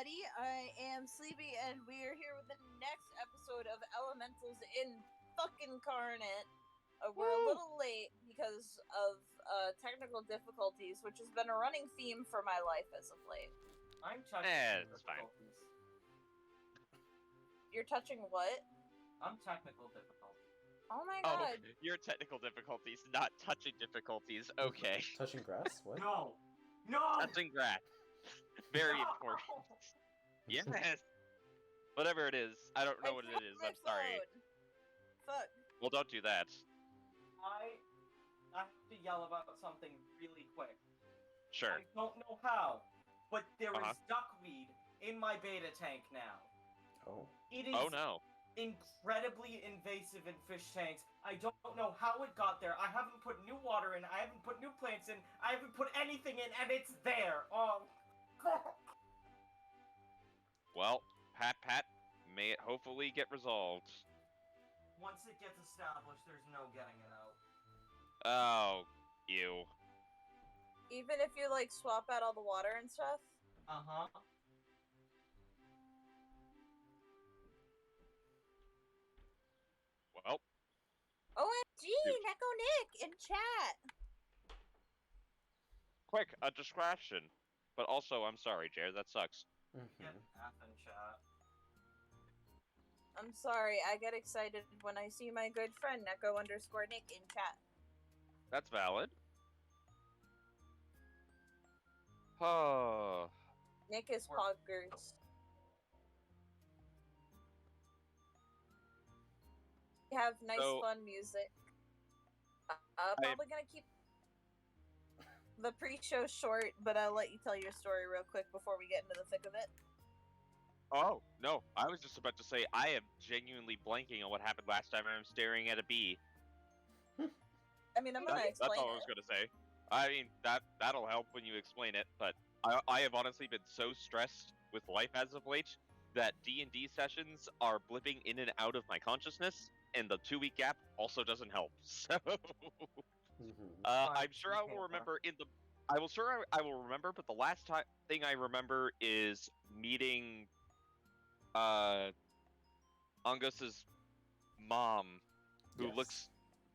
everybody. I am Sleepy, and we are here with the next episode of Elementals Incarnate. We're a little late because of technical difficulties, which has been a running theme for my life as of late. I'm touching it's fine. difficulties. You're touching what? I'm technical difficulty. Oh my god. Oh, your technical difficulties, not touching difficulties. Okay. Touching grass? What? No! No! Touching grass. Very No! important. Yes! Whatever it is. I don't know what it is. I'm sorry. Fuck. Well, don't do that. I have to yell about something really quick. Sure. I don't know how, but there is duckweed in my beta tank now. Oh. It is Oh no. incredibly invasive in fish tanks. I don't know how it got there. I haven't put new water in, I haven't put new plants in, I haven't put anything in, and it's there! Oh, God. Well, Pat, may it hopefully get resolved. Once it gets established, there's no getting it out. Oh, you. Even if you, like, swap out all the water and stuff? Uh-huh. Well. OMG, Neko Nick in chat! Quick, a distraction. But also, I'm sorry, Jared, that sucks. Get F in chat. I'm sorry, I get excited when I see my good friend Neko_Nick in chat. That's valid. Oh. Nick is poggers. We have nice, fun music. Probably gonna keep the pre-show short, but I'll let you tell your story real quick before we get into the thick of it. Oh, no. I was just about to say, I am genuinely blanking on what happened last time I'm staring at a bee. I mean, I'm gonna explain That's all I was going to say. I mean, that'll help when you explain it, but I have honestly been so stressed with life as of late that D&D sessions are blipping in and out of my consciousness, and the 2-week gap also doesn't help. So, I'm sure I will remember I will remember, but the last thing I remember is meeting Angus's mom, who looks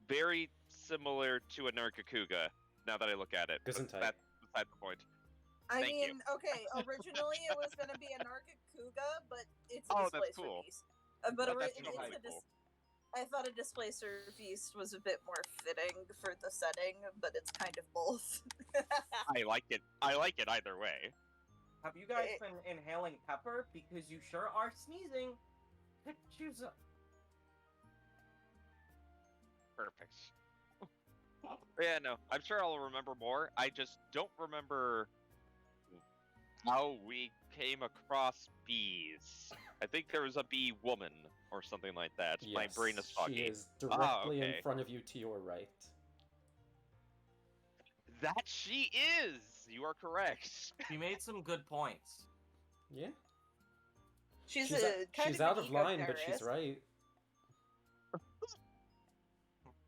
very similar to a Nargacuga, now that I look at it. That's beside the point. Okay, originally it was going to be a Nargacuga, but it's a Displacer Displacer cool. Beast. Cool. I thought a Displacer Beast was a bit more fitting for the setting, but it's kind of both. I like it either way. Have you guys been inhaling pepper? Because you sure are sneezing. Choose up. Perfect. Yeah, no, I'm sure I'll remember more. I just don't remember how we came across bees. I think there was a bee woman or something like that. Yes, my brain is foggy. She is directly in front of you to your right. That she is! You are correct. She made some good points. Yeah. She's out of line, but she's right.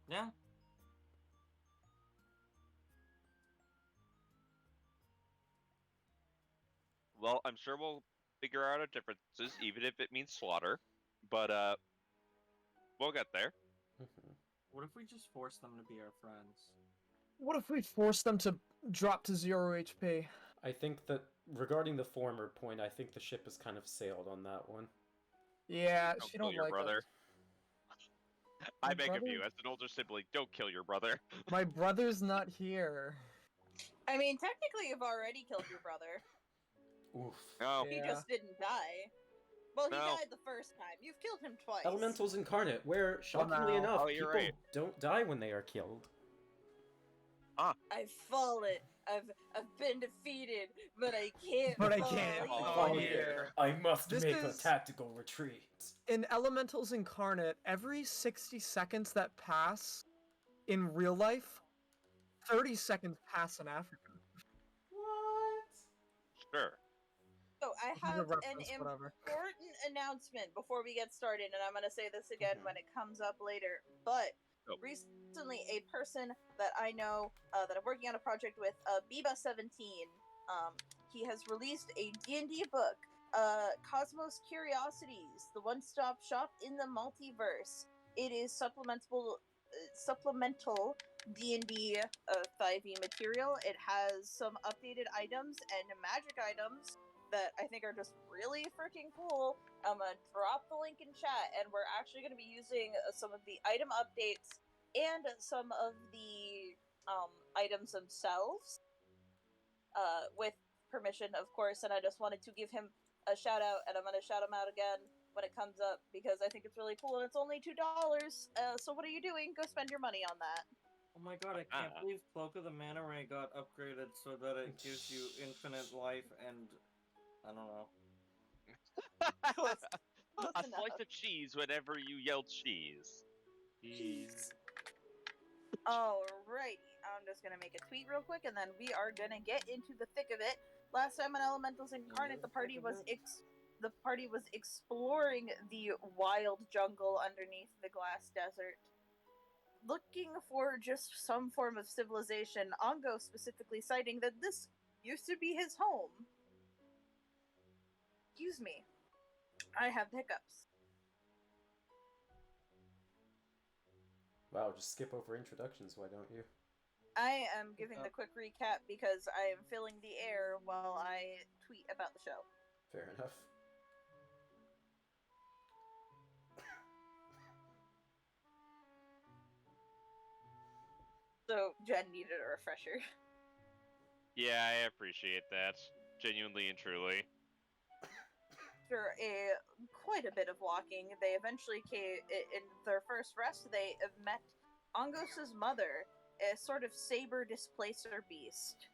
Yeah. Well, I'm sure we'll figure out our differences, even if it means slaughter. But, we'll get there. What if we just force them to be our friends? What if we force them to drop to 0 HP? I think that, regarding the former point, I think the ship has kind of sailed on that one. Yeah, Don't she kill don't your like brother. I beg of brother? you, as an older sibling, don't kill your brother. My brother's not here. I mean, technically you've already killed your brother. Oof. No. He Yeah. just didn't die. Well, he No. died the first time. You've killed him twice. Elementals Incarnate, where, shockingly no. enough, you're people right. don't die when they are killed. I've fallen. I've been defeated, but I can't. But I fall can't here. fall here. I must This make a is- tactical retreat. In Elementals Incarnate, every 60 seconds that pass in real life, 30 seconds pass in Africa. What? Sure. So I This is a have an reference, whatever. important announcement before we get started, and I'm going to say this again when it comes up later. But recently, a person that I know that I'm working on a project with, Biba17, he has released a D&D book Cosmos Curiosities, the one-stop shop in the multiverse. It is supplemental D&D 5e material. It has some updated items and magic items that I think are just really freaking cool. I'm gonna drop the link in chat, and we're actually gonna be using some of the item updates and some of the items themselves, with permission, of course. And I just wanted to give him a shout out, and I'm gonna shout him out again when it comes up because I think it's really cool, and it's only $2. So what are you doing? Go spend your money on that. Oh my god, I can't believe Cloak of the Mana Ray got upgraded so that it gives you infinite life and... I don't know. A slice of cheese whenever you yell cheese. Cheese. Alrighty, I'm just gonna make a tweet real quick, and then we are gonna get into the thick of it. Last time on Elementals Incarnate, the party was exploring the wild jungle underneath the glass desert, looking for just some form of civilization. Ongo specifically citing that this used to be his home. Excuse me, I have hiccups. Wow, just skip over introductions, why don't you? I am giving the quick recap because I am filling the air while I tweet about the show. Fair enough. So Jen needed a refresher. Yeah, I appreciate that. Genuinely and truly. After quite a bit of walking, they eventually came. In their first rest, they met Angos's mother, a sort of saber displacer beast,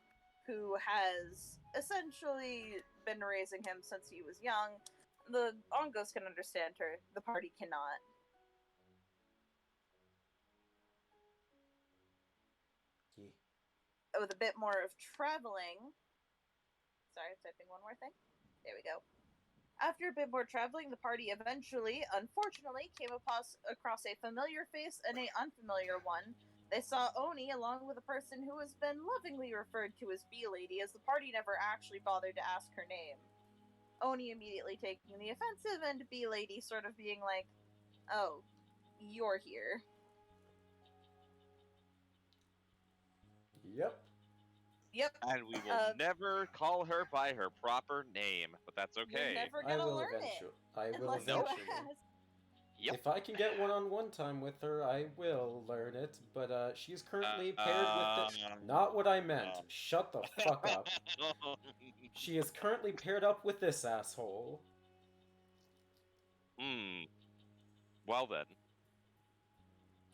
who has essentially been raising him since he was young. The Angos can understand her. The party cannot. Yeah. With a bit more of traveling. Sorry, I'm typing one more thing. There we go. After a bit more traveling, the party eventually, unfortunately, came across a familiar face and an unfamiliar one. They saw Oni along with a person who has been lovingly referred to as Bee-Lady, as the party never actually bothered to ask her name. Oni immediately taking the offensive, and Bee-Lady sort of being like, "Oh, you're here." Yep. Yep. And we will never call her by her proper name, but that's okay. You're never I gonna will learn eventually. it. I will Unless you eventually. ask. Yep. If I can get one-on-one time with her, I will learn it. But she is currently paired with not what I meant. Shut the fuck up. She is currently paired up with this asshole. Well then.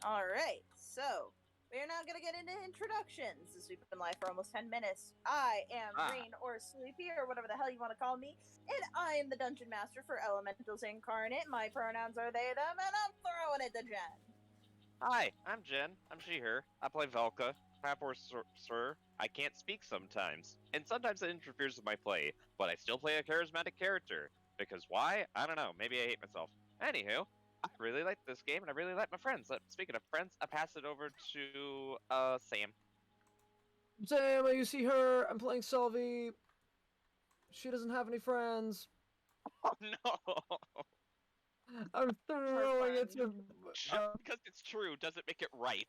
Alright, so we're now gonna get into introductions, as we've been live for almost 10 minutes. I am Rain, or Sleepy, or whatever the hell you want to call me, and I am the Dungeon Master for Elementals Incarnate. My pronouns are they, them, and I'm throwing it to Jen. Hi, I'm Jen. I'm she, her. I play Velka. Or sir. I can't speak sometimes. And sometimes it interferes with my play, but I still play a charismatic character. Because why? I don't know. Maybe I hate myself. Anywho, I really like this game, and I really like my friends. Speaking of friends, I pass it over to, Sam. Sam, you see her? I'm playing Sylvie. She doesn't have any friends. Oh, no! I'm throwing it to... Just because it's true doesn't make it right.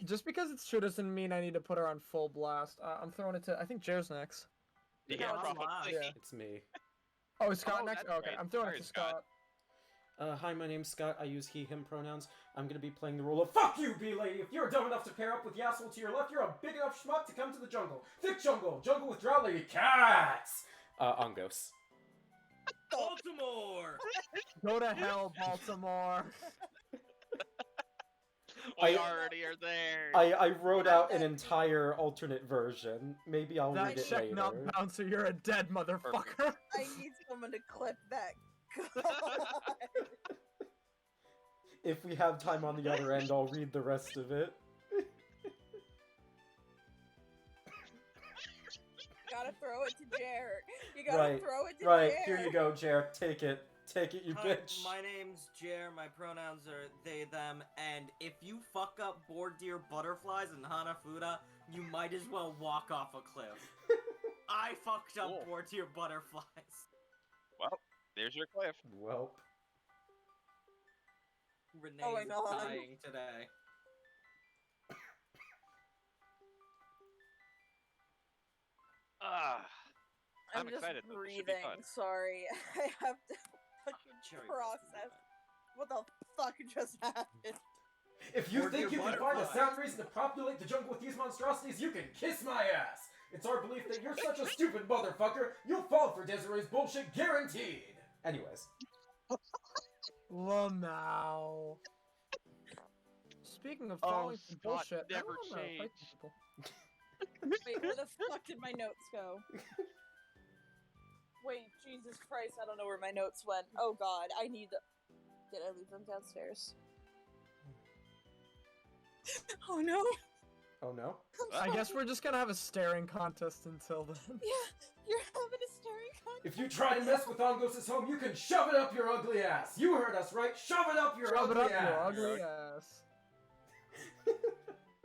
Just because it's true doesn't mean I need to put her on full blast. I'm throwing it to... I think Joe's next. Yeah, probably. Yeah. It's me. Oh, is Scott Oh, next? that's Okay, right. I'm throwing Sorry, it to Scott. Hi, my name's Scott. I use he, him pronouns. I'm gonna be playing the role of FUCK YOU, Bee-Lady! If you're dumb enough to pair up with the asshole to your left, you're a big enough schmuck to come to the jungle. Thick jungle! Jungle with Drow Lady cats! Ongos. Baltimore! Go to hell, Baltimore. We already are there. I wrote out an entire alternate version. Maybe I'll read That it check later. not bouncer, you're a dead motherfucker. I need someone to clip that. God. If we have time on the other end, I'll read the rest of it. You gotta throw it to Jer. You gotta throw it to Right, Jer. here you go, Jer. Take it. Take it, you Hi, bitch. my name's Jer, my pronouns are they, them, and if you fuck up boar deer butterflies in Hanafuda, you might as well walk off a cliff. I fucked up boar deer butterflies. There's your cliff. Welp. Renee's Oh my God. dying today. Ah, I'm just excited, though. This should be breathing. fun. Sorry, I have to fucking Cherry process what the fuck just happened. If you Or think your you can find a butterfly. sound reason to populate the jungle with these monstrosities, you can kiss my ass! It's our belief that you're such a stupid motherfucker, you'll fall for Desiree's bullshit guaranteed! Anyways. Lamau. Speaking of Oh, falling for Scott bullshit, I never wanna fight changed. people. Wait, where the fuck did my notes go? Wait, Jesus Christ, I don't know where my notes went. Oh god, I need... Did I leave them downstairs? Oh no! Oh no? I guess we're just gonna have a staring contest until then. Yeah, you're having a staring contest. If you try to mess with Angos' home, you can shove it up your ugly ass! You heard us, right? Shove it up your Shove it ugly up ass! your ugly ass. Where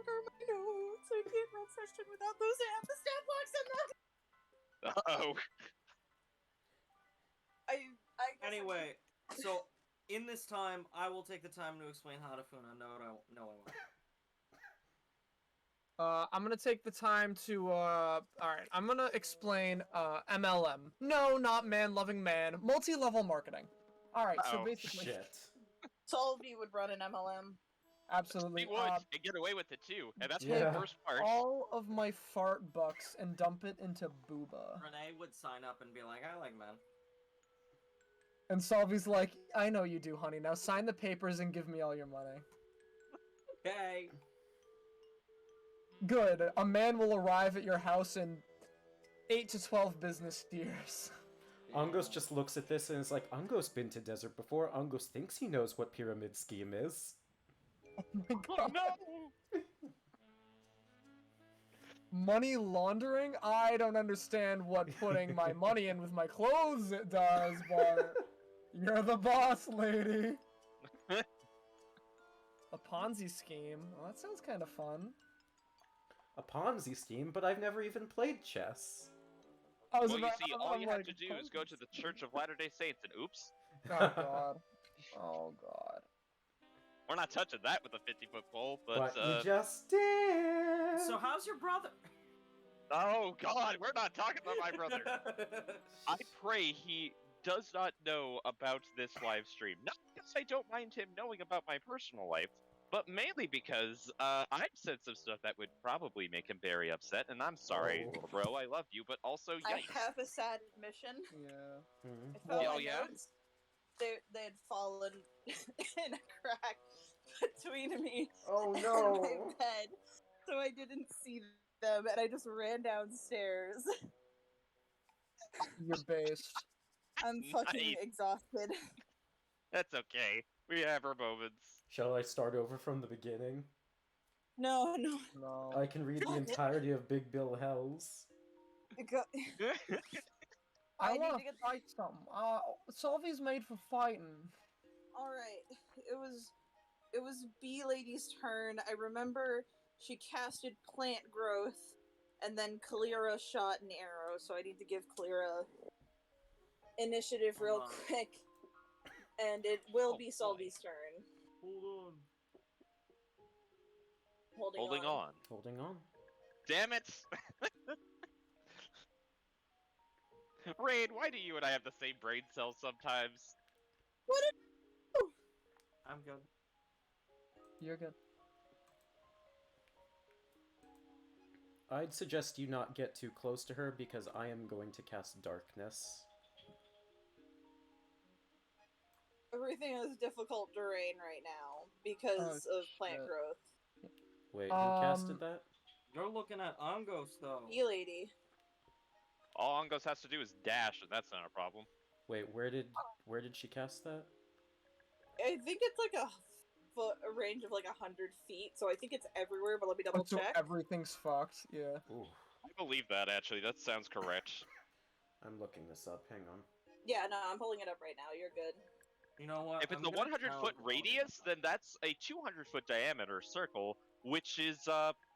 are my notes? I can't run session without those stat blocks in them. Uh-oh. I guess Anyway, so in this time, I will take the time to explain Hadafuna. No, I won't. I'm gonna take the time to, alright, I'm gonna explain, MLM. No, not man-loving man. Multi-level marketing. Alright, so Oh, basically... Shit. So all of you would run an MLM. Absolutely. We would, and get away with it too, and that's Yeah. the worst part. All of my fart bucks and dump it into Booba. Renee would sign up and be like, I like men. And Salvi's like, I know you do, honey. Now sign the papers and give me all your money. Okay. Good. A man will arrive at your house in 8 to 12 business years. Angos just looks at this and is like, Angos been to desert before. Angos thinks he knows what pyramid scheme is. Oh my Oh god. no! Money laundering? I don't understand what putting my money in with my clothes it does, but you're the boss, lady. A Ponzi scheme? Well, that sounds kind of fun. A Ponzi scheme, but I've never even played chess. I was Well, you about- see, I'm all you have like, to do is go to the Church of Latter-day Saints and oops. Oh god. Oh god. We're not touching that with a 50-foot pole, But but, you just did! So how's your brother? oh god, we're not talking about my brother. I pray he does not know about this live stream. Not because I don't mind him knowing about my personal life, but mainly because I've said some stuff that would probably make him very upset, and I'm sorry, Oh. little bro, I love you, but also I yikes. have a sad admission. Yeah. Mhm. I found Oh, my yeah? notes. They had fallen in a crack between me Oh and no! my bed, so I didn't see them, and I just ran downstairs. You're based. I'm fucking Nice. exhausted. That's okay. We have our moments. Shall I start over from the beginning? No, no. No. I can read the entirety of Big Bill Hells. I I need want to to get- fight something. Solvy's made for fighting. All right, it was Bee Lady's turn. I remember she casted plant growth, and then Kalira shot an arrow. So I need to give Kalira initiative real Hold on. quick, and it will Oh, be boy. Solvy's turn. Hold on. Holding on. Holding on. Damn it! Rain, why do you and I have the same brain cells sometimes? I'm good. You're good. I'd suggest you not get too close to her because I am going to cast Darkness. Everything is difficult to rain right now because of plant shit. growth. Wait, who casted that? You're looking at Angos though. Bee Lady. All Angos has to do is dash, and that's not a problem. Wait, where did she cast that? I think it's like a range of like 100 feet, so I think it's everywhere. But let me double So check. everything's fucked. Yeah. Ooh, I believe that, actually. That sounds correct. I'm looking this up. Hang on. Yeah, no, I'm pulling it up right now. You're good. You know what? If it's I'm a gonna 100-foot count radius, then that's a 200-foot diameter circle, which is,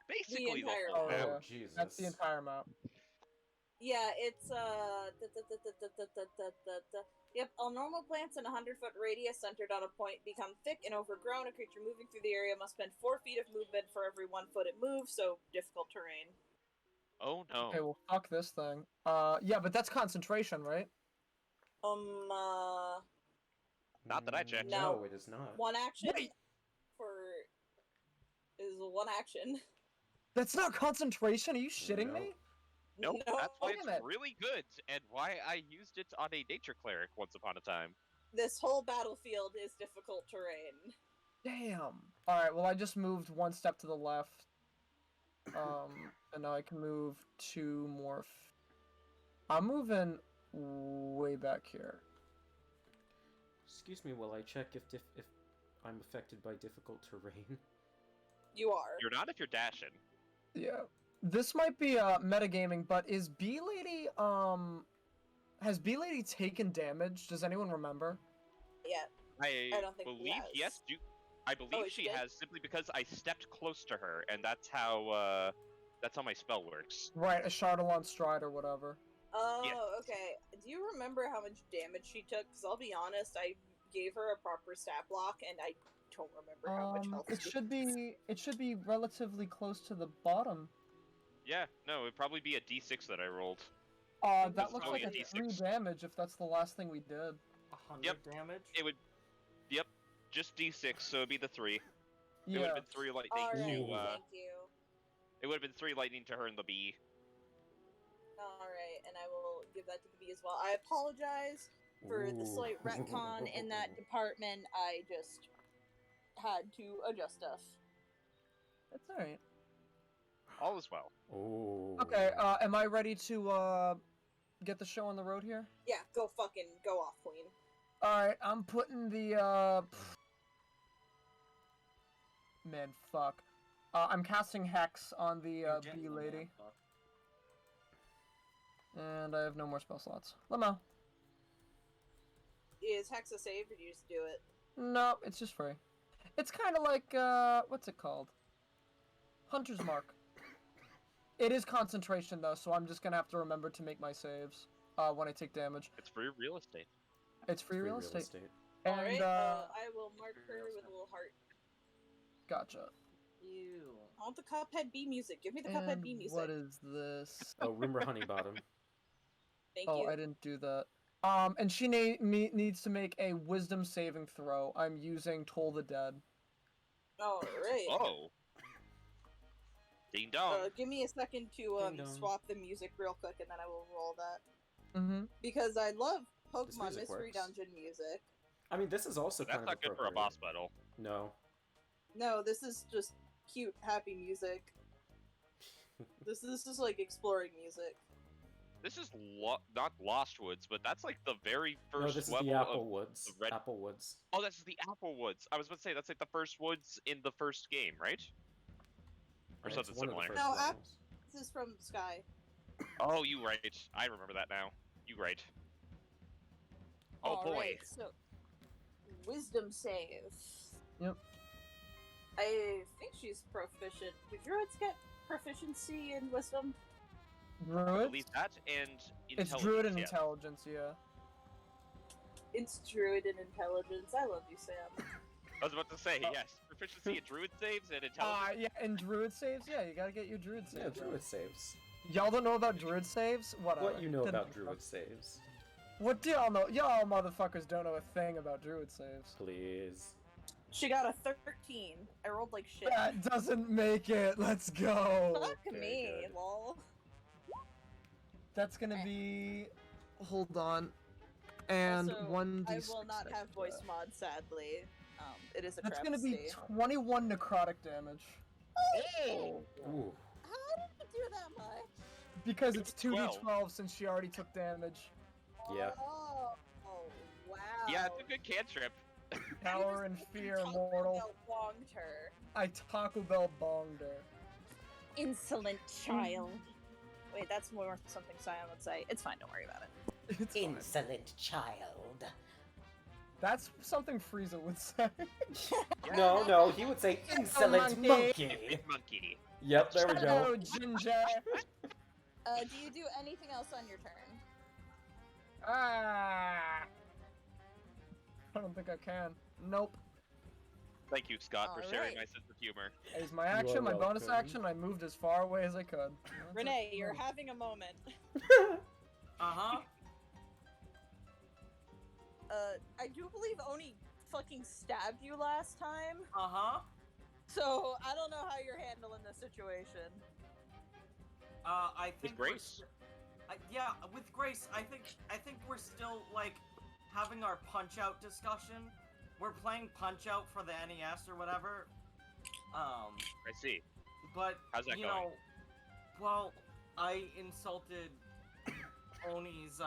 basically the entire whole map. map. Oh, yeah. Jesus. That's the entire map. Yeah, it's yep, All normal plants in a 100-foot radius centered on a point become thick and overgrown. A creature moving through the area must spend 4 feet of movement for every 1 foot it moves, so difficult terrain. Oh no. Okay, well, fuck this thing. Yeah, but that's concentration, right? Not that I checked. No. No, it is not. One action Wait. is one action. That's not concentration. Are you shitting No. me? Nope, No, that's why it's damn it. really good, and why I used it on a nature cleric once upon a time. this whole battlefield is difficult terrain. Damn. All right. Well, I just moved 1 step to the left. And now I can move 2 more. I'm moving way back here. Excuse me while I check if I'm affected by difficult terrain. You are. You're not if you're dashing. Yeah. This might be metagaming, but is B Lady has B Lady taken damage? Does anyone remember? Yeah. I don't think he believe has. yes. I believe she she did? has simply because I stepped close to her, and that's how my spell works. Right, a Chardalon Stride or whatever. Oh, Yes. okay. Do you remember how much damage she took? Because I'll be honest, I gave her a proper stat block, and I don't remember how much health It she should be relatively close to the bottom. Yeah, no, it'd probably be a D6 that I rolled. That That's looks probably like a a 3 D6. damage if that's the last thing we did. 100 Yep. damage? It would. Yep, just D6, so it'd be the 3. It would Yeah. have been 3 lightning Alright, to. thank you. It would have been 3 lightning to her and the bee. Alright, and I will give that to the bee as well. I apologize for the slight retcon in that department. I just had to adjust stuff. That's alright. All is well. Oh. Okay, am I ready to get the show on the road here? Yeah, go off, queen. Alright, I'm putting the man, fuck. I'm casting Hex on the You're bee gentleman, lady. fuck. And I have no more spell slots. Lemo. Is Hex a save, or do you just do it? No, it's just free. It's kind of like, what's it called? Hunter's Mark. It is concentration, though, so I'm just gonna have to remember to make my saves when I take damage. It's free real estate. It's free real estate. And, Alright, I will mark her real with a little heart. Gotcha. Ew. I want the Cuphead bee music. Give me the Cuphead And bee music. what is this? Oh, Rumor Honeybottom. Thank Oh, you. I didn't do that. And she needs to make a wisdom saving throw. I'm using Toll the Dead. Alright. Oh. Ding dong. Give me a second to Ding dong. swap the music real quick, and then I will roll that. Mm-hmm. Because I love This Pokemon music Mystery works. Dungeon music. I mean, this is also That's kind of not good for a appropriate. boss battle. No. No, this is just cute, happy music. This is like exploring music. This is not Lost Woods, but that's like the very No, first this is level the of. Applewoods. the red- Applewoods. Oh, that's the Apple Woods. I was about to say that's like the first woods in the first game, right? Or It's something one of the similar. first No, levels. This is from Sky. Oh, you right. I remember that now. You right. Oh boy. Alright, so wisdom save. Yep. I think she's proficient. Do druids get proficiency in wisdom? I Druid? believe that and It's intelligence. Druid and yeah. Intelligence, yeah. It's druid and intelligence. I love you, Sam. I was about to say yes. Proficiency in druid saves and intelligence. Yeah, and Druid saves? Yeah, you gotta get your Druid Yeah, saves. Druid saves. Y'all don't know about Druid saves? Whatever. What you know Didn't about think so. Druid saves? What do y'all know? Y'all motherfuckers don't know a thing about Druid saves. Please. She got a 13. I rolled like shit. That doesn't make it. Let's go. Fuck Okay, me, good. lol. That's gonna be. Hold on. And Also, 1d6. I will not have extra. voice mod, sadly. It is a That's travesty. gonna be 21 necrotic damage. Oh! Ooh. How did it do that much? Because It it's was 2d12 since she already took damage. Yeah. Oh, wow. Yeah, it's a good cantrip. Power and fear, mortal. Bonged her. I Taco Bell bonged her. Insolent child. Wait, that's more something Sion would say. It's fine, don't worry about it. It's fine. Insolent child. That's something Frieza would say. No, he would say insolent monkey. monkey. Big monkey. Yep, there we go. Hello, Ginger. Do you do anything else on your turn? Ah. think I can. Nope. Thank you, Scott, for sharing Alright. my sense of humor. As my action, my bonus welcome. action, I moved as far away as I could. That's Renee, it. you're having a moment. Uh-huh. I do believe Oni fucking stabbed you last time, Uh-huh. so I don't know how you're handling this situation. I think With Grace? yeah, with Grace, I think we're still, like, having our Punch-Out discussion. We're playing Punch-Out for the NES or whatever. I see. But, How's that you going? know, well, I insulted Oni's,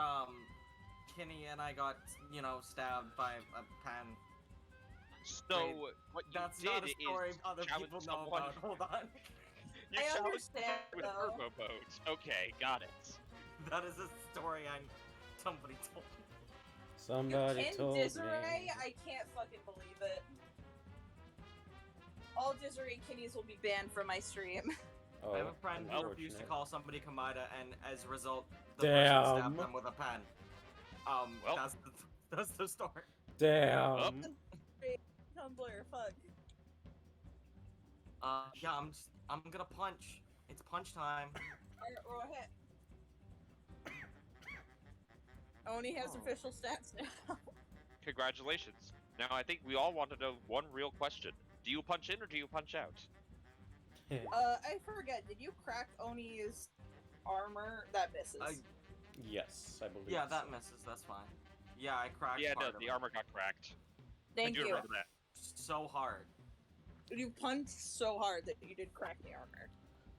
Kinney, and I got, you know, stabbed by a pen. So, Wait, what you That's did not a story is other challenge people know someone about. Hold on. You I challenged understand, with though. turbo boats. Okay, got it. That is a story somebody told me. Somebody You kin told Disarray? me. I can't fucking believe it. All Disarray Kitties will be banned from my stream. Oh, I have a friend who refused to unfortunate. call somebody Kamada, and as a result, the person stabbed Damn. them with a pen. Well. That's the story. Damn. Tumblr, fuck. Yeah, I'm gonna punch. It's punch time. Alright, roll ahead. Oni has Oh. official stats now. Congratulations. Now, I think we all want to know one real question. Do you punch in or do you punch out? I forget, did you crack Oni's armor? That misses. Yes, I believe. Yeah, that so. misses. That's fine. Yeah, I cracked. Yeah, no, part of the it. armor got cracked. Thank I do you. remember that. So hard. You punched so hard that you did crack the armor.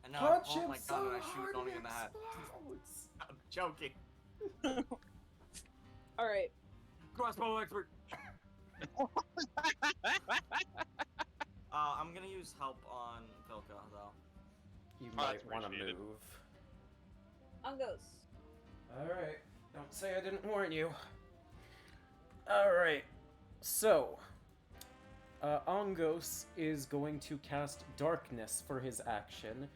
And now, Punch oh him my so god, and I hard shoot Oni it in the head. explodes. I'm joking. Alright. Crossbow expert. I'm gonna use help on Vilka though. You Oh, might that's want to appreciated. move. Ungos. Alright. Don't say I didn't warn you. Alright. So, Ongos is going to cast Darkness for his action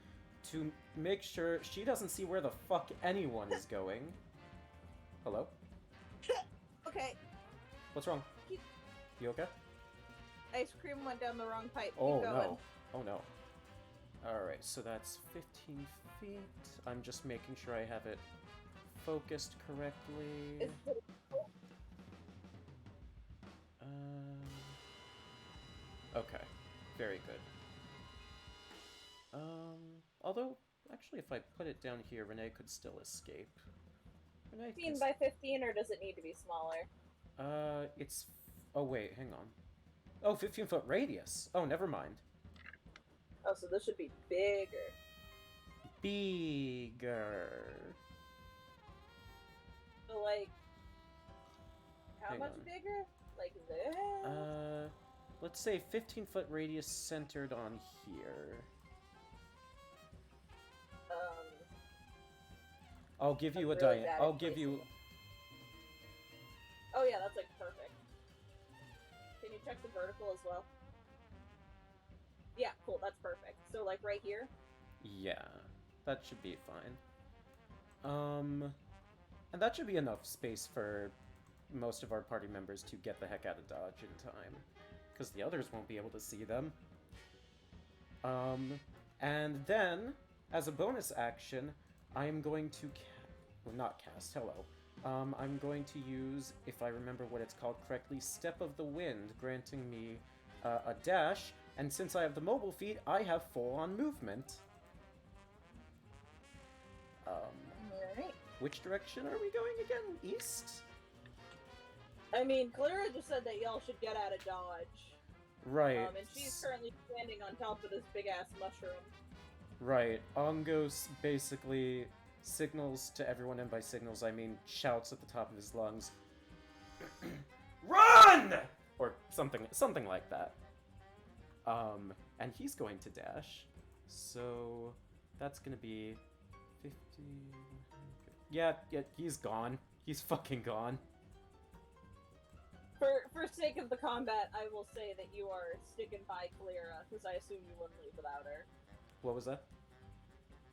to make sure she doesn't see where the fuck anyone is going. Hello? Okay, What's wrong? You okay? ice cream went down the wrong pipe. Keep Oh going. no. Oh no. Alright, so that's 15 feet. I'm just making sure I have it focused correctly. It's- Okay, very good. Although, actually, if I put it down here, Renee could still escape. Renee 15 can by 15, or does it need to be smaller? it's... Oh, wait, hang on. Oh, 15-foot radius. Oh, never mind. Oh, so this should be bigger. Bigger. So, like, how Hang much on. bigger? Like this? Let's say 15-foot radius centered on here. I'll give you a That's really die. bad I'll at give you... placing. Oh yeah, that's like perfect. Can you check the vertical as well? Yeah, cool, that's perfect. So like right here? Yeah, that should be fine. And that should be enough space for most of our party members to get the heck out of Dodge in time. Because the others won't be able to see them. And then, as a bonus action, I'm going to well, not cast, hello. I'm going to use, if I remember what it's called correctly, Step of the Wind, granting me a dash, and since I have the mobile feat, I have full-on movement. Alright. Which direction are we going again? East? I mean, Clara just said that y'all should get out of Dodge. Right. And she's currently standing on top of this big-ass mushroom. Right. Ongos basically signals to everyone, and by signals I mean shouts at the top of his lungs, "Run!" Or something like that. And he's going to dash. So that's gonna be 50. Yeah, he's gone. He's fucking gone. For sake of the combat, I will say that you are sticking by Clara, because I assume you wouldn't leave without her. What was that?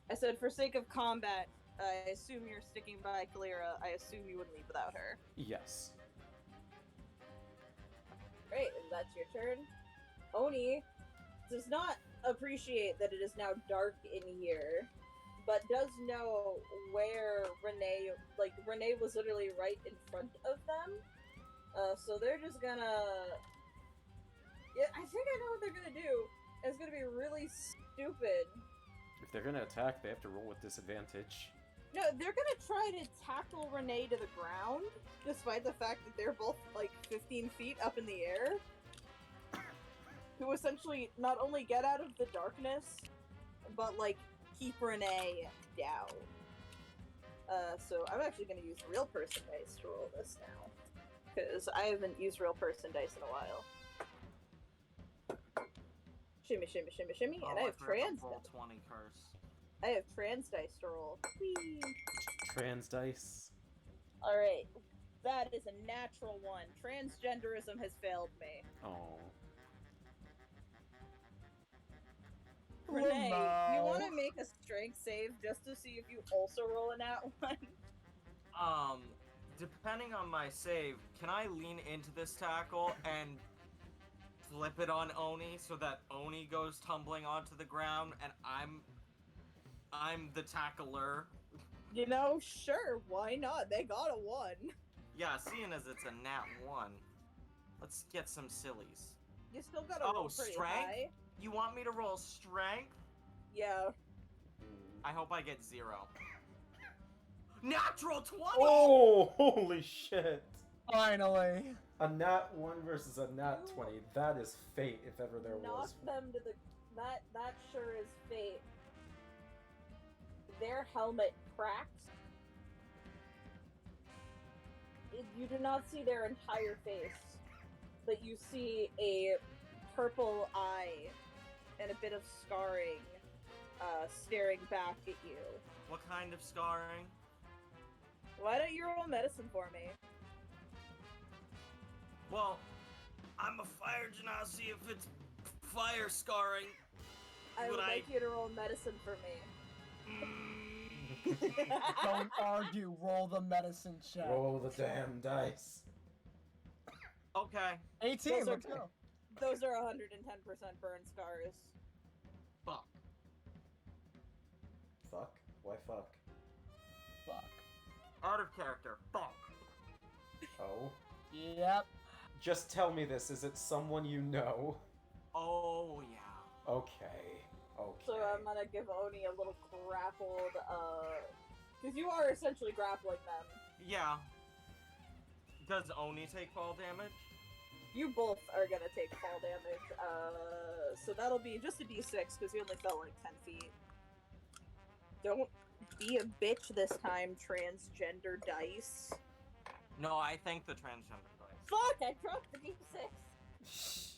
I said, for sake of combat, I assume you're sticking by Clara. I assume you wouldn't leave without her. Yes. it's your turn. Oni does not appreciate that it is now dark in here, but does know where Renee, Renee was literally right in front of them. So they're just gonna... Yeah, I think I know what they're gonna do. It's gonna be really stupid. If they're gonna attack, they have to roll with disadvantage. No, they're gonna try to tackle Renee to the ground, despite the fact that they're both, 15 feet up in the air. To essentially not only get out of the darkness, but, keep Renee down. So I'm actually gonna use real person dice to roll this now. Because I haven't used real person dice in a while. Shimmy, shimmy, shimmy, shimmy, and I have trans roll dice. 20 curse. I have trans dice to roll. Whee! Trans dice. Alright, that is a natural one. Transgenderism has failed me. Oh. Renee, no. you want to make a strength save just to see if you also roll a nat one? Depending on my save, can I lean into this tackle and flip it on Oni so that Oni goes tumbling onto the ground and I'm the tackler? You know, sure, why not? They got a 1. Yeah, seeing as it's a nat 1. Let's get some sillies. You still gotta roll pretty strength? high. You want me to roll strength? Yeah. I hope I get 0. Natural 20! Oh, holy shit. Finally. A nat 1 versus a nat 20. That is fate, if ever there Knock was. them to the... That sure is fate. Their helmet cracks. You do not see their entire face, but you see a purple eye and a bit of scarring staring back at you. What kind of scarring? Why don't you roll medicine for me? Well, I'm a fire genasi if it's fire scarring. I would Would like you to roll medicine for me. Don't argue. Roll the medicine check. Roll the damn dice. Okay. 18. Those are- Let's go. Those are 110% burn scars. Fuck. Fuck? Why fuck? Fuck. Out of character. Fuck. Oh? Yep. Just tell me this, is it someone you know? Oh, yeah. Okay. Okay. So I'm gonna give Oni a little grappled, because you are essentially grappling them. Yeah. Does Oni take fall damage? You both are gonna take fall damage, so that'll be just a d6, because you only fell 10 feet. Don't be a bitch this time, transgender dice. No, I think the transgender dice. Fuck, I dropped the d6! Shh.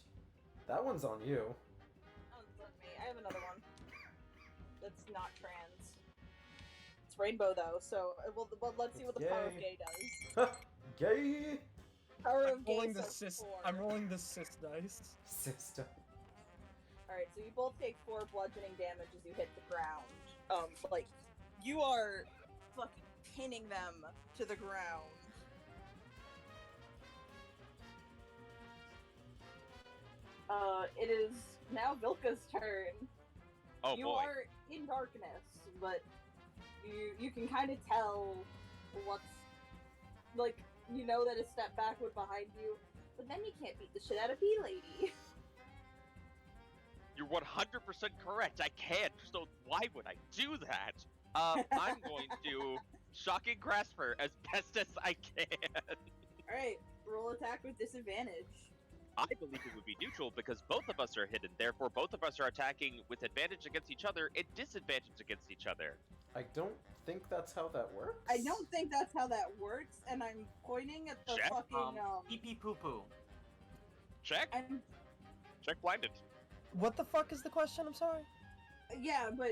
That one's on you. Oh, it's on me. I have another one. That's not trans. It's rainbow, though, so let's see what the power of Yay. gay does. Gay! Power I'm of gay rolling the says cis. 4. I'm rolling the cis dice. Sister. Alright, so you both take 4 bludgeoning damage as you hit the ground. You are fucking pinning them to the ground. It is now Vilka's turn. Oh You boy. are in darkness, but you can kind of tell what's, you know that a step backward behind you, but then you can't beat the shit out of P-Lady. You're 100% correct. I can't. So why would I do that? I'm going to shocking grasp her as best as I can. Alright, roll attack with disadvantage. I believe it would be neutral because both of us are hidden. Therefore, both of us are attacking with advantage against each other and disadvantage against each other. I don't think that's how that works. I don't think that's how that works, and I'm pointing at the Check. fucking, Pee pee poo poo. Check. I'm, Check blinded. What the fuck is the question? I'm sorry. yeah, but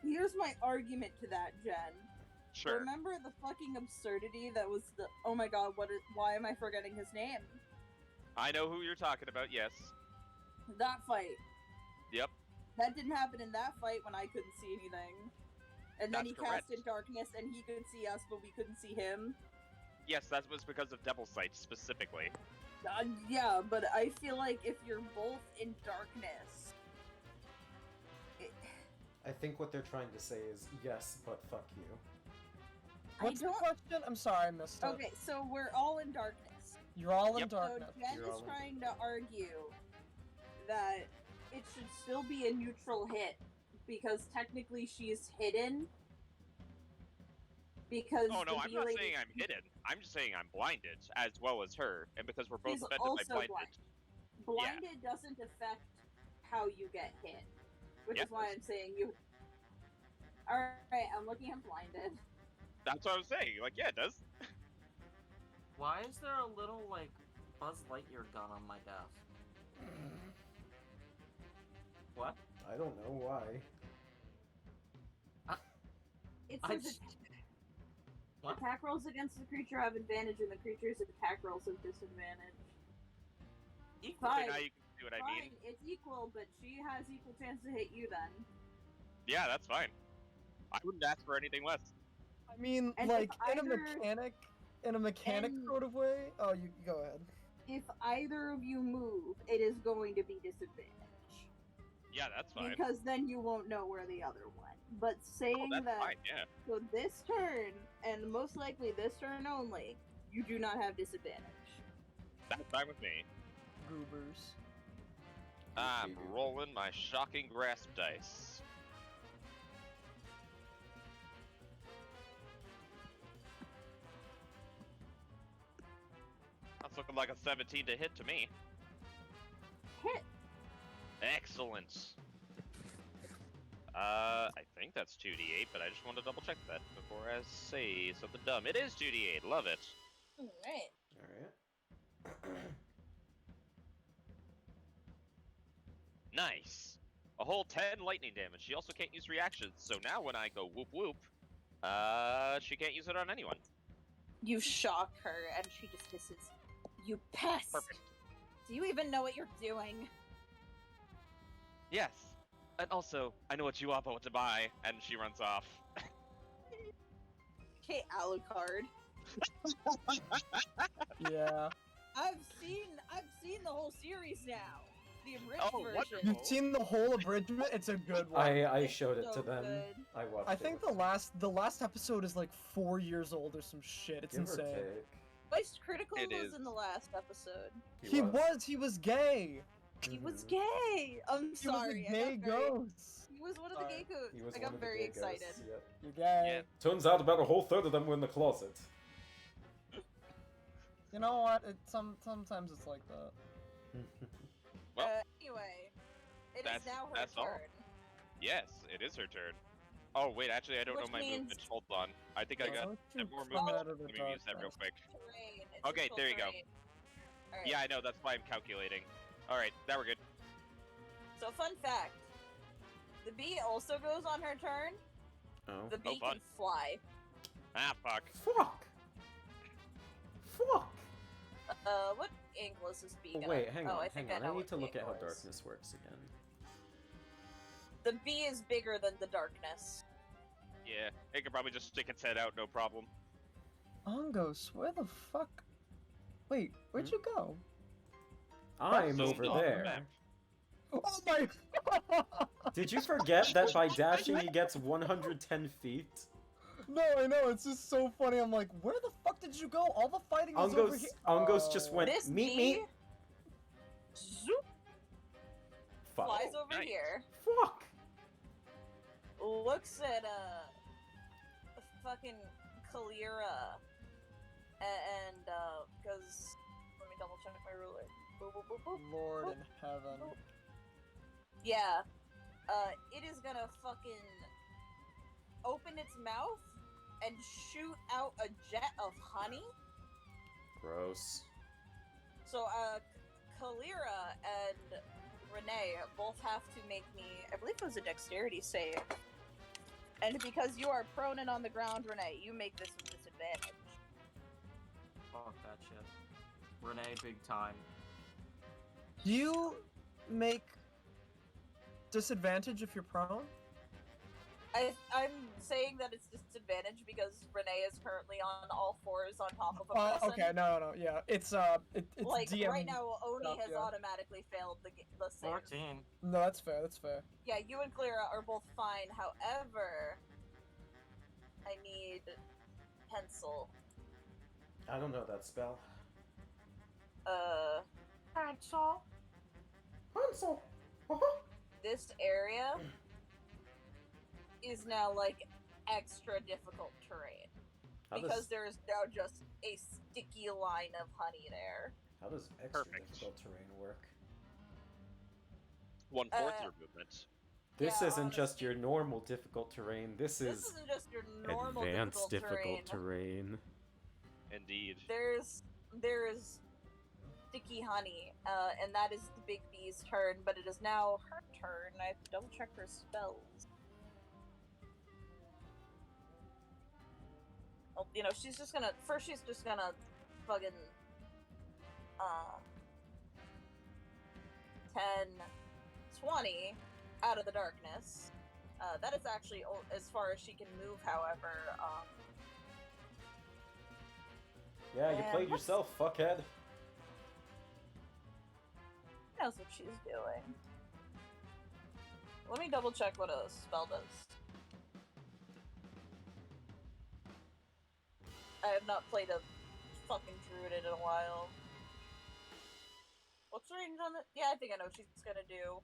here's my argument to that, Jen. Sure. Remember the fucking absurdity that was the, oh my god, why am I forgetting his name? I know who you're talking about, yes. That fight. Yep. That didn't happen in that fight when I couldn't see anything. And then That's he correct. casted darkness and he could see us, but we couldn't see him. Yes, that was because of Devil Sight specifically. Yeah, but I feel like if you're both in darkness, I think what they're trying to say is yes, but fuck you. What's the don't- question? I'm sorry, I missed it. Okay, so we're all in darkness. You're all in Yep. darkness. So Jen You're is all in trying to argue that it should still be a neutral hit because technically she's hidden. Because Oh no, the I'm bee not lady, saying I'm hidden. I'm just saying I'm blinded as well as her, and because we're both she's affected by also blinded. blind. Blinded doesn't affect how you get hit, which Yeah. is why I'm saying you. All right, I'm looking at blinded. That's what I was saying. Like, yeah, it does. Why is there a little, like, Buzz Lightyear gun on my desk? What? I don't know why. It I says just... What? attack rolls against the creature have advantage, and the creature's attack rolls have disadvantage. Equal. Fine. Okay, now you can see what I mean. Fine, it's equal, but she has equal chance to hit you then. Yeah, that's fine. I wouldn't ask for anything less. I mean, And like, if in a either- mechanic and- sort of way. Oh, you go ahead. If either of you move, it is going to be disadvantage. Yeah, that's fine. Because then you won't know where the other went. But saying That's that, fine, yeah. so this turn, and most likely this turn only, you do not have disadvantage. That's fine with me. Goobers. I'm rolling my shocking grasp dice. That's looking like a 17 to hit to me. Hit. Excellent. I think that's 2d8, but I just wanted to double check that before I say something dumb. It is 2d8, love it. Alright. Alright. Nice. A whole 10 lightning damage. She also can't use reactions, so now when I go whoop whoop, she can't use it on anyone. You shock her, and she just hisses, "You pest! Perfect. Do you even know what you're doing?" Yes. And also, I know what you are about to buy, and she runs off. Okay, Alucard. Yeah. I've seen the whole series now. The abridged Oh, version. wonderful. You've seen the whole abridgment? It's a good one. I It's showed it so to them. good. I watched I it think with the last episode is like 4 years old or some shit. It's them. Give or insane. take. Vice Critical It was is. in the last episode. He was gay. He was Mhm. gay. I'm He sorry. was a gay ghost. He was one of the Sorry. gay goats. He was I one got of the very gay excited. ghosts, yep. You're gay. Yeah. Turns out about a whole third of them were in the closet. You know what? Sometimes it's like that. Well, Anyway, it is that's- now her that's all. turn. Yes, it is her turn. Oh, wait, actually, I don't Which know my means- movement. Hold on. I think I got Don't you more come movement. out of the Let me use that real darkness. quick. Terrain. It's Okay, just there you go. terrain. Alright. Yeah, I know, that's why I'm calculating. Alright, now we're good. So fun fact. The bee also goes on her turn. Oh. The bee fun. can fly. Ah, fuck. Fuck! Fuck! What angle is this bee Oh, gonna... wait, hang on, I hang think on. know I need what to look at how angle is. darkness works again. The bee is bigger than the darkness. Yeah, it could probably just stick its head out, no problem. Angos, where the fuck? Wait, where'd you go? I'm zoomed over on the there. map. Oh my! Did you forget that by dashing he gets 110 feet? No, I know. It's just so funny. I'm like, where the fuck did you go? All the fighting is over here. Angos just went, This meet bee me. zoop, Fuck. flies over nice. here. Fuck. Looks at fucking Kalira and goes, let me double check my ruler. Boop, boop, boop, boop. Lord in heaven. Yeah. It is gonna fucking open its mouth and shoot out a jet of honey. Gross. So Kalira and Renee both have to make me, I believe it was a dexterity save. And because you are prone and on the ground, Renee, you make this with disadvantage. Fuck that shit. Renee, big time. You make disadvantage if you're prone? I'm saying that it's disadvantage because Renee is currently on all fours on top of a Oh, person. okay, no, yeah, it's it's Like DM right now, Oni stuff, has yeah. automatically failed the save. 14. No, that's fair. That's fair. Yeah, you and Clara are both fine. However, I need pencil. I don't know that spell. Pencil. Hansel! This area is now like extra difficult terrain because there is now just a sticky line of honey there. How does extra Perfect. difficult terrain work? 1/4 your movement. This Yeah, isn't just honestly. your normal difficult terrain. This This is isn't just your normal advanced difficult terrain. Indeed. There is sticky honey, and that is the big bee's turn. But it is now her turn. I have to double check her spells. Well, you know, she's just gonna fucking 10, 20 out of the darkness. That is actually as far as she can move, however. Yeah, you And played what's- yourself, fuckhead. Who knows what she's doing? Let me double check what a spell does. I have not played a fucking druid in a while. What's the range on it? Yeah, I think I know what she's gonna do.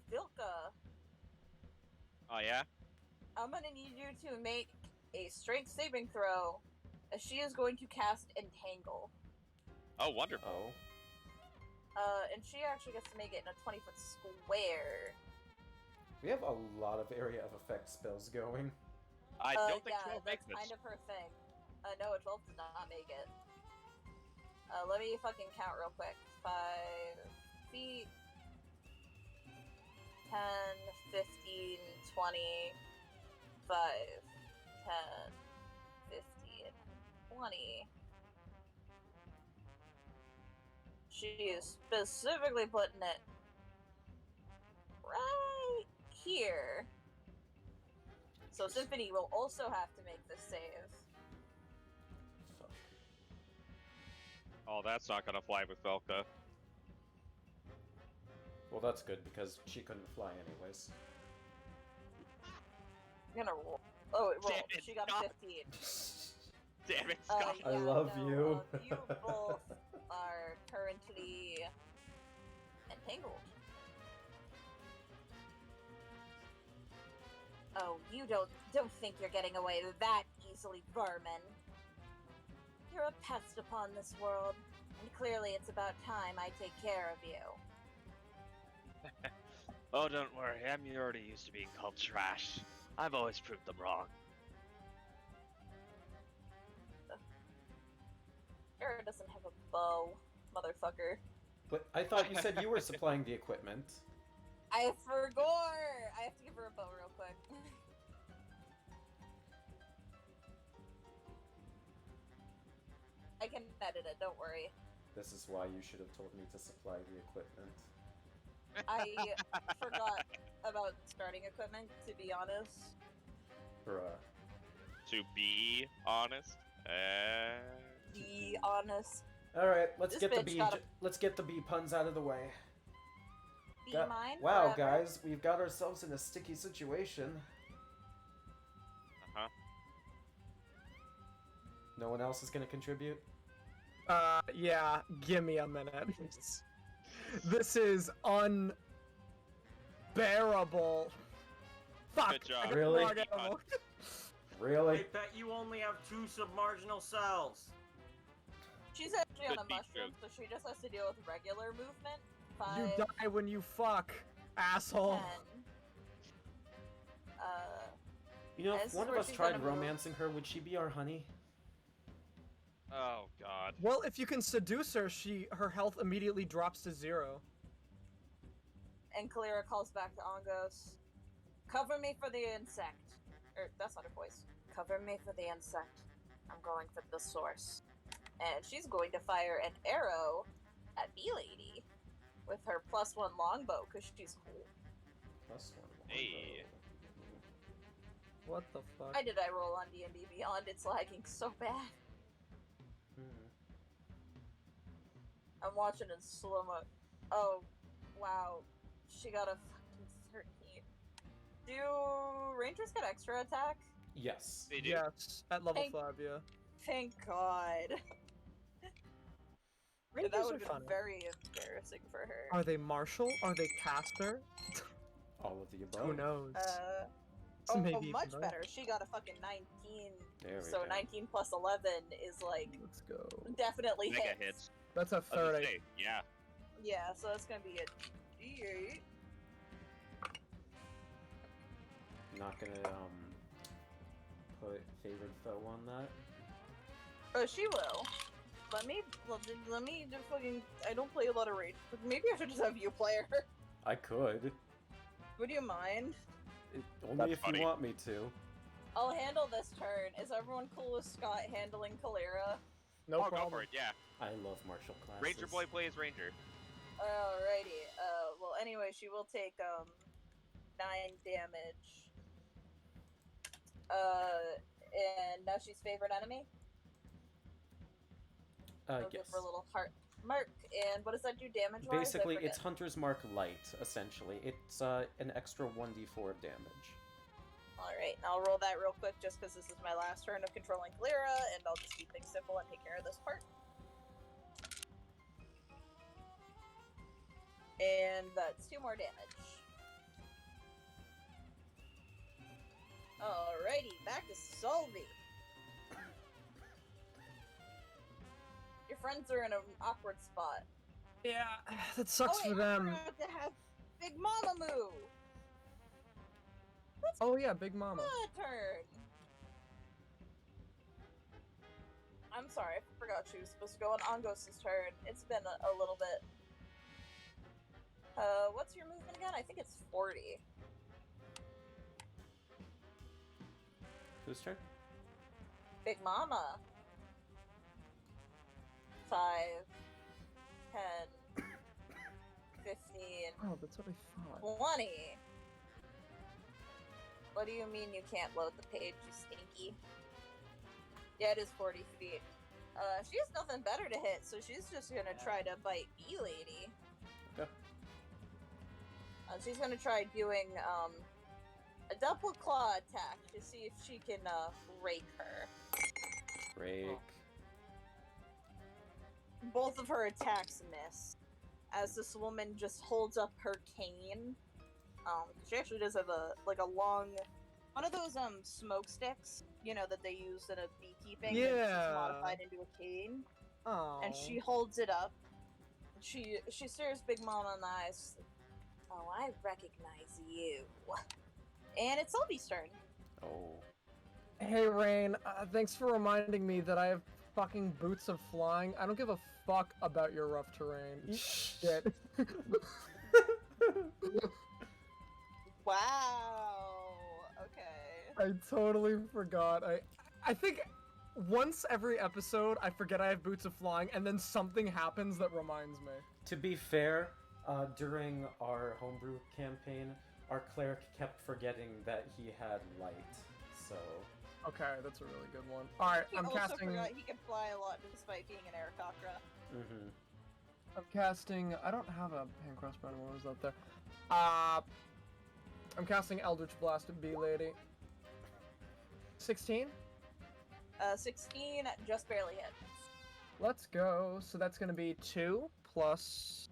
Vilka, Oh yeah? I'm gonna need you to make a strength saving throw, as she is going to cast Entangle. Oh, wonderful. Oh. And she actually gets to make it in a 20-foot square. We have a lot of area of effect spells going. I don't think yeah, 12 makes that's this. kind of her thing. No, a 12 does not make it. Let me fucking count real quick. 5 feet. 10, 15, 20, 5, 10, 15, 20. She is specifically putting it right here. So Symphony will also have to make this save. Fuck. Oh, that's not gonna fly with Velka. Well, that's good because she couldn't fly anyways. I'm gonna roll. Oh, it rolled. Damn it, She got a Scott. 15. Damn it, Scott. I love you. You both are currently entangled. Oh, you don't think you're getting away that easily, vermin. You're a pest upon this world, and clearly it's about time I take care of you. Oh, don't worry. I'm already used to being called trash. I've always proved them wrong. Era doesn't have a bow, motherfucker. But I thought you said you were supplying the equipment. I forgot! I have to give her a bow real quick. I can edit it, don't worry. This is why you should have told me to supply the equipment. I forgot about starting equipment, to be honest. Bruh. To be honest, Be honest. All right, let's This get the bitch bee. got a- Let's get the bee puns out of the way. Be Ga- mine Wow, forever. guys, we've got ourselves in a sticky situation. Uh-huh. No one else is gonna contribute. Yeah, give me a minute. This is unbearable. Fuck. Good job. I got Really? the wrong animal. Really? I bet you only have 2 submarginal cells. She's actually on Could a be mushroom, so she just has to deal with regular movement. 5, You die when you fuck, asshole. 10. You know, This if is one of where us she's tried gonna move. romancing her, would she be our honey? Oh god. Well, if you can seduce her, her health immediately drops to 0. And Kalira calls back to Angos. Cover me for the insect. That's not her voice. Cover me for the insect. I'm going for the source. And she's going to fire an arrow at Bee Lady with her +1 longbow, because she's cool. +1 Hey. What the fuck? Why did I roll on D&D Beyond? It's lagging so bad. Hmm. I'm watching in slow-mo. Oh, wow. She got a fucking 13. Do Rangers get extra attack? Yes. They do. Yes, at level Thank- 5, yeah. Thank God. Rangers That would are have fun. been very embarrassing for her. Are they martial? Are they caster? All of the above. Who knows? Oh, Maybe much even better. She got a fucking 19. There we So go. 19 plus 11 is like Let's go. definitely Mega hits. hits. That's a I was gonna 30. say, yeah. Yeah, so that's gonna be a D8. Not gonna put favored foe on that. Oh, she will. Let me do fucking. I don't play a lot of Rage. Maybe I should just have you play her. I could. Would you mind? Only That's if funny. you want me to. I'll handle this turn. Is everyone cool with Scott handling Kalira? No I'll problem. go for it, yeah. I love martial classes. Ranger boy plays Ranger. Alrighty. Well, anyway, she will take 9 damage. And now she's favorite enemy. I'll give Yes. her a little heart mark. And what does that do damage-wise? I Basically, it's forget. Hunter's Mark Light, essentially. It's an extra 1d4 of damage. Alright, I'll roll that real quick just because this is my last turn of controlling Kalira, and I'll just keep things simple and take care of this part. And that's 2 more damage. Alrighty, back to Solvi. Your friends are in an awkward spot. Yeah, that sucks wait, for them. I forgot to have Big Mama move. Oh yeah, Big Mama. Turn. I'm sorry, I forgot she was supposed to go on Angos's turn. It's been a little bit. What's your movement again? I think it's 40. Whose turn? Big Mama. 5, 10, 15, Oh, that's what I thought. 20. What do you mean you can't load the page, you stinky? Yeah, it is 40 feet. She has nothing better to hit, so she's just gonna try to bite B-Lady. Okay. She's gonna try doing, a double claw attack to see if she can, rake her. Break. Both of her attacks miss, as this woman just holds up her cane. She actually does have a long, one of those smoke sticks, you know, that they use in a beekeeping. And it's Yeah. modified into a cane, Oh. and she holds it up. She stares Big Mama in the eyes. Oh, I recognize you. And it's Sylvie's turn. Oh. Hey Rain, thanks for reminding me that I have fucking boots of flying. I don't give a fuck about your rough terrain. Eat shit. Wow. Okay. I totally forgot. I think once every episode I forget I have boots of flying, and then something happens that reminds me. To be fair, during our homebrew campaign, our cleric kept forgetting that he had light, so... Okay, that's a really good one. Alright, He I'm also casting... forgot he can fly a lot despite being an Aarakocra. Mm-hmm. I'm casting... I don't have a hand crossbow anymore. What was that there? I'm casting Eldritch Blast at B-Lady. 16? 16 just barely hits. Let's go. So that's gonna be 2 plus...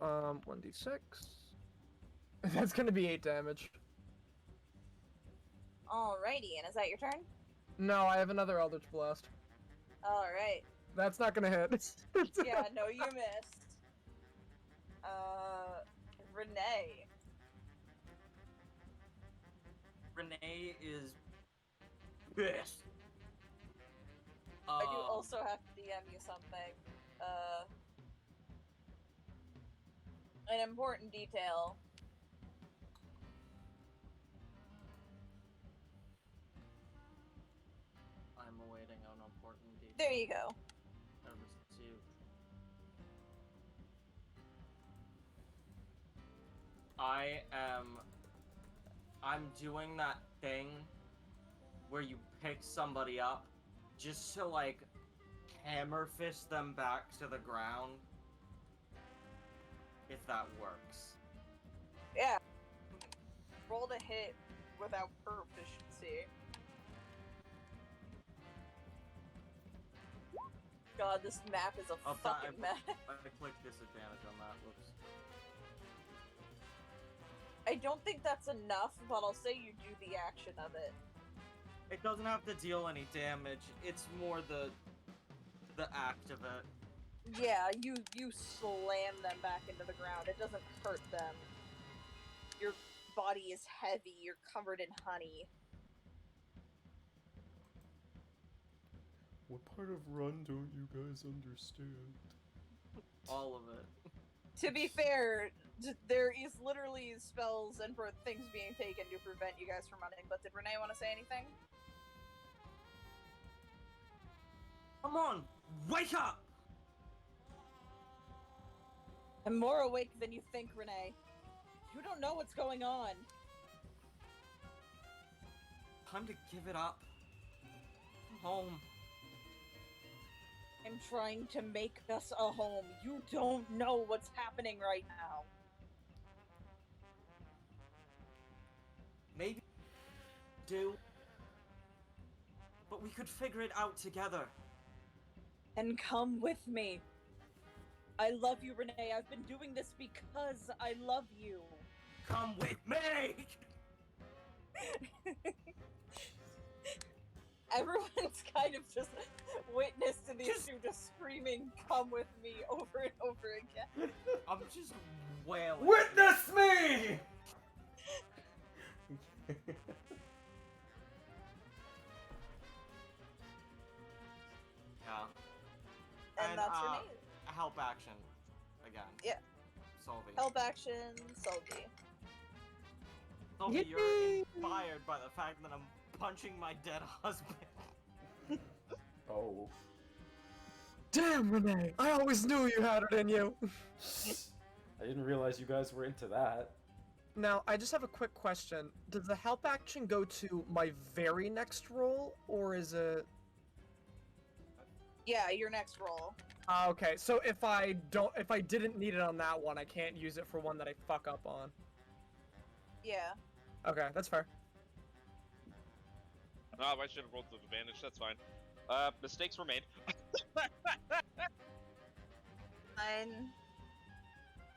1d6. That's gonna be 8 damage. Alrighty, and is that your turn? No, I have another Eldritch Blast. Alright. That's not gonna hit. Yeah, no, you missed. Renee. Renee is pissed. I do also have to DM you something. An important detail. I'm awaiting an important detail. There you go. I received. I am I'm doing that thing where you pick somebody up just to, like, hammer fist them back to the ground. If that works. Yeah. Roll to hit without proficiency. God, this map is a Oh, fucking mess. I clicked disadvantage on that. Whoops. I don't think that's enough, but I'll say you do the action of it. It doesn't have to deal any damage. It's more the act of it. Yeah, you slam them back into the ground. It doesn't hurt them. Your body is heavy. You're covered in honey. What part of run don't you guys understand? All of it. To be fair, there is literally spells and for things being taken to prevent you guys from running. But did Renee want to say anything? Come on, wake up! I'm more awake than you think, Renee. You don't know what's going on. Time to give it up. Come home. I'm trying to make us a home. You don't know what's happening right now. Maybe do. But we could figure it out together. And come with me. I love you, Renee. I've been doing this because I love you. Come with me! Everyone's kind of just witness to these two just screaming, "Come with me," over and over again. I'm just wailing. Witness me! Yeah. And that's Renee. Help action. Again. Yeah. Solving. Help action, Solvi. Sophie, you're Yippee! inspired by the fact that I'm punching my dead husband. Oh. Damn, Renee! I always knew you had it in you! I didn't realize you guys were into that. Now, I just have a quick question. Does the help action go to my very next roll, or is it... Yeah, your next roll. Okay, so if I didn't need it on that one, I can't use it for one that I fuck up on. Yeah. Okay, that's fair. Oh, I should have rolled with advantage. That's fine. Mistakes were made. Fine.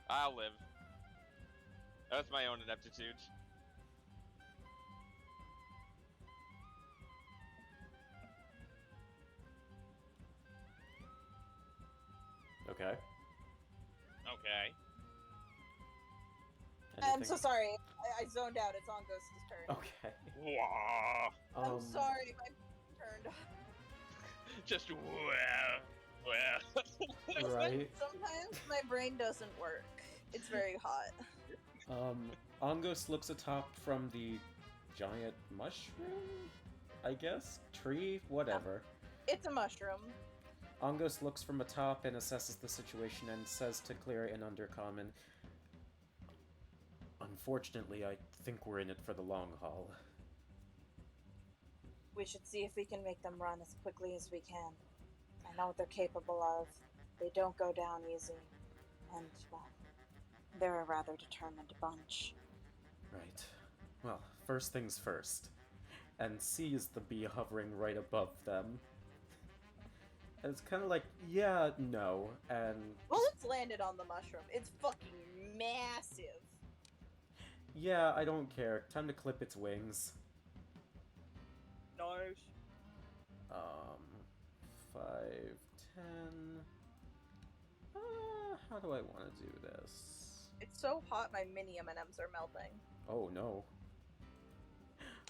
I'll live. That's my own ineptitude. Okay. Okay. I'm so Anything- sorry. I zoned out. It's on Ghost's turn. Okay. Wah. I'm sorry. My turned. Just well. Right. Sometimes my brain doesn't work. It's very hot. Angos looks atop from the giant mushroom? I guess? Tree? Whatever. It's a mushroom. Angos looks from atop and assesses the situation and says to Clear in Undercommon, "Unfortunately, I think we're in it for the long haul." We should see if we can make them run as quickly as we can. I know what they're capable of. They don't go down easy. And, well, they're a rather determined bunch. Right. Well, first things first. And sees the bee hovering right above them. And it's kind of like, yeah, no, and... Well, it's landed on the mushroom. It's fucking massive. Yeah, I don't care. Time to clip its wings. Nice. 5, 10... how do I want to do this? It's so hot my mini M&Ms are melting. Oh, no.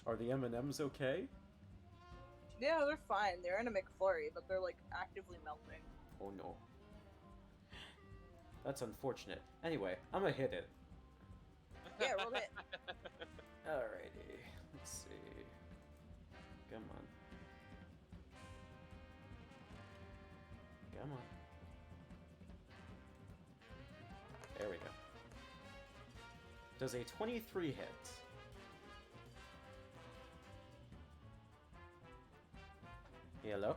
Are the M&Ms okay? Yeah, they're fine. They're in a McFlurry, but they're, like, actively melting. Oh, no. That's unfortunate. Anyway, I'm gonna hit it. Yeah, roll it. Alrighty. Let's see. Come on. Come on. There we go. Does a 23 hit? Hello?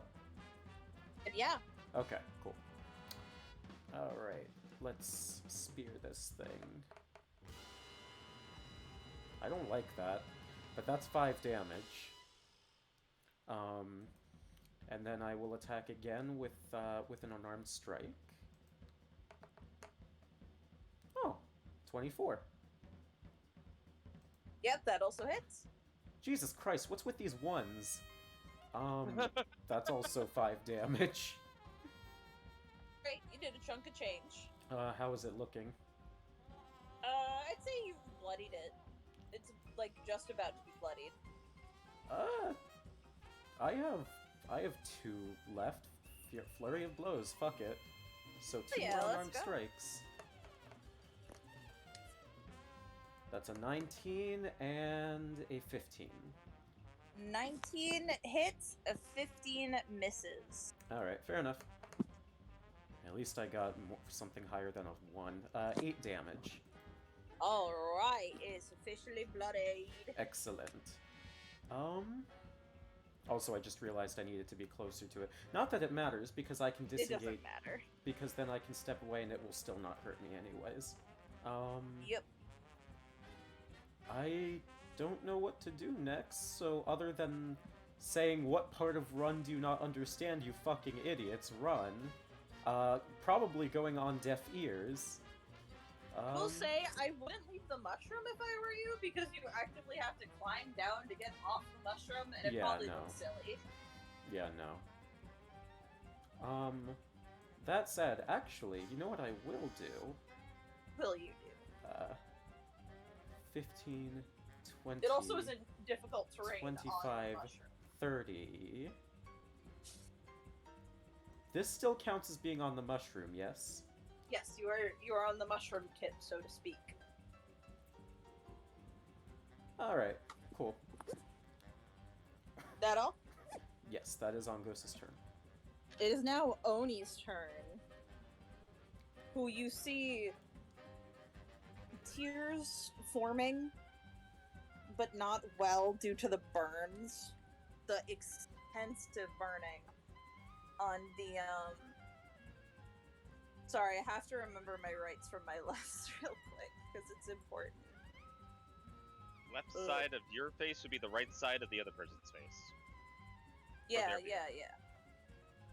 And yeah, Okay, cool. Alright, let's spear this thing. I don't like that, but that's 5 damage. And then I will attack again with an unarmed strike. Oh, 24. yep, that also hits. Jesus Christ, what's with these ones? That's also 5 damage. Great, you did a chunk of change. How is it looking? I'd say you've bloodied it. It's like just about to be bloodied. I have 2 left. Flurry of blows, fuck it. So 2 Yeah, let's unarmed go. strikes. That's a 19 and a 15. 19 hits, a 15 misses. Alright, fair enough. At least I got something higher than a 1. 8 damage. Alright, it's officially bloodied. Excellent. Also, I just realized I needed to be closer to it. Not that it matters, because I can It disengage. doesn't matter. Because then I can step away and it will still not hurt me anyways. Yep. I don't know what to do next, so other than saying what part of run do you not understand, you fucking idiots, run, probably going on deaf ears. We'll say I wouldn't leave the mushroom if I were you, because you actively have to climb down to get off the mushroom, and it Yeah, probably no. looks silly. Yeah, no. That said, actually, you know what I will do? Will you do? 15, 20... It also isn't difficult terrain 25, on the mushroom. 30... This still counts as being on the mushroom, yes? Yes, you are on the mushroom tip, so to speak. Alright, cool. That all? Yes, that is Angos's turn. It is now Oni's turn, who you see tears forming, but not well due to the burns, the extensive burning on the, Sorry, I have to remember my rights from my lefts real quick, because it's important. Left side of your face would be the right side of the other person's face. Yeah, their view. yeah.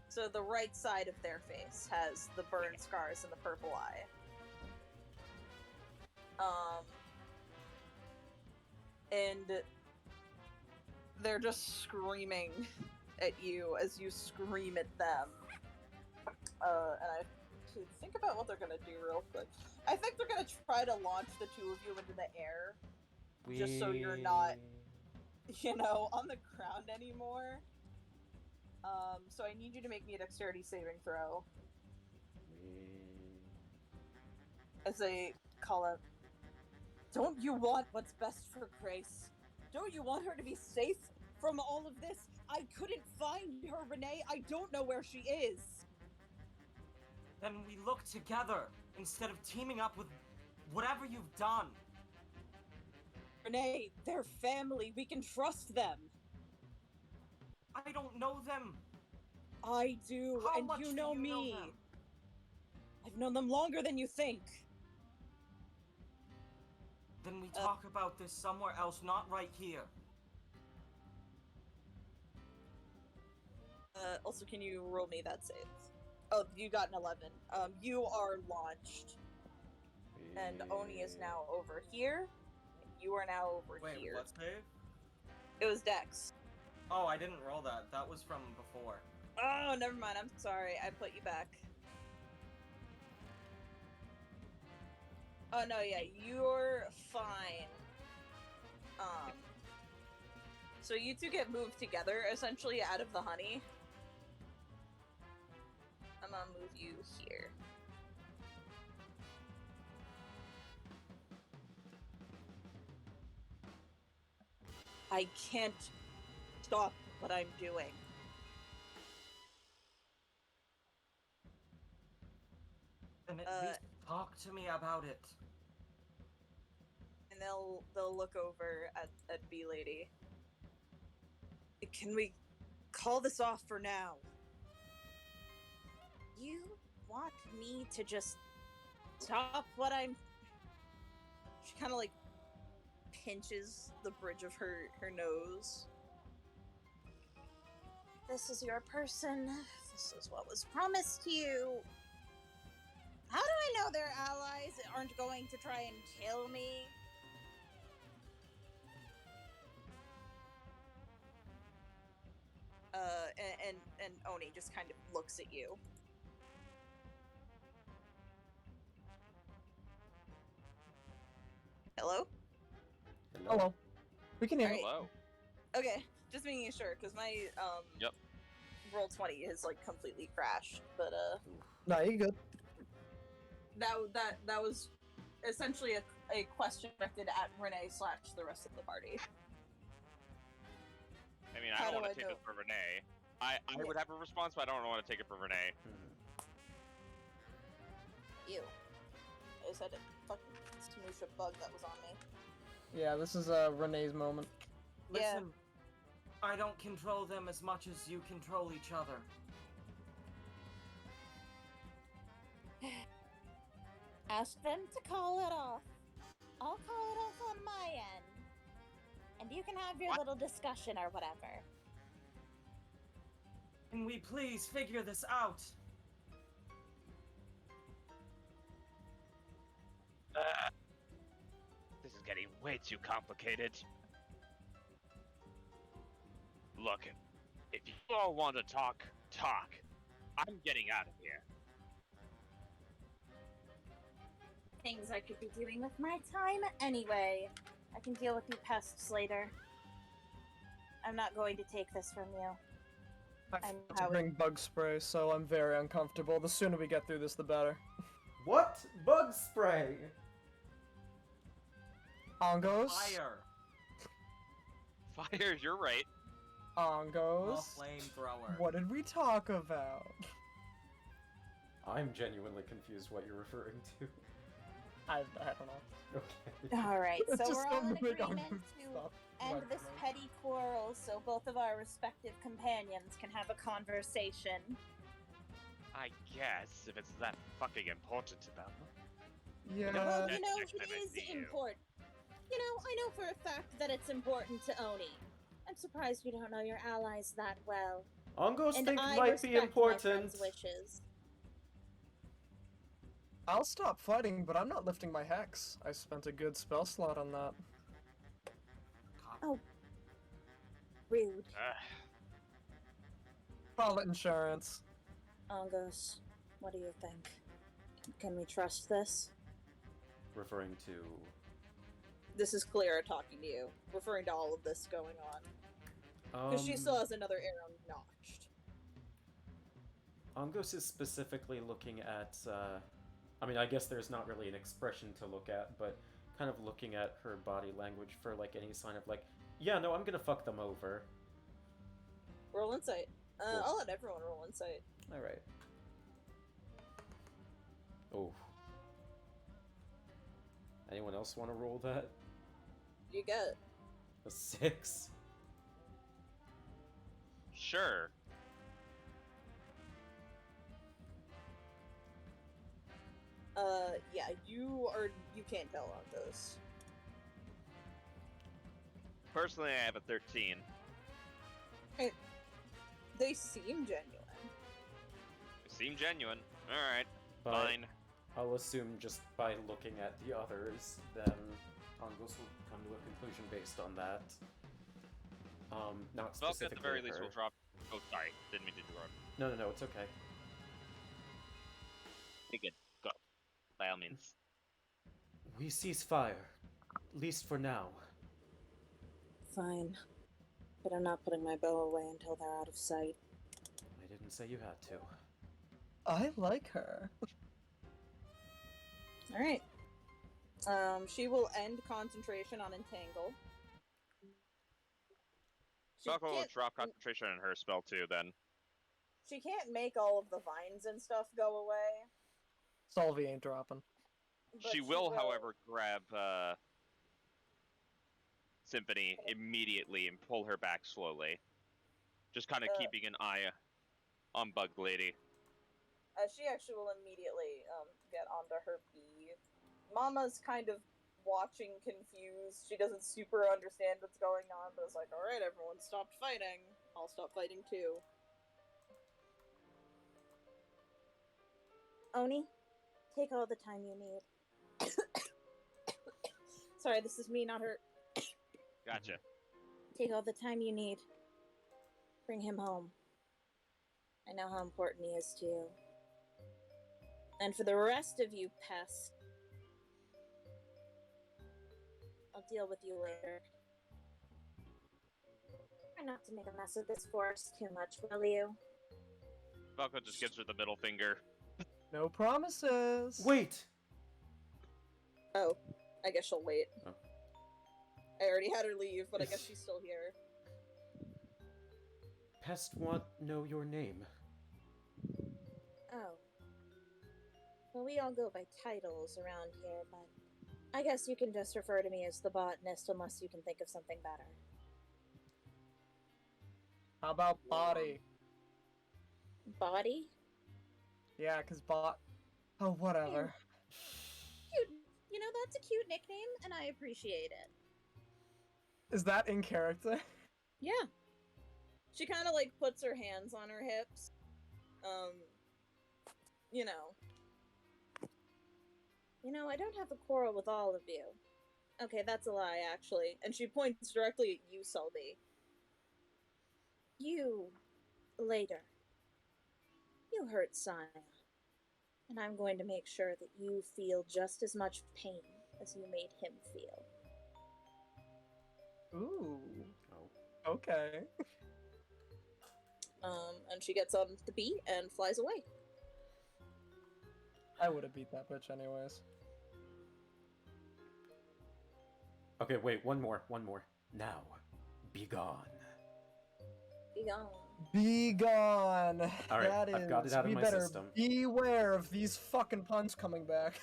So the right side of their face has the burn scars and the purple eye. And they're just screaming at you as you scream at them. And I should think about what they're gonna do real quick. I think they're gonna try to launch the two of you into the air, just so you're not, on the ground anymore. So I need you to make me a dexterity saving throw. As they call out, "Don't you want what's best for Grace? Don't you want her to be safe from all of this? I couldn't find her, Renee. I don't know where she is." Then we look together instead of teaming up with whatever you've done. Renee, they're family. We can trust them. I don't know them. I do, How and much you do know you me. know them? I've known them longer than you think. Then we talk about this somewhere else, not right here. Also, can you roll me that save? Oh, you got an 11. You are launched. And Oni is now over here. And you are now over Wait, here. what save? It was Dex. Oh, I didn't roll that. That was from before. Oh, never mind. I'm sorry. I put you back. Oh, no, yeah. You're fine. So you two get moved together, essentially, out of the honey. I'm gonna move you here. I can't stop what I'm doing. Then at least talk to me about it. And they'll look over at B Lady. Can we call this off for now. You want me to just stop what I'm... She kind of, like, pinches the bridge of her nose. This is your person. This is what was promised to you. How do I know their allies aren't going to try and kill me? And Oni just kind of looks at you. Hello? Hello. We can hear Alright. you. Hello. Okay, just making sure, because my, Yep. roll 20 has, like, completely crashed, but, No, you're good. that was essentially a question directed at Renee / the rest of the party. I mean, I How don't do want I to take do- it for Renee. I would have a response, but I don't want to take it for Renee. Ew. I just had a fucking smoosh a bug that was on me. Yeah, this is Renee's moment. Yeah. Listen, I don't control them as much as you control each other. Ask them to call it off. I'll call it off on my end. And you can have your What? little discussion or whatever. Can we please figure this out? This is getting way too complicated. Look, if you all want to talk, talk. I'm getting out of here. Things I could be doing with my time anyway. I can deal with you pests later. I'm not going to take this from you. I I'm forgot to how- bring bug spray, so I'm very uncomfortable. The sooner we get through this, the better. What? Bug spray? Ongos? Fire! Fire, you're right. A Ongos? flamethrower. What did we talk about? I'm genuinely confused what you're referring to. I don't know. Okay. Alright, so Just we're all in don't make agreement Ongos to stop end right this away. petty quarrel so both of our respective companions can have a conversation. I guess, if it's that fucking important to them. Yeah. Well, Next you know, time I it is see you. important. You know, I know for a fact that it's important to Oni. I'm surprised you don't know your allies that well. Ongos And think I might be respect my important. friend's wishes. I'll stop fighting, but I'm not lifting my hex. I spent a good spell slot on that. Rude. Call it insurance. Ongos, what do you think? Can we trust this? Referring to... This is Clara talking to you, referring to all of this going on. Because she still has another arrow notched. Ongos is specifically looking at, I mean, I guess there's not really an expression to look at, but kind of looking at her body language for, like, any sign of, like, yeah, no, I'm gonna fuck them over. Roll insight. Cool. I'll let everyone roll insight. Alright. Oh. Anyone else want to roll that? You get. A 6. Sure. Yeah, you can't tell on those. Personally, I have a 13. They seem genuine. They seem genuine. Alright, But fine. I'll assume just by looking at the others, then Ongos will come to a conclusion based on that. Not Well, specifically at the very least, her. we'll drop. Oh, sorry. Didn't mean to interrupt. No, it's okay. Be good. Go. By all means. We cease fire. At least for now. Fine. But I'm not putting my bow away until they're out of sight. I didn't say you had to. I like her. Alright. She will end concentration on Entangle. She Falco will can't, drop concentration on her spell too, then. she can't make all of the vines and stuff go away. Solvi ain't dropping. But She will, however, grab Symphony immediately and pull her back slowly. Just kind of keeping an eye on Bug Lady. She actually will immediately get onto her bee. Mama's kind of watching confused. She doesn't super understand what's going on, but it's like, alright, everyone stopped fighting. I'll stop fighting too. Oni, take all the time you need. Sorry, this is me, not her. Gotcha. Take all the time you need. Bring him home. I know how important he is to you. And for the rest of you pests, I'll deal with you later. Try not to make a mess of this forest too much, will you? Falco just gives her the middle finger. No promises. Wait! Oh, I guess she'll wait. Oh. I already had her leave, but I guess she's still here. Pest want know your name. Oh. Well, we all go by titles around here, but I guess you can just refer to me as the botanist unless you can think of something better. How about body? Body? Yeah, cause Oh, whatever. Cute. You know, that's a cute nickname, and I appreciate it. Is that in character? Yeah. She kind of, like, puts her hands on her hips. You know. You know, I don't have a quarrel with all of you. Okay, that's a lie, actually. And she points directly at you, Selby. You, later. You hurt Saya. And I'm going to make sure that you feel just as much pain as you made him feel. Ooh. Oh. Okay. And she gets on the bee and flies away. I would have beat that bitch anyways. Okay, wait, one more. Now, be gone. Be gone. Be gone. Alright, That I've got it is- out of we my better system. Beware of these fucking puns coming back.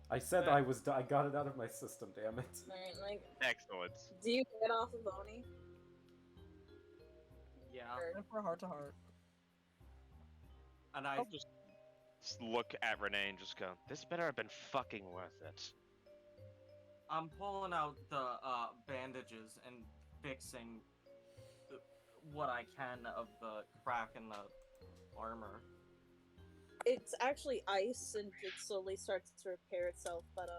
I said I got it out of my system, damn it. Alright, like, Excellent. do you get off of Oni? Yeah. Or- And for heart to heart. And I I'll just look at Renee and just go, this better have been fucking worth it. I'm pulling out the bandages and fixing what I can of the crack in the armor. It's actually ice, and it slowly starts to repair itself, but,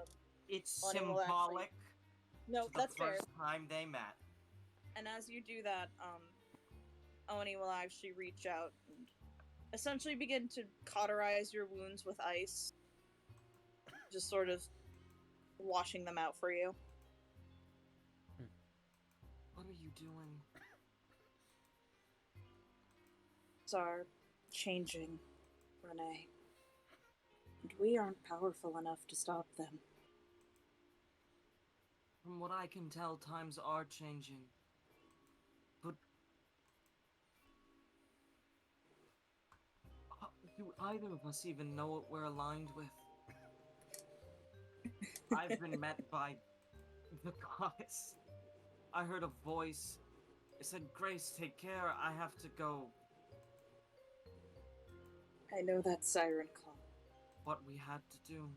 It's Oni will symbolic no, to the that's fair. first time they met. And as you do that, Oni will actually reach out and essentially begin to cauterize your wounds with ice. Just sort of washing them out for you. What are you doing? Are changing, Renee. And we aren't powerful enough to stop them. From what I can tell, times are changing. But do either of us even know what we're aligned with? I've been met by the goddess. I heard a voice. It said, Grace, take care. I have to go. I know that siren call. What we had to do.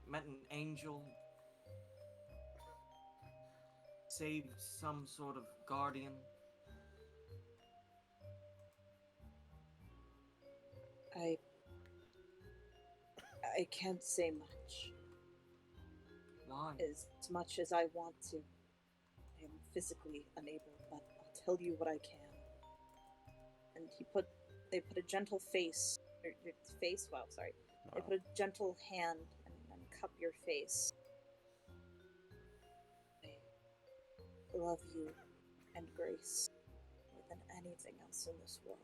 Met an angel. Saved some sort of guardian. I can't say much. Why? As much as I want to. I am physically unable, but I'll tell you what I can. And they put a gentle face, They put a gentle hand and cup your face. I love you and Grace more than anything else in this world.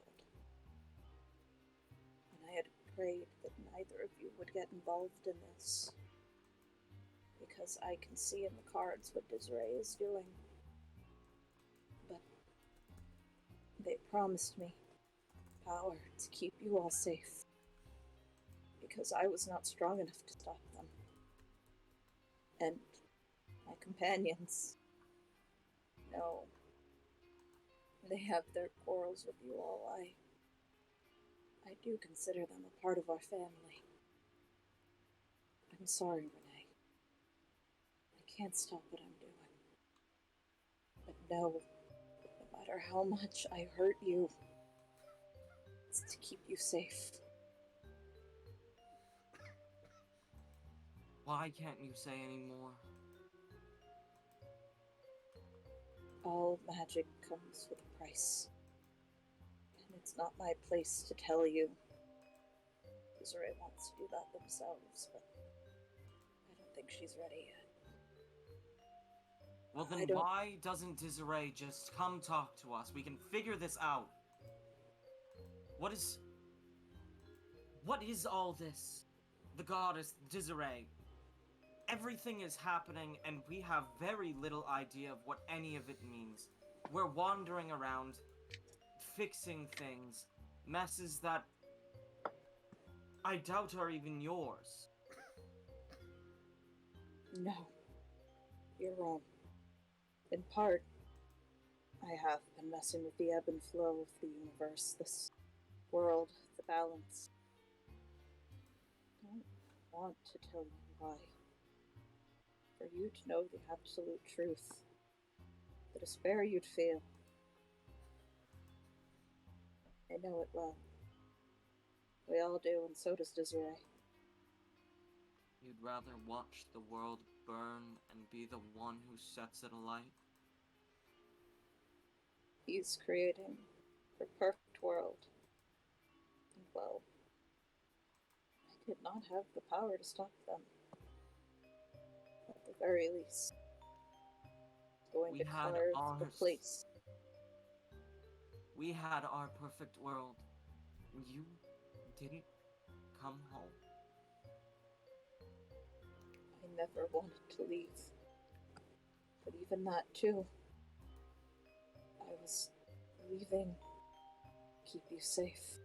And I had prayed that neither of you would get involved in this. Because I can see in the cards what Desiree is doing. But they promised me power to keep you all safe. Because I was not strong enough to stop them. And my companions. They have their quarrels with you all. I do consider them a part of our family. I'm sorry, Renee. I can't stop what I'm doing. But no matter how much I hurt you, it's to keep you safe. Why can't you say any more? All magic comes with a price. And it's not my place to tell you. Desiree wants to do that themselves, but I don't think she's ready yet. Well then why doesn't Desiree just come talk to us? We can figure this out. What is all this? The goddess Desiree. Everything is happening and we have very little idea of what any of it means. We're wandering around, fixing things, messes that I doubt are even yours. No, you're wrong. In part, I have been messing with the ebb and flow of the universe, this world, the balance. I don't want to tell you why. For you to know the absolute truth, the despair you'd feel. I know it well. We all do, and so does Desiree. You'd rather watch the world burn and be the one who sets it alight? He's creating the perfect world. And well, I did not have the power to stop them. At the very least, going to carve the place. We had our perfect world. You didn't come home. I never wanted to leave. But even that, too. I was leaving to keep you safe.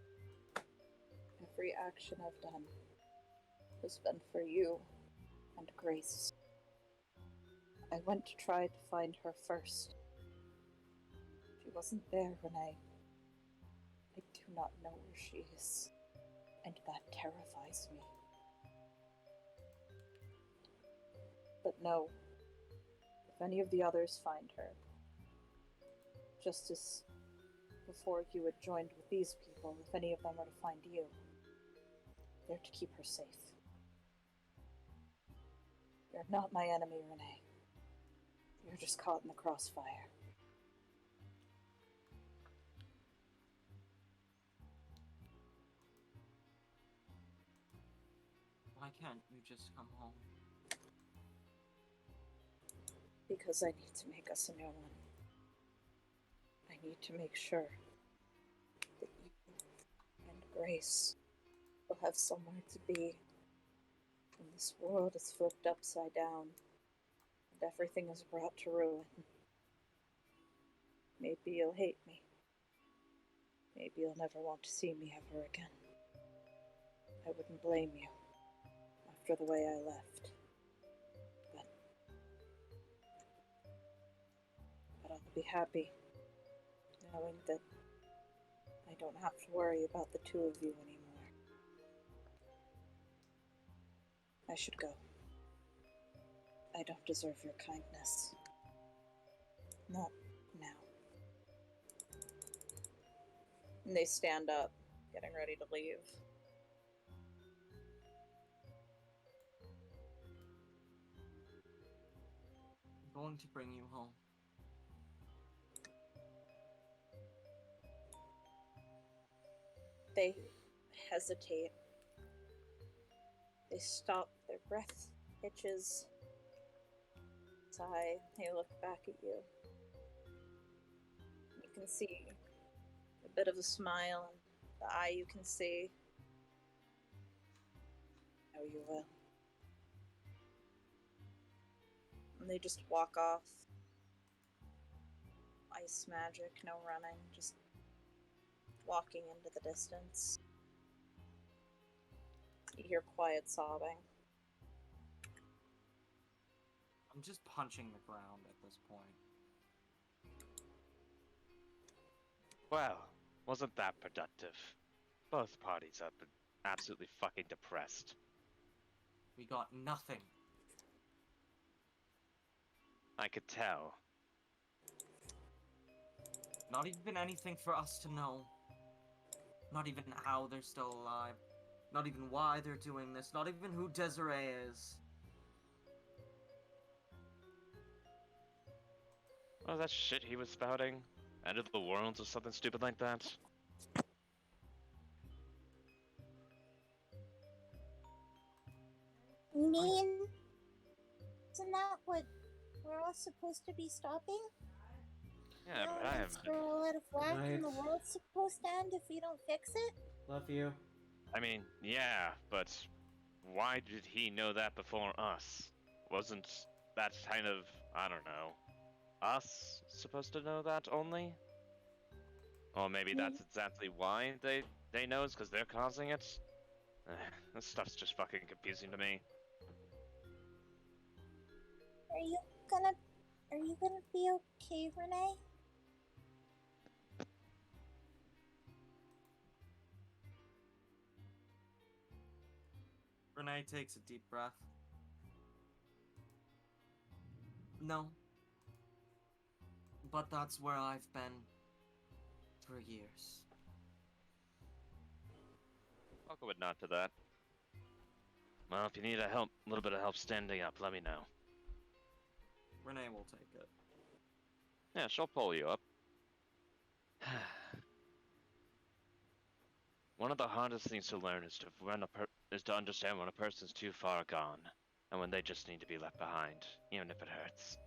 Every action I've done has been for you and Grace. I went to try to find her first. She wasn't there, Renee. I do not know where she is, and that terrifies me. But no, if any of the others find her, just as before you had joined with these people, if any of them were to find you, they're to keep her safe. You're not my enemy, Renee. You're just caught in the crossfire. Why can't you just come home? Because I need to make us a new one. I need to make sure that you and Grace will have somewhere to be when this world is flipped upside down and everything is brought to ruin. Maybe you'll hate me. Maybe you'll never want to see me ever again. I wouldn't blame you after the way I left. But I'll be happy knowing that I don't have to worry about the two of you anymore. I should go. I don't deserve your kindness. Not now. And they stand up, getting ready to leave. I'm going to bring you home. They hesitate. They stop, their breath hitches. Sigh, they look back at you. You can see a bit of a smile in the eye you can see. I know you will. And they just walk off. Ice magic, no running, just walking into the distance. You hear quiet sobbing. I'm just punching the ground at this point. Well, wasn't that productive? Both parties have been absolutely fucking depressed. We got nothing. I could tell. Not even anything for us to know. Not even how they're still alive. Not even why they're doing this. Not even who Desiree is. Oh, that shit he was spouting? End of the world or something stupid like that? You mean, isn't that what we're all supposed to be stopping? Yeah, The but I elements haven't. are out of whack and the Right. world's supposed to end if we don't fix it? Love you. I mean, yeah, but why did he know that before us? Wasn't that kind of, I don't know, us supposed to know that only? Or maybe that's exactly why they know, it's because they're causing it? This stuff's just fucking confusing to me. Are you gonna be okay, Renee? Renee takes a deep breath. No. But that's where I've been for years. I'll go with nod to that. Well, if you need a little bit of help standing up, let me know. Renee will take it. Yeah, she'll pull you up. One of the hardest things to learn is to understand when a person's too far gone, and when they just need to be left behind, even if it hurts.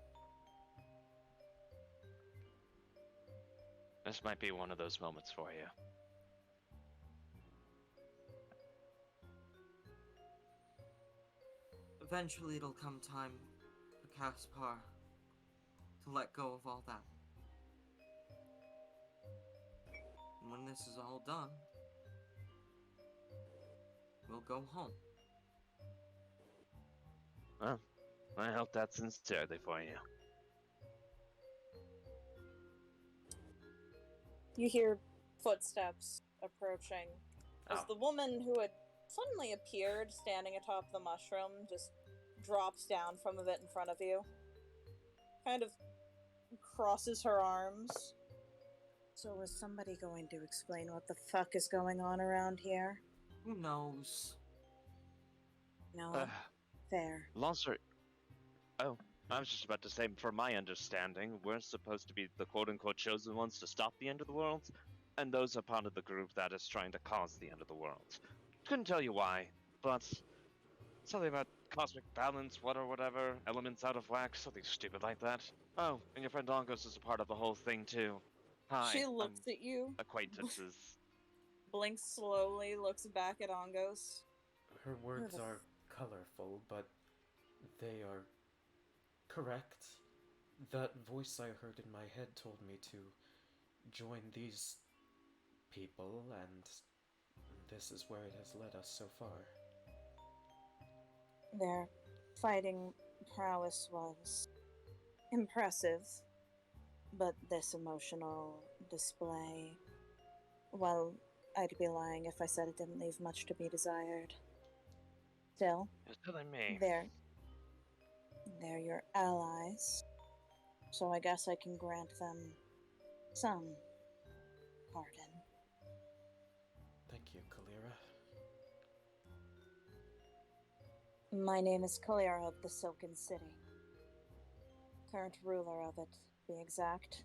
This might be one of those moments for you. Eventually it'll come time for Caspar to let go of all that. And when this is all done, we'll go home. Well, I hope that's sincerely for you. You hear footsteps approaching as Oh. the woman who had suddenly appeared standing atop the mushroom just drops down from a bit in front of you. Kind of crosses her arms. So is somebody going to explain what the fuck is going on around here? Who knows? No? Fair. Long story. Oh, I was just about to say, from my understanding, we're supposed to be the quote-unquote chosen ones to stop the end of the world, and those are part of the group that is trying to cause the end of the world. Couldn't tell you why, but something about cosmic balance, what or whatever, elements out of whack, something stupid like that. Oh, and your friend Dongos is a part of the whole thing too. Hi, She looks at you, acquaintances. blinks slowly, looks back at Ongos. Her words the are colorful, but they are correct. That voice I heard in my head told me to join these people, and this is where it has led us so far. Their fighting prowess was impressive, but this emotional display, well, I'd be lying if I said it didn't leave much to be desired. Still, You're telling me. they're your allies, so I guess I can grant them some pardon. Thank you, Kalira. My name is Kalira of the Silken City. Current ruler of it, to be exact.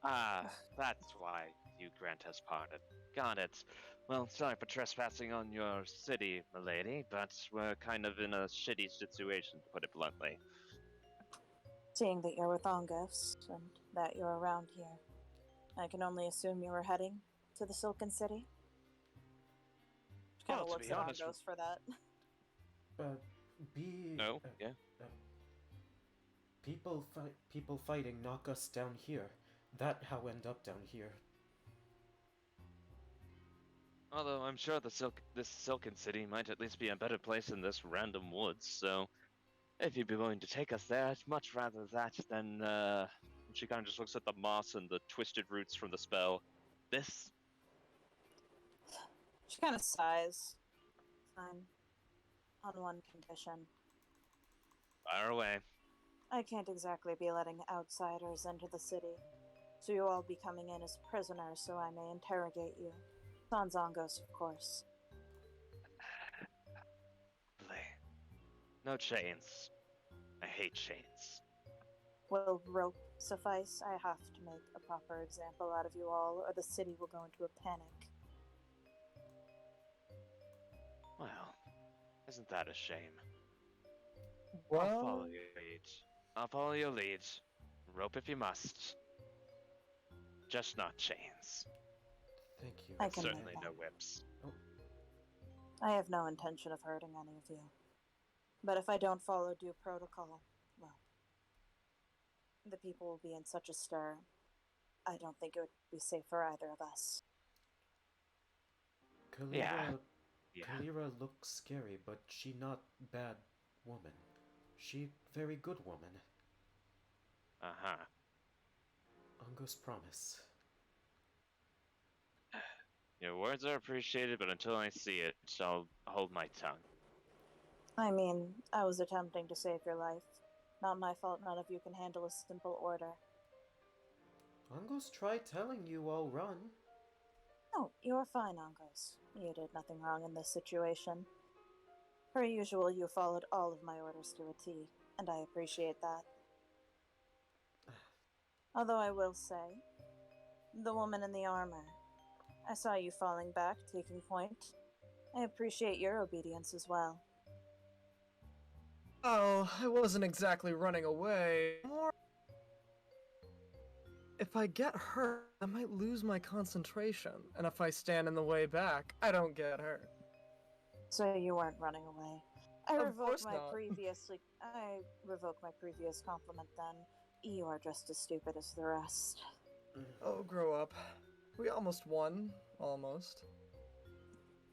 Ah, that's why you grant us pardon. Got it. Well, sorry for trespassing on your city, milady, but we're kind of in a shitty situation, to put it bluntly. Seeing that you're with Ongos, and that you're around here, I can only assume you were heading to the Silken City? She kind Well, of to looks be at honest- Ongos for that. No, yeah. People fighting knock us down here. That how end up down here. Although I'm sure this Silken City might at least be a better place than this random woods, so if you'd be willing to take us there, I'd much rather that than She kind of just looks at the moss and the twisted roots from the spell. This? She kind of sighs. Fine. On one condition. Fire away. I can't exactly be letting outsiders into the city. So you'll all be coming in as prisoners so I may interrogate you. Sans Zongos, of course. No chains. I hate chains. Will rope suffice? I have to make a proper example out of you all, or the city will go into a panic. Well, isn't that a shame? Well, I'll follow your lead. I'll follow your lead. Rope if you must. Just not chains. Thank you. I And can certainly make no that. whips. I have no intention of hurting any of you. But if I don't follow due protocol, well, the people will be in such a stir. I don't think it would be safe for either of us. Kalira, Yeah. Kalira looks scary, but she not bad woman. She very good woman. Uh-huh. Angus promise. Your words are appreciated, but until I see it, I'll hold my tongue. I mean, I was attempting to save your life. Not my fault none of you can handle a simple order. Angus tried telling you all run. No, you're fine, Angos. You did nothing wrong in this situation. Per usual, you followed all of my orders to a T, and I appreciate that. Although I will say, the woman in the armor. I saw you falling back, taking point. I appreciate your obedience as well. oh, I wasn't exactly running away. More, if I get hurt, I might lose my concentration, and if I stand in the way back, I don't get hurt. So you weren't running away. I Of revoked course my not. I revoked my previous compliment then. You are just as stupid as the rest. Oh, grow up. We almost won. Almost.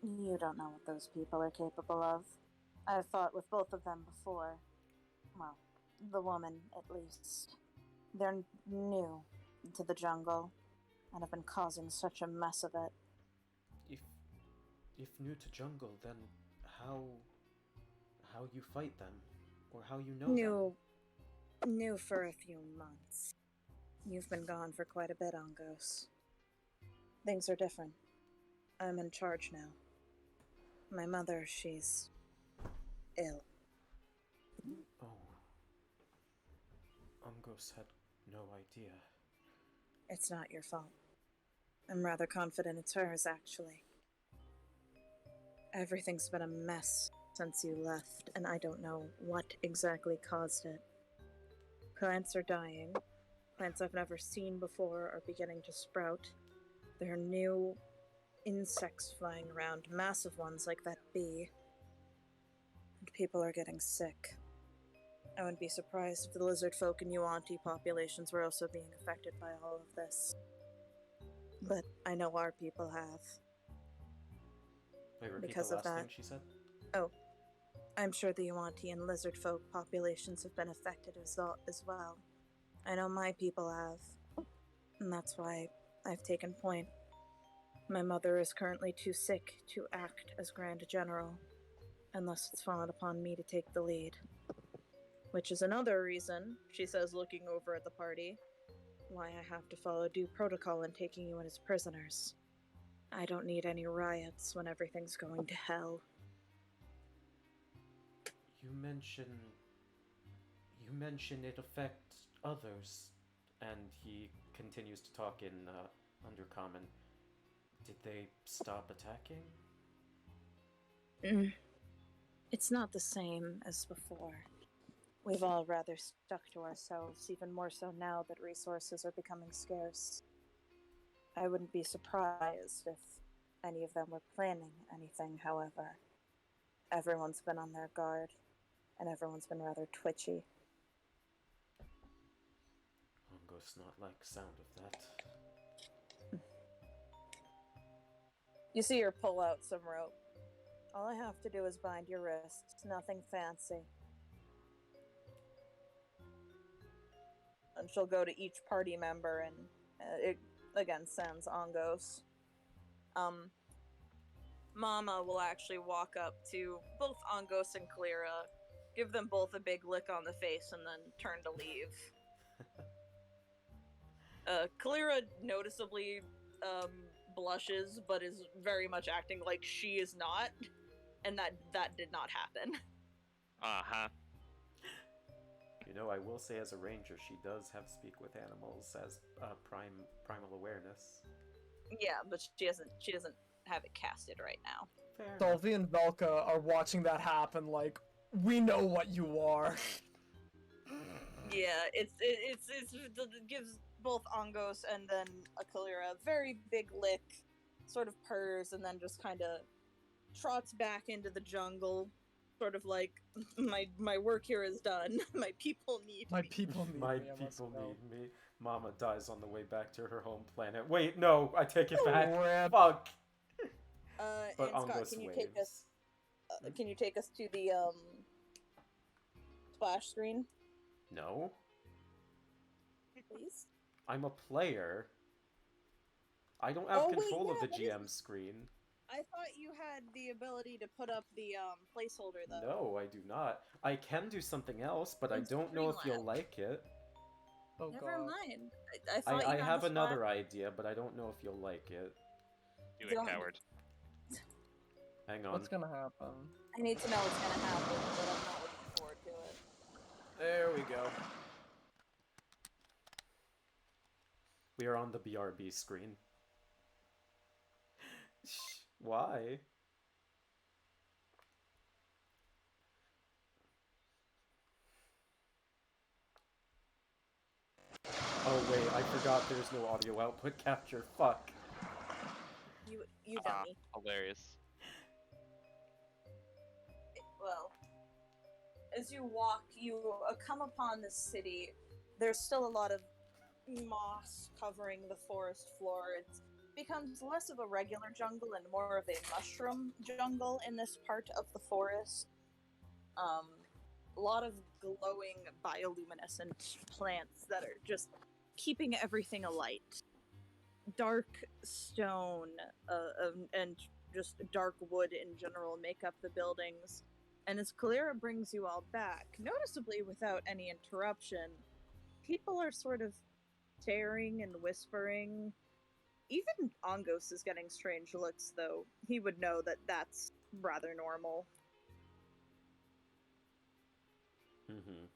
You don't know what those people are capable of. I've fought with both of them before. Well, the woman, at least. They're new to the jungle, and have been causing such a mess of it. If new to jungle, then how you fight them, or how you know them? New for a few months. You've been gone for quite a bit, Angos. Things are different. I'm in charge now. My mother, she's ill. Oh. Angus had no idea. It's not your fault. I'm rather confident it's hers, actually. Everything's been a mess since you left, and I don't know what exactly caused it. Plants are dying. Plants I've never seen before are beginning to sprout. There are new insects flying around, massive ones like that bee. And people are getting sick. I wouldn't be surprised if the lizard folk and Yuan-Ti populations were also being affected by all of this. But I know our people have. Wait, repeat Because the of last that. thing she said? Oh, I'm sure the Yuan-Ti and lizard folk populations have been affected as well. I know my people have. And that's why I've taken point. My mother is currently too sick to act as Grand General, unless it's fallen upon me to take the lead. Which is another reason, she says, looking over at the party, why I have to follow due protocol in taking you in as prisoners. I don't need any riots when everything's going to hell. You mention it affects others, and he continues to talk in Undercommon. Did they stop attacking? It's not the same as before. We've all rather stuck to ourselves, even more so now that resources are becoming scarce. I wouldn't be surprised if any of them were planning anything, however. Everyone's been on their guard, and everyone's been rather twitchy. Angus not like sound of that. You see her pull out some rope. All I have to do is bind your wrists, nothing fancy. and she'll go to each party member and it again sends Angos. Mama will actually walk up to both Angos and Kalira, give them both a big lick on the face, and then turn to leave. Kalira noticeably blushes, but is very much acting like she is not, and that did not happen. Uh-huh. You know, I will say as a ranger, she does have speak with animals as primal awareness. Yeah, but she doesn't have it casted right now. Fair enough. Dolphy and Velka are watching that happen like, we know what you are. Yeah, it gives both Angos and then Kalira a very big lick, sort of purrs, and then just kind of trots back into the jungle, sort of like my work here is done. My people need My me. people need My me. I must people go. need me. Mama dies on the way back to her home planet. Wait, no, I take it back. Rip. Fuck. And But Scott, Angus can you waves. take us? Can you take us to the splash screen, No, please? I'm a player. I don't have Oh, wait, control of yeah, the that is- GM screen. I thought you had the ability to put up the placeholder though. No, I do not. I can do something else, but I It's don't know if you'll Streamlabs. like it. Oh Never god. mind. I thought I you had have the another idea, but I don't know if you'll like it. Do Don't. it, coward. Hang on. What's gonna happen? I need to know what's gonna happen, but I'm not looking forward to it. There we go. We are on the BRB screen. Why? Oh wait, I forgot there's no audio output capture. Fuck. You dummy. Hilarious. Well, as you walk, you come upon this city. There's still a lot of moss covering the forest floor. It becomes less of a regular jungle and more of a mushroom jungle in this part of the forest. A lot of glowing bioluminescent plants that are just keeping everything alight. Dark stone and just dark wood in general make up the buildings. And as Kalira brings you all back, noticeably without any interruption, people are sort of staring and whispering. Even Angos is getting strange looks, though. He would know that that's rather normal. Mm-hmm.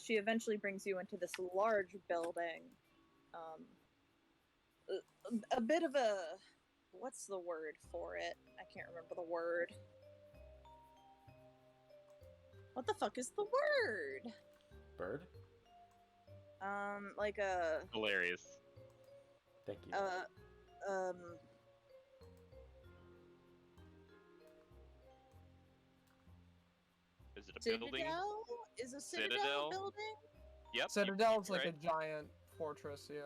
She eventually brings you into this large building. A bit of a... What's the word for it? I can't remember the word. What the fuck is the word? Bird? Like a... Hilarious. Thank you. Is it a Citadel? building? Is a Citadel, Citadel? building? Yep. Citadel's like right. a giant fortress, yeah.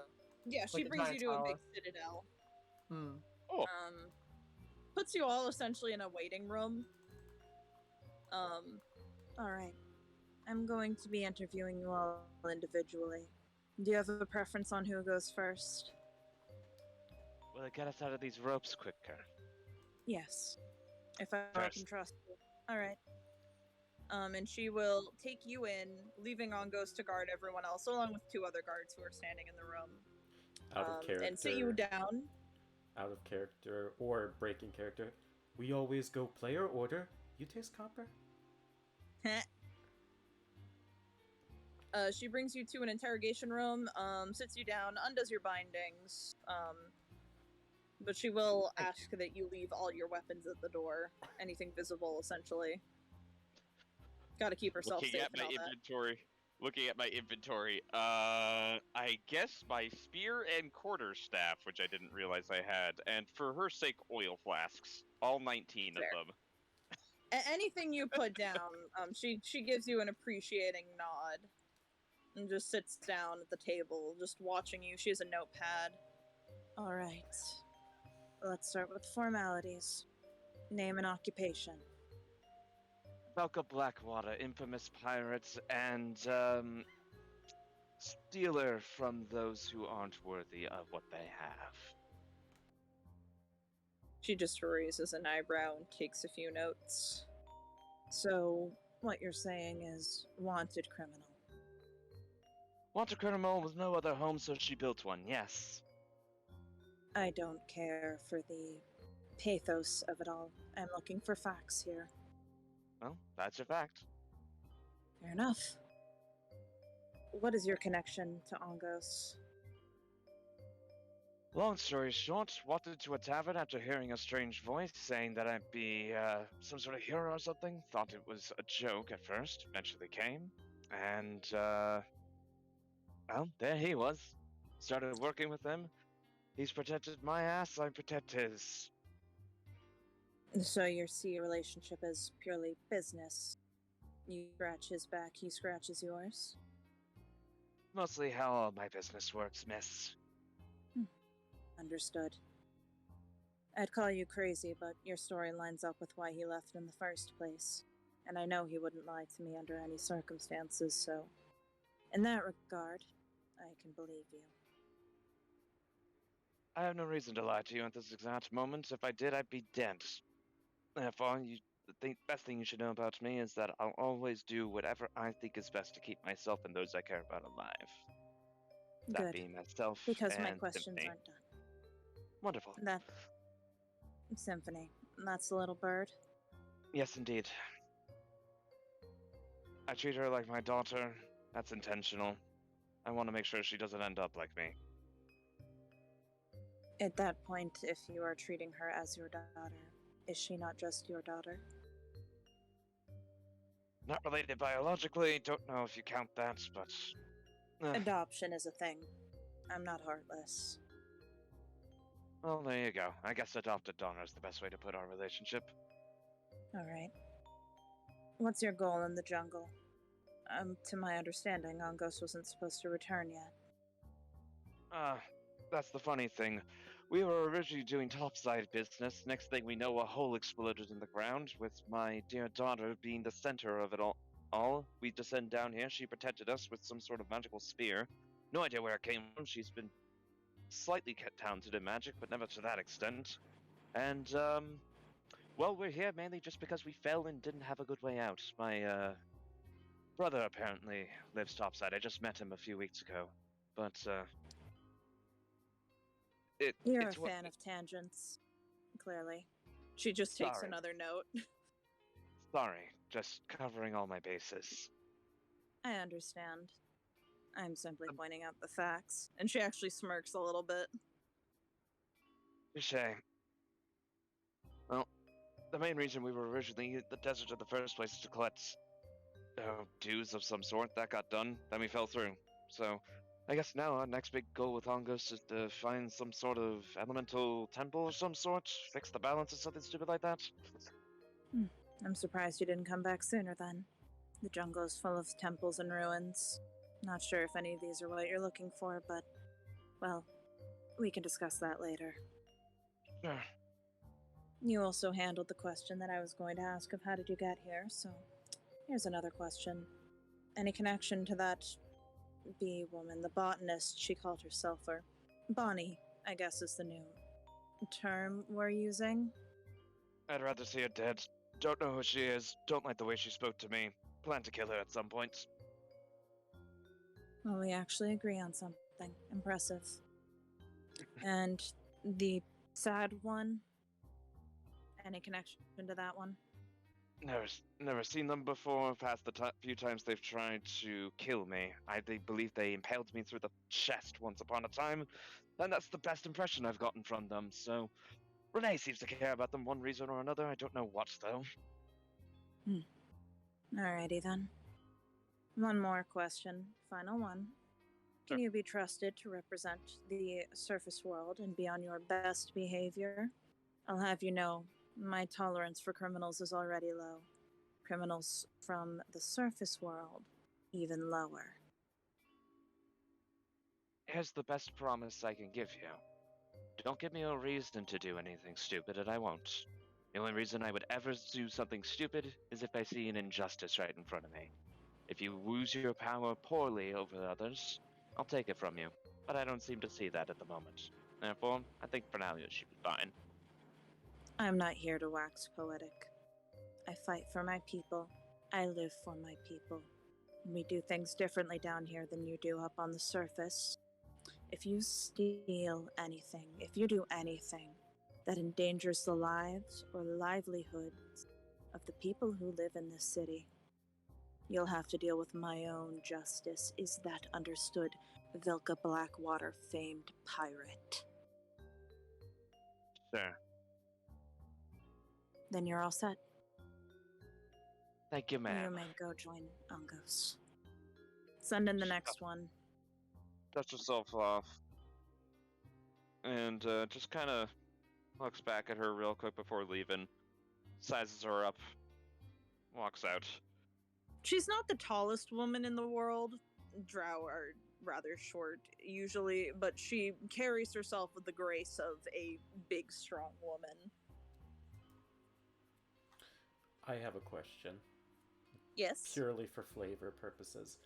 Yeah, she Like a brings you giant to a big tower. citadel. Hmm. Oh. Puts you all essentially in a waiting room. Alright. I'm going to be interviewing you all individually. Do you have a preference on who goes first? Will it get us out of these ropes quicker? Yes. If I First. can trust you. Alright. And she will take you in, leaving Angos to guard everyone else, along with two other guards who are standing in the room. Out of character. And sit you down. Out of character or breaking character. We always go player order. You taste copper? She brings you to an interrogation room, sits you down, undoes your bindings, but she will ask that you leave all your weapons at the door. Anything visible, essentially. Gotta keep herself Looking safe at and my all that. inventory. Looking at my inventory. I guess my spear and quarterstaff, which I didn't realize I had, and for her sake, oil flasks. All 19 Fair. of them. Anything you put down, she gives you an appreciating nod. And just sits down at the table, just watching you. She has a notepad. Alright. Let's start with formalities. Name and occupation. Belka Blackwater, infamous pirates, and, stealer from those who aren't worthy of what they have. She just raises an eyebrow and takes a few notes. So, what you're saying is wanted criminal. Wanted criminal with no other home, so she built one, yes. I don't care for the pathos of it all. I'm looking for facts here. Well, that's a fact. Fair enough. What is your connection to Ongos? Long story short, walked into a tavern after hearing a strange voice saying that I'd be some sort of hero or something. Thought it was a joke at first, eventually came. And, well, there he was. Started working with him. He's protected my ass, I protect his. So your C relationship is purely business. You scratch his back, he scratches yours? Mostly how all my business works, miss. Understood. I'd call you crazy, but your story lines up with why he left in the first place. And I know he wouldn't lie to me under any circumstances, so in that regard, I can believe you. I have no reason to lie to you at this exact moment. If I did, I'd be dead. Therefore, the best thing you should know about me is that I'll always do whatever I think is best to keep myself and those I care about alive. That Good, being myself because my and questions Symphony. aren't done. Wonderful. That Symphony, that's the little bird? Yes, indeed. I treat her like my daughter. That's intentional. I want to make sure she doesn't end up like me. At that point, if you are treating her as your daughter, is she not just your daughter? Not related biologically, don't know if you count that, but... Adoption is a thing. I'm not heartless. Well, there you go. I guess adopted daughter is the best way to put our relationship. Alright. What's your goal in the jungle? To my understanding, Ongos wasn't supposed to return yet. That's the funny thing. We were originally doing topside business. Next thing we know, a hole exploded in the ground, with my dear daughter being the center of it all. We descend down here. She protected us with some sort of magical spear. No idea where it came from. She's been slightly talented in magic, but never to that extent. And, well, we're here mainly just because we fell and didn't have a good way out. My, brother apparently lives topside. I just met him a few weeks ago. But, You're it's a fan of tangents, clearly. She just takes Sorry. another note. Sorry, just covering all my bases. I understand. I'm simply pointing out the facts. And she actually smirks a little bit. Touche. Well, the main reason we were originally in the desert in the first place is to collect dues of some sort. That got done, then we fell through. So, I guess now our next big goal with Hongos is to find some sort of elemental temple of some sort, fix the balance or something stupid like that. I'm surprised you didn't come back sooner then. The jungle is full of temples and ruins. Not sure if any of these are what you're looking for, but, well, we can discuss that later. Sure. You also handled the question that I was going to ask of how did you get here, so here's another question. Any connection to that bee woman, the botanist she called herself, or Bonnie, I guess is the new term we're using? I'd rather see her dead. Don't know who she is, don't like the way she spoke to me. Plan to kill her at some point. Well, we actually agree on something. Impressive. And the sad one? Any connection to that one? Never seen them before. Past the few times they've tried to kill me. They believe they impaled me through the chest once upon a time, and that's the best impression I've gotten from them. So, Renee seems to care about them one reason or another. I don't know what though. Alrighty then. One more question. Final one. Can you be trusted to represent the surface world and be on your best behavior? I'll have you know, my tolerance for criminals is already low. Criminals from the surface world, even lower. Here's the best promise I can give you. Don't give me a reason to do anything stupid, and I won't. The only reason I would ever do something stupid is if I see an injustice right in front of me. If you use your power poorly over others, I'll take it from you, but I don't seem to see that at the moment. Therefore, I think for now you should be fine. I'm not here to wax poetic. I fight for my people. I live for my people. We do things differently down here than you do up on the surface. If you steal anything, if you do anything that endangers the lives or livelihoods of the people who live in this city, you'll have to deal with my own justice. Is that understood, Vilka Blackwater famed pirate? Sure. Then you're all set. Thank you, You ma'am. may go join Ungos. Send in the next one. Dust herself off. And just kind of looks back at her real quick before leaving. Sizes her up. Walks out. She's not the tallest woman in the world. Drow are rather short usually, but she carries herself with the grace of a big, strong woman. I have a question, Yes. purely for flavor purposes.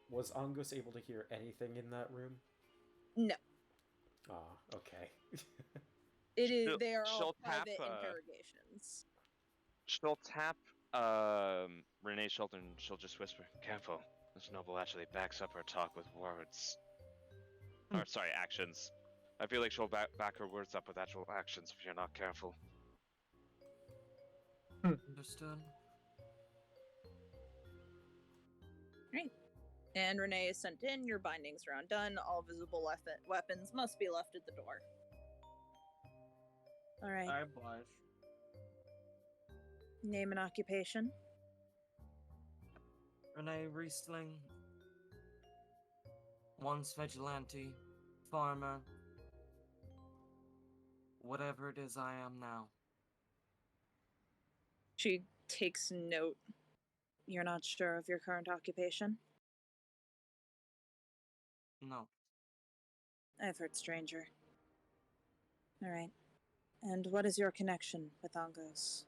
Was Angus able to hear anything in that room? No. Ah, okay. It is. She'll- They are all she'll tap, private interrogations. She'll tap Renee's shoulder and she'll just whisper, "Careful, this noble actually backs up her talk with words." Or, sorry, actions. I feel like she'll back her words up with actual actions if you're not careful. Understood. And Renee is sent in. Your bindings are undone. All visible weapons must be left at the door. All right. I oblige. Name and occupation. Renee Riesling. Once vigilante, farmer. Whatever it is I am now. She takes note. You're not sure of your current occupation? No. I've heard stranger. All right. And what is your connection with Ongos?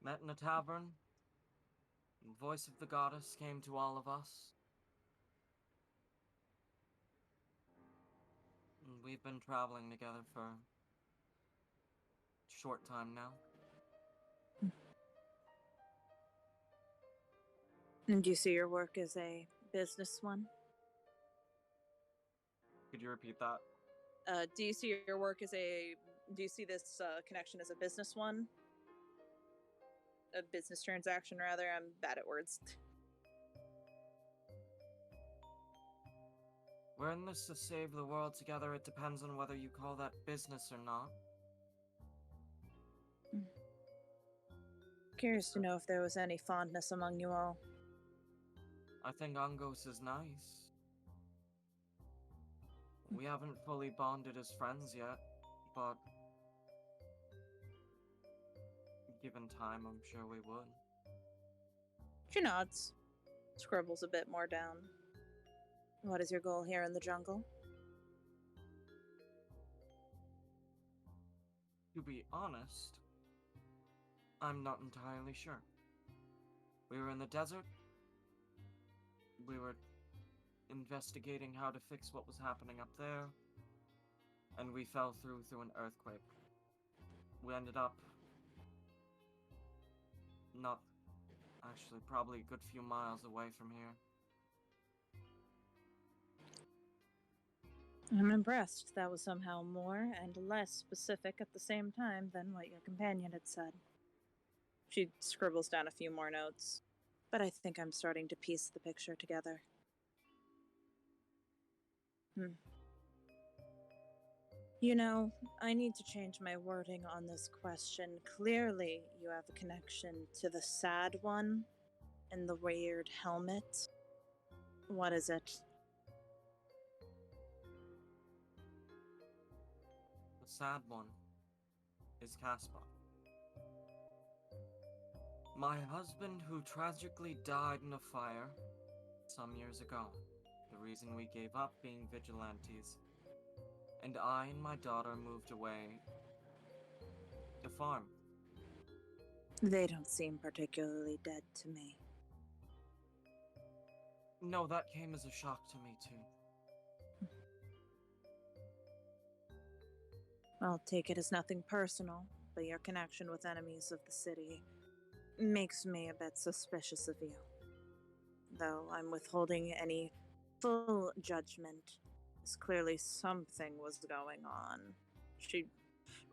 Met in a tavern. The voice of the goddess came to all of us. And we've been traveling together for a short time now. And do you see your work as a business one? Could you repeat that? Do you see your work as a? Do you see this connection as a business one? A business transaction, rather. I'm bad at words. We're in this to save the world together. It depends on whether you call that business or not. Curious to know if there was any fondness among you all. I think Angos is nice. We haven't fully bonded as friends yet, but given time, I'm sure we would. She nods, scribbles a bit more down. What is your goal here in the jungle? To be honest, I'm not entirely sure. We were in the desert. We were investigating how to fix what was happening up there, and we fell through an earthquake. We ended up not actually probably a good few miles away from here. I'm impressed. That was somehow more and less specific at the same time than what your companion had said. She scribbles down a few more notes. But I think I'm starting to piece the picture together. You know, I need to change my wording on this question. Clearly, you have a connection to the sad one in the weird helmet. What is it? The sad one is Caspar. My husband, who tragically died in a fire some years ago. The reason we gave up being vigilantes. And I and my daughter moved away to farm. They don't seem particularly dead to me. No, that came as a shock to me, too. I'll take it as nothing personal, but your connection with enemies of the city makes me a bit suspicious of you. Though I'm withholding any full judgment, as clearly something was going on. She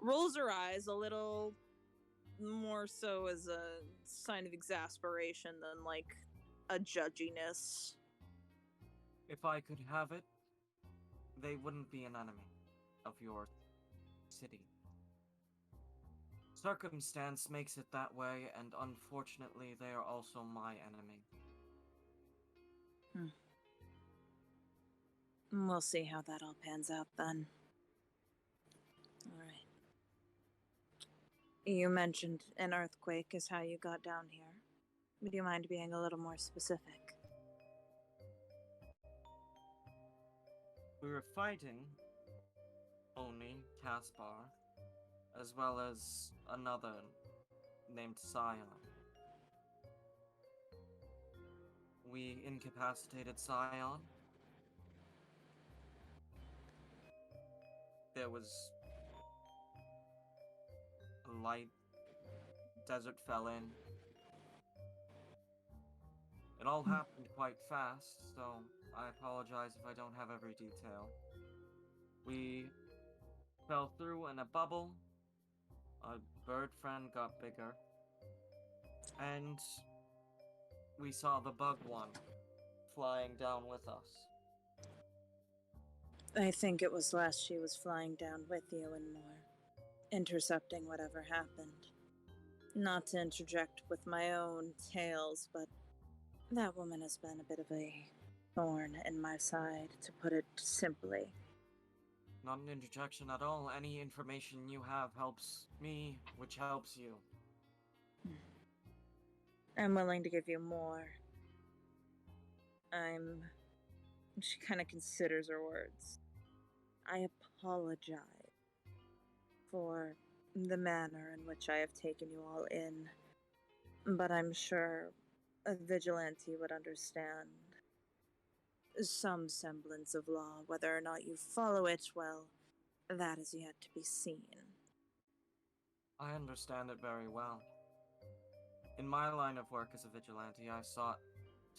rolls her eyes a little more so as a sign of exasperation than like a judginess. If I could have it, they wouldn't be an enemy of your city. Circumstance makes it that way, and unfortunately, they are also my enemy. We'll see how that all pans out then. Alright. You mentioned an earthquake is how you got down here. Would you mind being a little more specific? We were fighting Oni, Caspar, as well as another named Scion. We incapacitated Scion. There was a light desert fell in. It all happened quite fast, so I apologize if I don't have every detail. We fell through in a bubble. A bird friend got bigger. And we saw the bug one flying down with us. I think it was less she was flying down with you and more intercepting whatever happened. Not to interject with my own tales, but that woman has been a bit of a thorn in my side, to put it simply. Not an interjection at all. Any information you have helps me, which helps you. I'm willing to give you more. She kind of considers her words. I apologize for the manner in which I have taken you all in, but I'm sure a vigilante would understand some semblance of law. Whether or not you follow it, well, that is yet to be seen. I understand it very well. In my line of work as a vigilante, I sought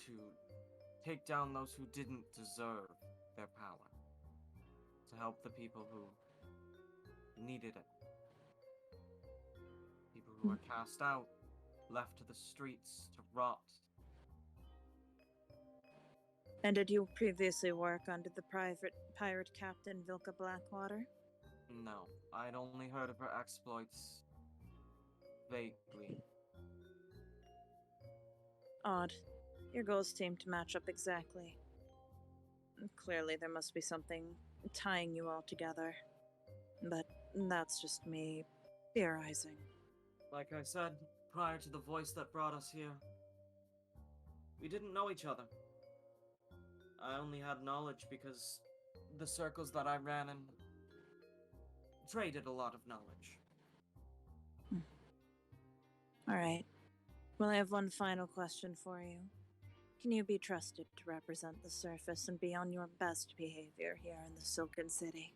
to take down those who didn't deserve their power. To help the people who needed it. People who were cast out, left to the streets to rot. And did you previously work under the pirate captain Vilka Blackwater? No, I'd only heard of her exploits vaguely. Odd. Your goals seem to match up exactly. Clearly, there must be something tying you all together. But that's just me theorizing. Like I said, prior to the voice that brought us here, we didn't know each other. I only had knowledge because the circles that I ran in traded a lot of knowledge. Alright. Well, I have one final question for you. Can you be trusted to represent the surface and be on your best behavior here in the Silken City?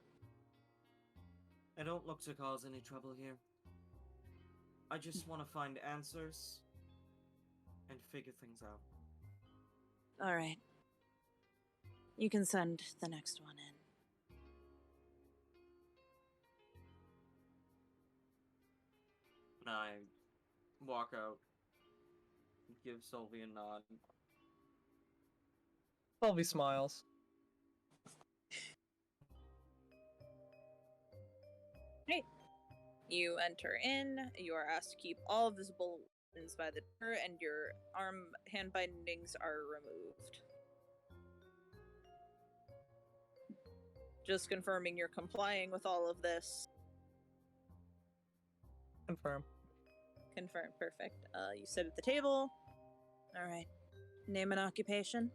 I don't look to cause any trouble here. I just want to find answers and figure things out. Alright. You can send the next one in. And I walk out, give Sylvie a nod. Sylvie smiles. You enter in, you are asked to keep all visible weapons by the door, and your hand bindings are removed. Just confirming you're complying with all of this. Confirm. Confirmed, perfect. You sit at the table. Alright. Name and occupation?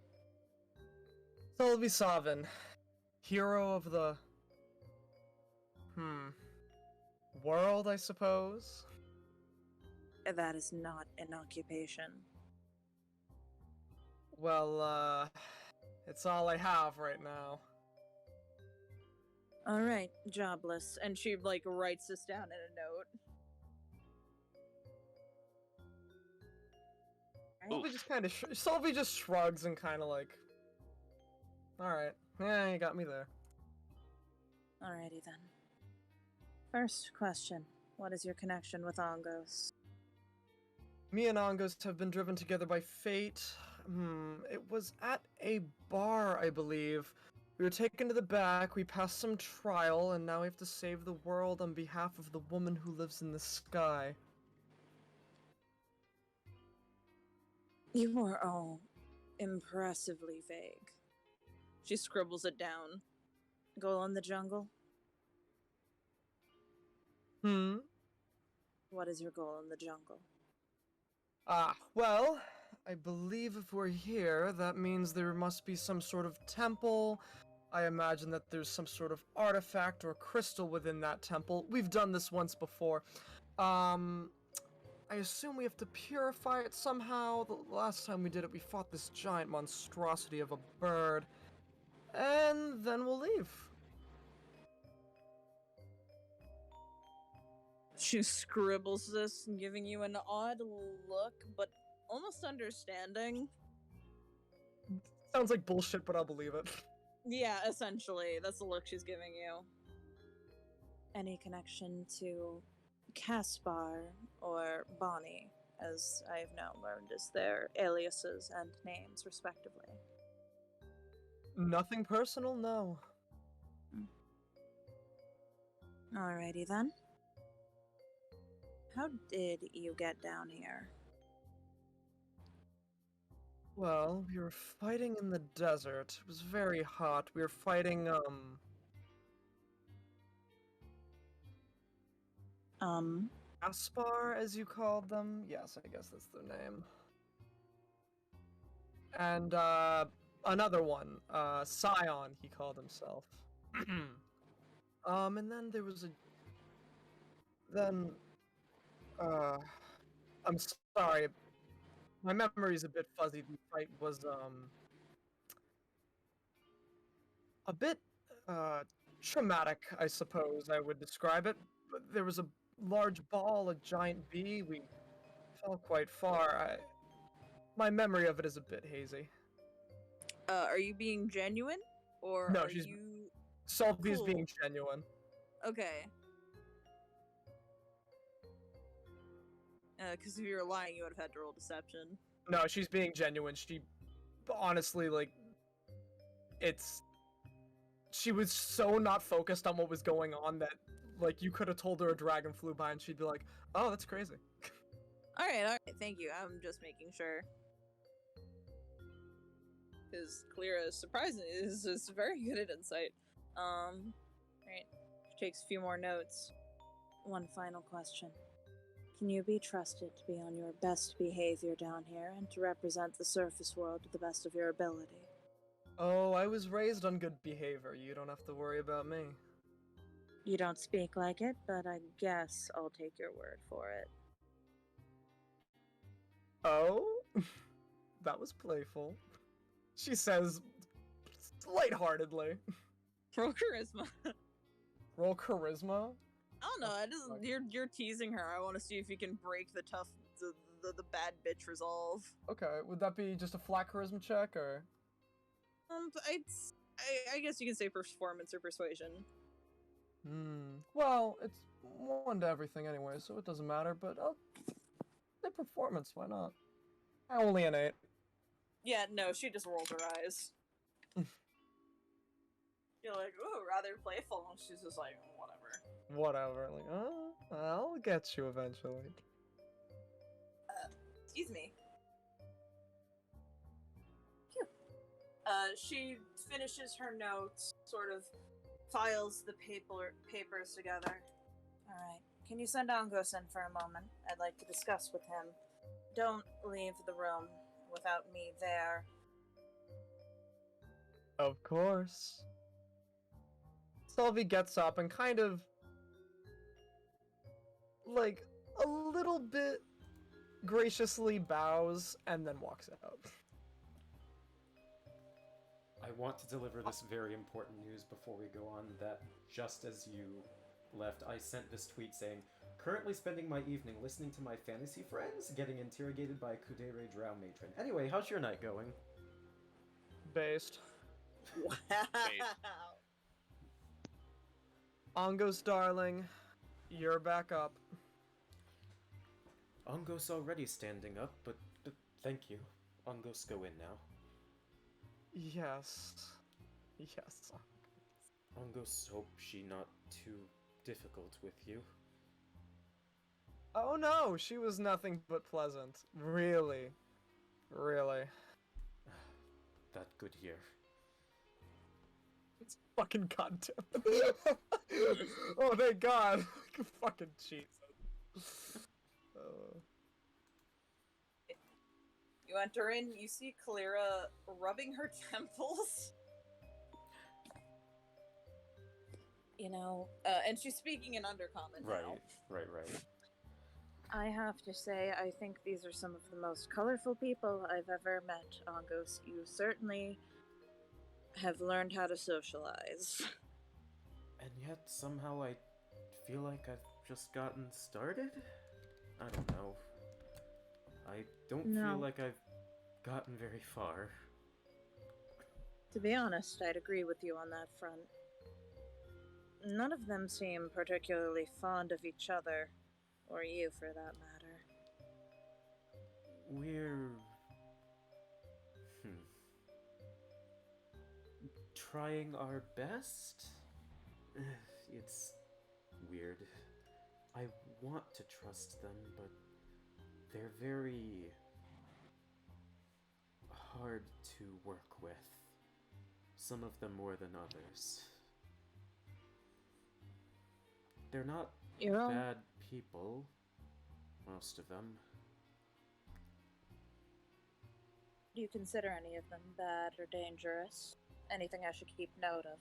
Sylvie Savin. Hero of the... world, I suppose? That is not an occupation. Well, it's all I have right now. Alright, jobless. And she, like, writes this down in a note. Sylvie just shrugs and kind of like, alright, yeah, you got me there. Alrighty then. First question. What is your connection with Ongos? Me and Ongos have been driven together by fate. It was at a bar, I believe. We were taken to the back, we passed some trial, and now we have to save the world on behalf of the woman who lives in the sky. You are all impressively vague. She scribbles it down. Goal in the jungle? What is your goal in the jungle? Well, I believe if we're here, that means there must be some sort of temple. I imagine that there's some sort of artifact or crystal within that temple. We've done this once before. I assume we have to purify it somehow. The last time we did it, we fought this giant monstrosity of a bird. And then we'll leave. She scribbles this, giving you an odd look, but almost understanding. Sounds like bullshit, but I'll believe it. Yeah, essentially. That's the look she's giving you. Any connection to Caspar or Bonnie, as I've now learned is their aliases and names, respectively? Nothing personal, no. Alrighty then. How did you get down here? Well, we were fighting in the desert. It was very hot. We were fighting, Aspar, as you called them? Yes, I guess that's their name. And, another one, Scion, he called himself. And then there was I'm sorry. My memory's a bit fuzzy. The fight was, a bit, traumatic, I suppose I would describe it. But there was a large ball, a giant bee. We fell quite far. My memory of it is a bit hazy. Are you being genuine? Or No, are she's- you... Sylvie's Cool. being genuine. Okay. Because if you were lying, you would have had to roll deception. No, she's being genuine. She, honestly, like, she was so not focused on what was going on that, like, you could have told her a dragon flew by and she'd be like, oh, that's crazy. Alright, thank you. I'm just making sure. Because Cleara is surprising. Is very good at insight. Right. She takes a few more notes. One final question. Can you be trusted to be on your best behavior down here and to represent the surface world to the best of your ability? Oh, I was raised on good behavior. You don't have to worry about me. You don't speak like it, but I guess I'll take your word for it. Oh? That was playful. She says, lightheartedly. Roll charisma. Roll charisma? I don't know. You're teasing her. I want to see if you can break the bad bitch resolve. Okay, would that be just a flat charisma check, or? I guess you can say performance or persuasion. Well, it's one to everything anyway, so it doesn't matter, but I'll say performance, why not? Only an 8. Yeah, no, she just rolls her eyes. You're like, ooh, rather playful. And she's just like, whatever. Whatever, like, oh, I'll get you eventually. Excuse me. Phew. She finishes her notes, sort of files the papers together. Alright. Can you send Ongos in for a moment? I'd like to discuss with him. Don't leave the room without me there. Of course. Sylvie gets up and kind of, like, a little bit graciously bows and then walks out. I want to deliver this very important news before we go on that just as you left, I sent this tweet saying, currently spending my evening listening to my fantasy friends getting interrogated by Kudere Drow Matron. Anyway, how's your night going? Based. Wow. Angos, darling, you're back up. Angos already standing up, but thank you. Angos, go in now. Yes. Yes. Angos, hope she not too difficult with you. Oh no, she was nothing but pleasant. Really. Really. That good here. It's fucking content. Oh, thank God. Fucking Jesus. You enter in, you see Kalira rubbing her temples. You know, and she's speaking in Undercommon now. Right. I have to say, I think these are some of the most colorful people I've ever met, Angos. You certainly have learned how to socialize. And yet, somehow I feel like I've just gotten started? I don't know. I don't feel like I've gotten very far. To be honest, I'd agree with you on that front. None of them seem particularly fond of each other, or you for that matter. We're... trying our best? It's weird. I want to trust them, but they're very hard to work with. Some of them more than others. They're not bad people, most of them. Do you consider any of them bad or dangerous? Anything I should keep note of?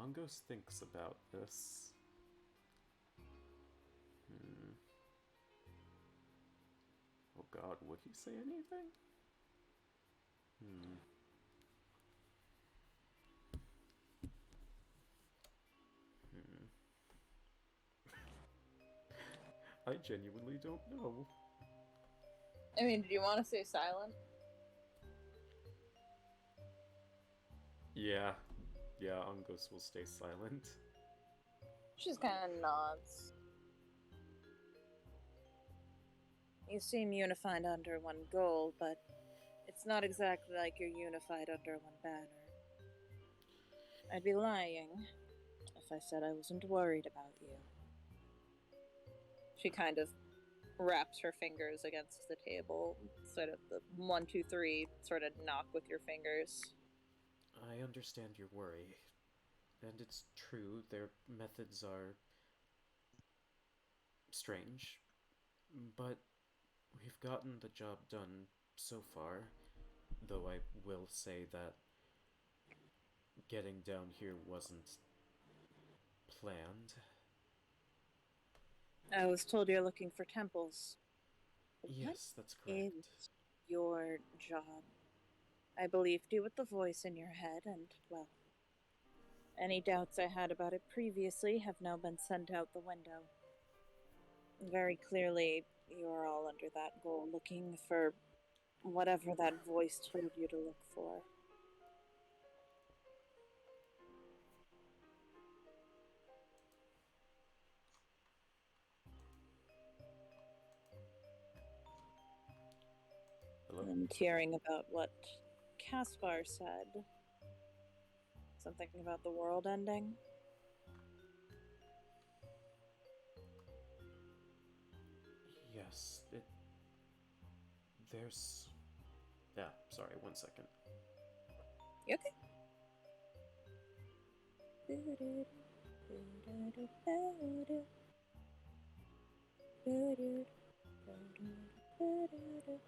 Angos thinks about this. Oh God, would he say anything? I genuinely don't know. I mean, do you want to stay silent? Yeah, Angos will stay silent. She just kind of nods. You seem unified under one goal, but it's not exactly like you're unified under one banner. I'd be lying if I said I wasn't worried about you. She kind of wraps her fingers against the table, sort of the 1, 2, 3 sort of knock with your fingers. I understand your worry. And it's true, their methods are strange. But we've gotten the job done so far, though I will say that getting down here wasn't planned. I was told you're looking for temples. Yes, that's correct. It's your job. I believed you with the voice in your head, and, well, any doubts I had about it previously have now been sent out the window. Very clearly, you're all under that goal, looking for whatever that voice told you to look for. Hello? And hearing about what Caspar said. Something about the world ending. Yes, there's... Yeah, sorry, 1 second. You okay?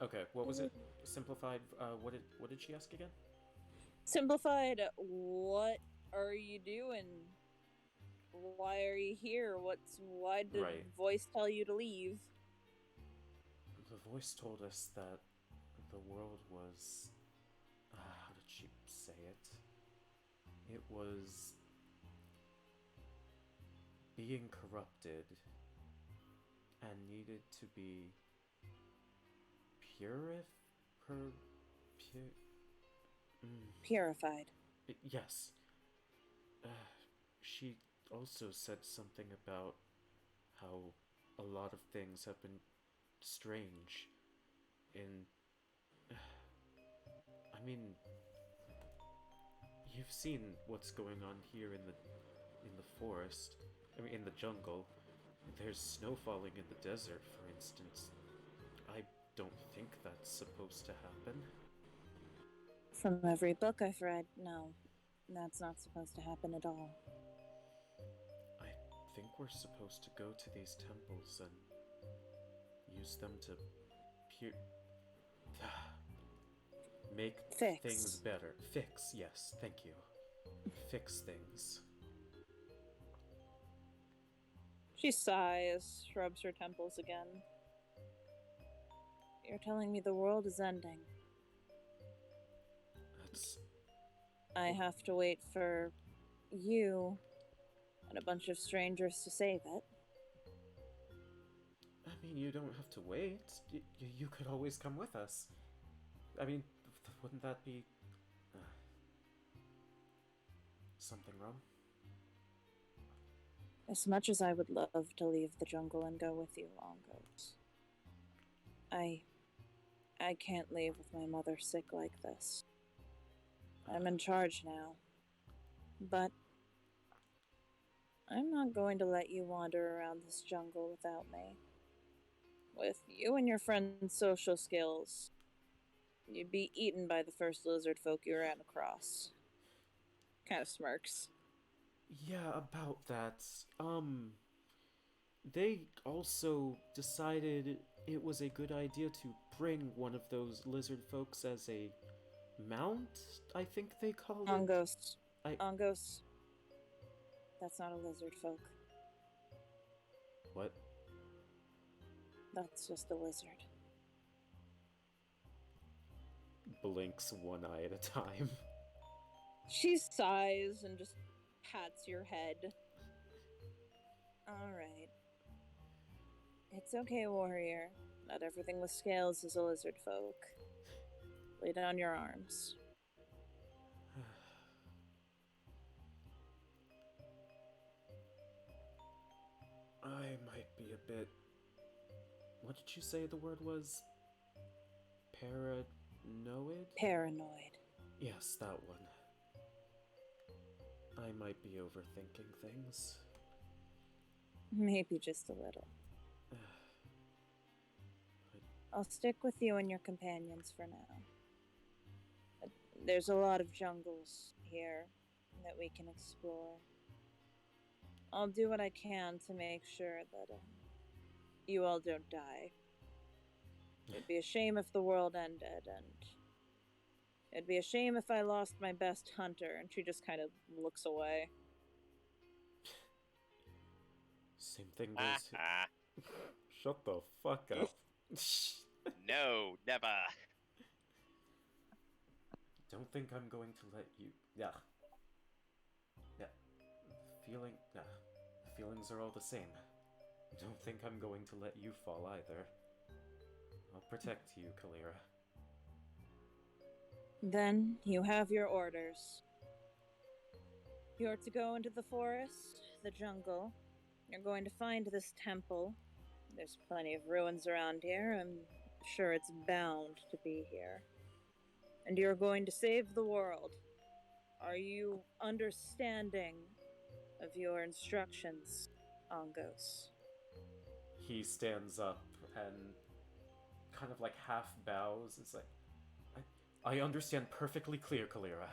Okay, what was it? Simplified, what did she ask again? Simplified, what are you doing? Why are you here? Why did Right. the voice tell you to leave? The voice told us that the world was. How did she say it? It was being corrupted and needed to be Purified. yes. Uh, she also said something about how a lot of things have been strange in. I mean, you've seen what's going on here in the forest. I mean, in the jungle. There's snow falling in the desert, for instance. I don't think that's supposed to happen. From every book I've read, no. That's not supposed to happen at all. I think we're supposed to go to these temples and use them to make Fix. things better. Fix, yes, thank you. Fix things. She sighs, rubs her temples again. You're telling me the world is ending. That's. I have to wait for you and a bunch of strangers to save it. I mean, you don't have to wait. You could always come with us. I mean, wouldn't that be. Something wrong? As much as I would love to leave the jungle and go with you, Longos, I can't leave with my mother sick like this. I'm in charge now. But I'm not going to let you wander around this jungle without me. With you and your friend's social skills, you'd be eaten by the first lizard folk you ran across. Kind of smirks. Yeah, about that. They also decided it was a good idea to bring one of those lizard folks as a mount, I think they called it. Ongos. I- Ongos. That's not a lizard folk. What? That's just a lizard. Blinks one eye at a time. She sighs and just pats your head. Alright. It's okay, warrior. Not everything with scales is a lizard folk. Lay down your arms. I might be a bit. What did you say the word was? Paranoid? Paranoid. Yes, that one. I might be overthinking things. Maybe just a little. I'll stick with you and your companions for now. There's a lot of jungles here that we can explore. I'll do what I can to make sure that you all don't die. It'd be a shame if the world ended, and it'd be a shame if I lost my best hunter. And she just kind of looks away. Same thing goes. Shut the fuck up. No, never. Don't think I'm going to let you. Yeah. Yeah. The feelings are all the same. Don't think I'm going to let you fall either. I'll protect you, Kalira. Then you have your orders. You're to go into the forest, the jungle. You're going to find this temple. There's plenty of ruins around here. I'm sure it's bound to be here. And you're going to save the world. Are you understanding of your instructions, Ongos? He stands up and kind of like half bows. It's like, I understand perfectly clear, Kalira.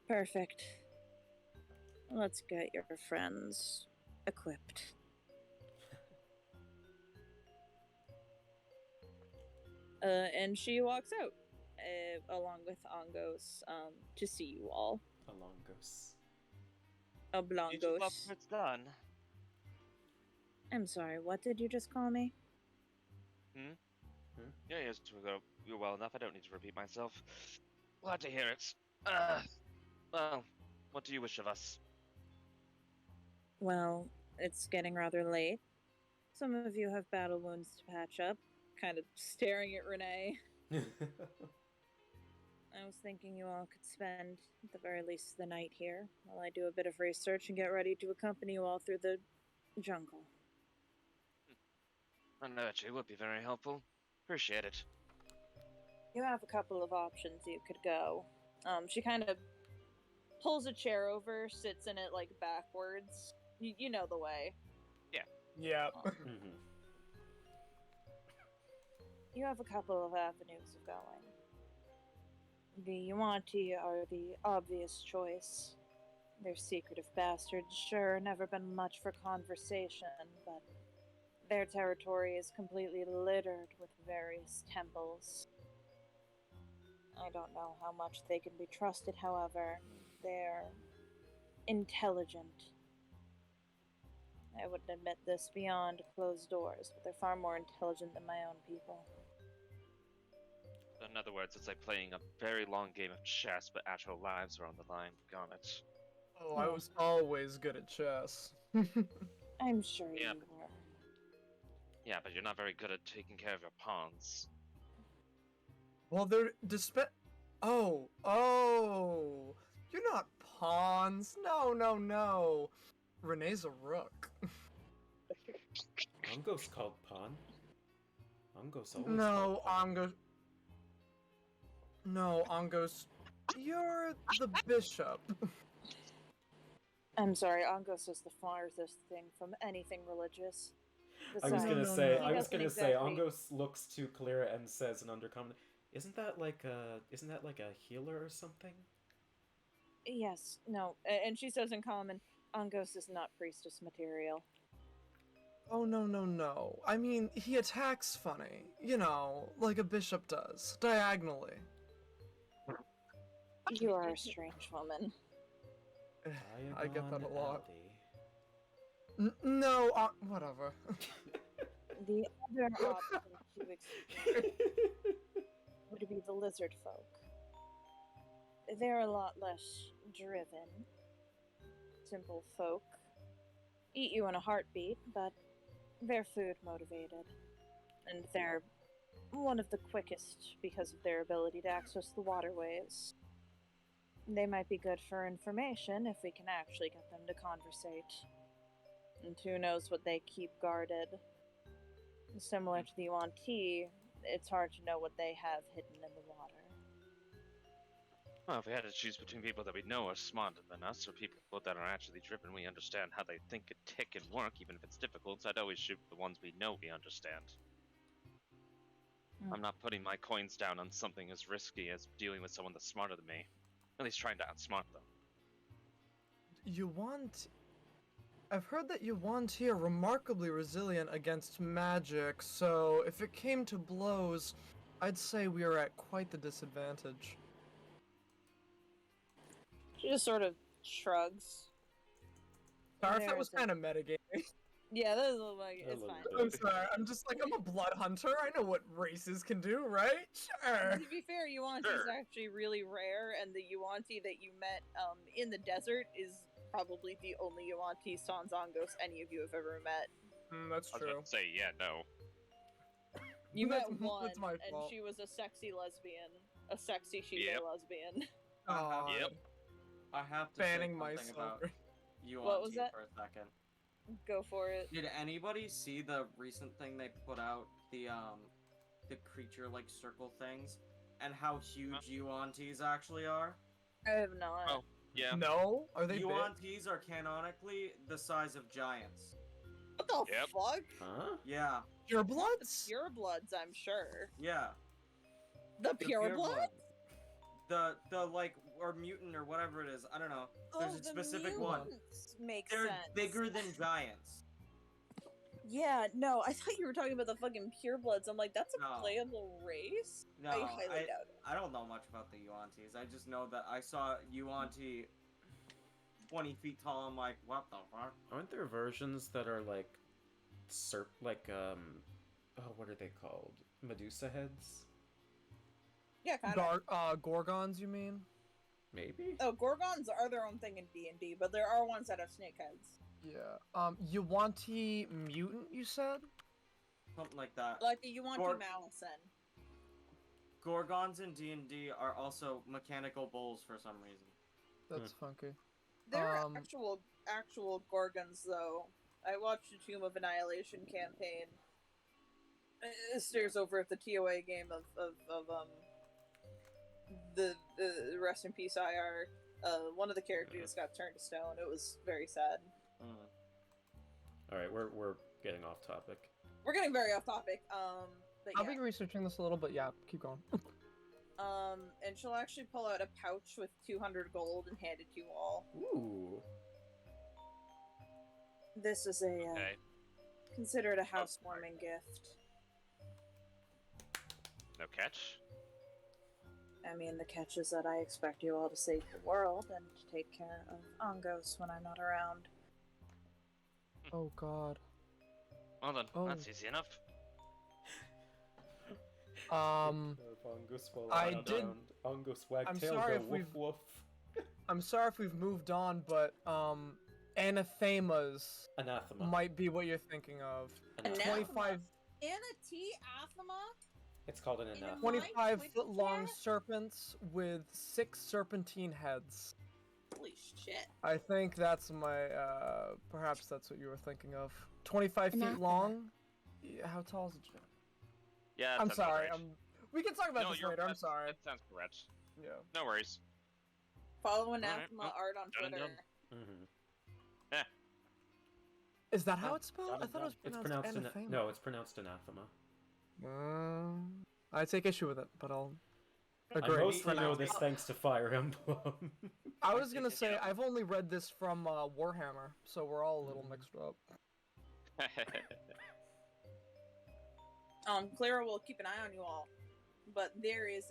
Perfect. Let's get your friends equipped. And she walks out, along with Ongos, to see you all. Alongos. You just love Oblongos. when it's done. I'm sorry, what did you just call me? Yeah, yes, you're well enough. I don't need to repeat myself. Glad to hear it. Well, what do you wish of us? Well, it's getting rather late. Some of you have battle wounds to patch up. Kind of staring at Renee. I was thinking you all could spend, at the very least, the night here, while I do a bit of research and get ready to accompany you all through the jungle. I know that you would be very helpful. Appreciate it. You have a couple of options you could go. She kind of pulls a chair over, sits in it like backwards. You know the way. Yeah. Mhm. You have a couple of avenues of going. The Yuanti are the obvious choice. They're secretive bastards, sure, never been much for conversation, but their territory is completely littered with various temples. I don't know how much they can be trusted, however. They're intelligent. I wouldn't admit this beyond closed doors, but they're far more intelligent than my own people. In other words, it's like playing a very long game of chess, but actual lives are on the line. Got it. Oh, I was always good at chess. I'm sure Yeah, you but- were. Yeah, but you're not very good at taking care of your pawns. Well, they're Oh, you're not pawns. No. Renee's a rook. Angos called pawn. Angos always No, called pawn. Angos. No, Angos. You're the bishop. I'm sorry, Angos is the farthest thing from anything religious. I was Besides, gonna No, say, no. I was doesn't gonna say, exactly- Angos looks to Kalira and says in undercommon, isn't that like a healer or something? Yes, no, and she says in common, Angos is not priestess material. Oh, no. I mean, he attacks funny. You know, like a bishop does, diagonally. You are a strange woman. I get that a Diagon lot. Alley. No, whatever. The other option to explore would be the lizard folk. They're a lot less driven. Simple folk. Eat you in a heartbeat, but they're food motivated. And they're one of the quickest because of their ability to access the waterways. They might be good for information if we can actually get them to conversate. And who knows what they keep guarded. Similar to the Yuan-Ti, it's hard to know what they have hidden in the water. Well, if we had to choose between people that we know are smarter than us, or people that are actually driven, we understand how they think and tick and work, even if it's difficult, so I'd always shoot the ones we know we understand. I'm not putting my coins down on something as risky as dealing with someone that's smarter than me. At least trying to outsmart them. I've heard that Yuan-Ti are remarkably resilient against magic, so if it came to blows, I'd say we are at quite the disadvantage. She just sort of shrugs. Sorry if that There was isn't- kind of metagaming. Yeah, that is like, A it's little fine. bit. I'm sorry, I'm just like, I'm a blood hunter, I know what races can do, right? Sure. To be fair, Yuan-Ti is actually really rare, and the Yuan-Ti that you met in the desert is probably the only Yuan-Ti sans Angos any of you have ever met. That's I was true. about to say, yeah, no. You met That's- one, that's my and fault. she was a sexy lesbian. A sexy Yep. lesbian. Aw, Yep. I have to banning say something myself. about you What on was T that? for a second. Go for it. Did anybody see the recent thing they put out, the creature like circle things, and how huge Yuan-Tis actually are? I have not. Oh. Yeah. No? Are they big? Yuan-Tis are canonically the size of giants. What the Yep. fuck? Huh? Yeah, Purebloods? Purebloods, I'm sure. yeah. The The pureblood? The like, or mutant or whatever it is, I don't know. There's a the specific one. mutants makes They're sense. bigger than giants. Yeah, no, I thought you were talking about the fucking purebloods. I'm like, that's a No. playable race? No, I highly doubt it. I don't know much about the Yuan-Tis. I just know that I saw Yuan-Ti 20 feet tall. I'm like, what the fuck? Aren't there versions that are like, what are they called? Medusa heads? Yeah, kind of. Gorgons, you mean? Maybe? Oh, Gorgons are their own thing in D&D, but there are ones that have snake heads. Yeah. Yuanti mutant, you said? Something like that. Like the Yuanti Gor- Malison. Gorgons in D&D are also mechanical bulls for some reason. That's funky. They're actual Gorgons, though. I watched a Tomb of Annihilation campaign. It stares over at the TOA game of the Rest in Peace IR. One of the characters got turned to stone. It was very sad. Alright, we're getting off topic. We're getting very off topic. But I'll yeah. be researching this a little bit. Yeah, keep going. And she'll actually pull out a pouch with 200 gold and hand it to you all. Ooh. This is considered a housewarming gift. No catch? I mean, the catch is that I expect you all to save the world and to take care of Angos when I'm not around. Oh god. Well then, Oh. that's easy enough. I did- Angus wagtail I'm sorry go if woof we've- woof. I'm sorry if we've moved on, but anathemas Anathema. might be what you're thinking of. Anathema. 25, Anna T. Athema? It's called an anathema. 25-foot long Cat? serpents with 6 serpentine heads. Holy shit. I think that's my, perhaps that's what you were thinking of. 25 feet Anathema. long? Yeah, how tall is it? Yeah, that I'm sounds about sorry, right. we can talk about No, this you're- later, I'm that- sorry. That sounds correct. Yeah. No worries. Follow Alright, Anathema well, art on done and Twitter. done. Mm-hmm. Is that how it's spelled? I thought it was It's pronounced pronounced anathema. no, it's pronounced anathema. I take issue with it, but I'll I agree. mostly know this thanks to Fire Emblem. I was gonna say, I've only read this from Warhammer, so we're all a little mixed up. Clara will keep an eye on you all. But there is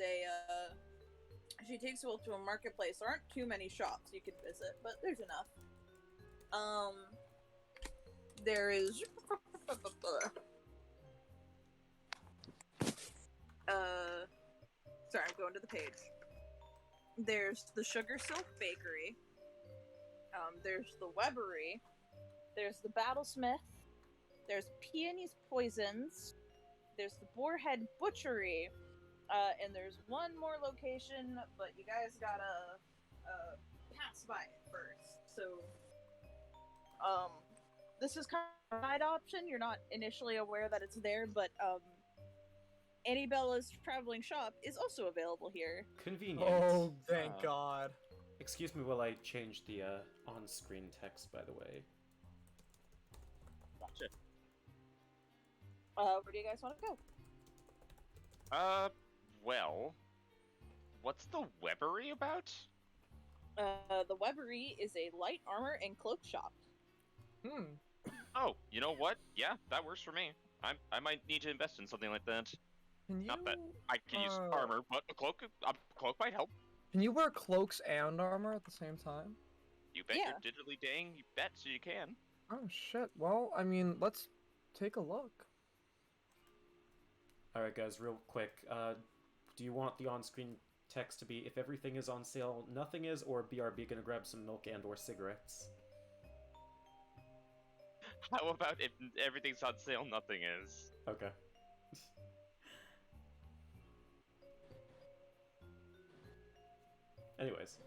she takes you all to a marketplace. There aren't too many shops you can visit, but there's enough. There is... Sorry, I'm going to the page. There's the Sugar Silk Bakery. There's the Webery. There's the Battlesmith. There's Peony's Poisons. There's the Boarhead Butchery. And there's one more location, but you guys gotta pass by it first. So, this is kind of a side option. You're not initially aware that it's there, but Anniebella's traveling shop is also available here. Convenient. Oh, thank God. Excuse me while I change the on-screen text, by the way. Gotcha. Where do you guys want to go? Well, what's the Webery about? The Webery is a light armor and cloak shop. Oh, you know what? Yeah, that works for me. I might need to invest in something like that. Can you, Not that I can use armor, but a cloak might help. Can you wear cloaks and armor at the same time? You bet Yeah. you're digitally dang, you bet so you can. Oh shit. Well, I mean, let's take a look. Alright guys, real quick, do you want the on-screen text to be if everything is on sale, nothing is, or BRB gonna grab some milk and or cigarettes? How about if everything's on sale, nothing is? Okay. Anyways.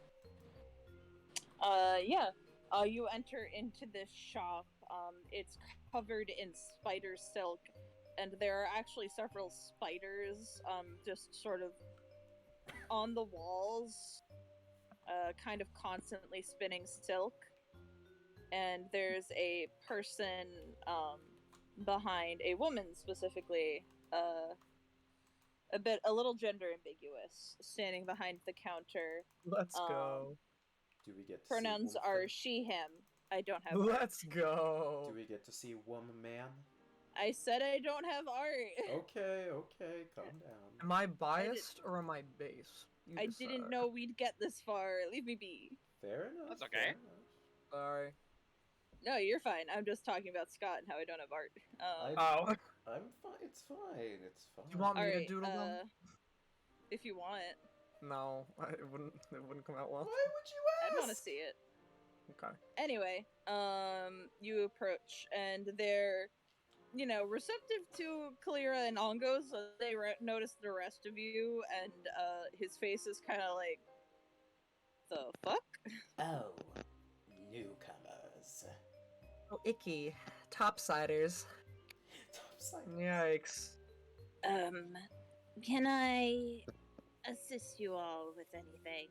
Yeah. You enter into this shop. It's covered in spider silk, and there are actually several spiders, just sort of on the walls, kind of constantly spinning silk. And there's a person, behind a woman specifically, a little gender ambiguous, standing behind the counter. Let's go. Do we get to Pronouns see are woman? she, him. I don't have art. Let's go. Do we get to see woman man? I said I don't have art. Okay, calm down. Am I biased or am I base? You I decide. didn't know we'd get this far. Leave me be. Fair enough. That's okay. fair enough. Sorry. No, you're fine. I'm just talking about Scott and how I don't have art. Oh, I'm fine. It's fine. It's fine. you want me to Alright, doodle them? if you want, No, it wouldn't. It wouldn't come out well. Why would you ask? I'd want to see it. Okay. Anyway, you approach, and they're, receptive to Kalira and Ongo, so they notice the rest of you, and, his face is kind of like, the fuck? Oh, newcomers. Oh, icky. Topsiders. Topside. Yikes. Can I assist you all with anything?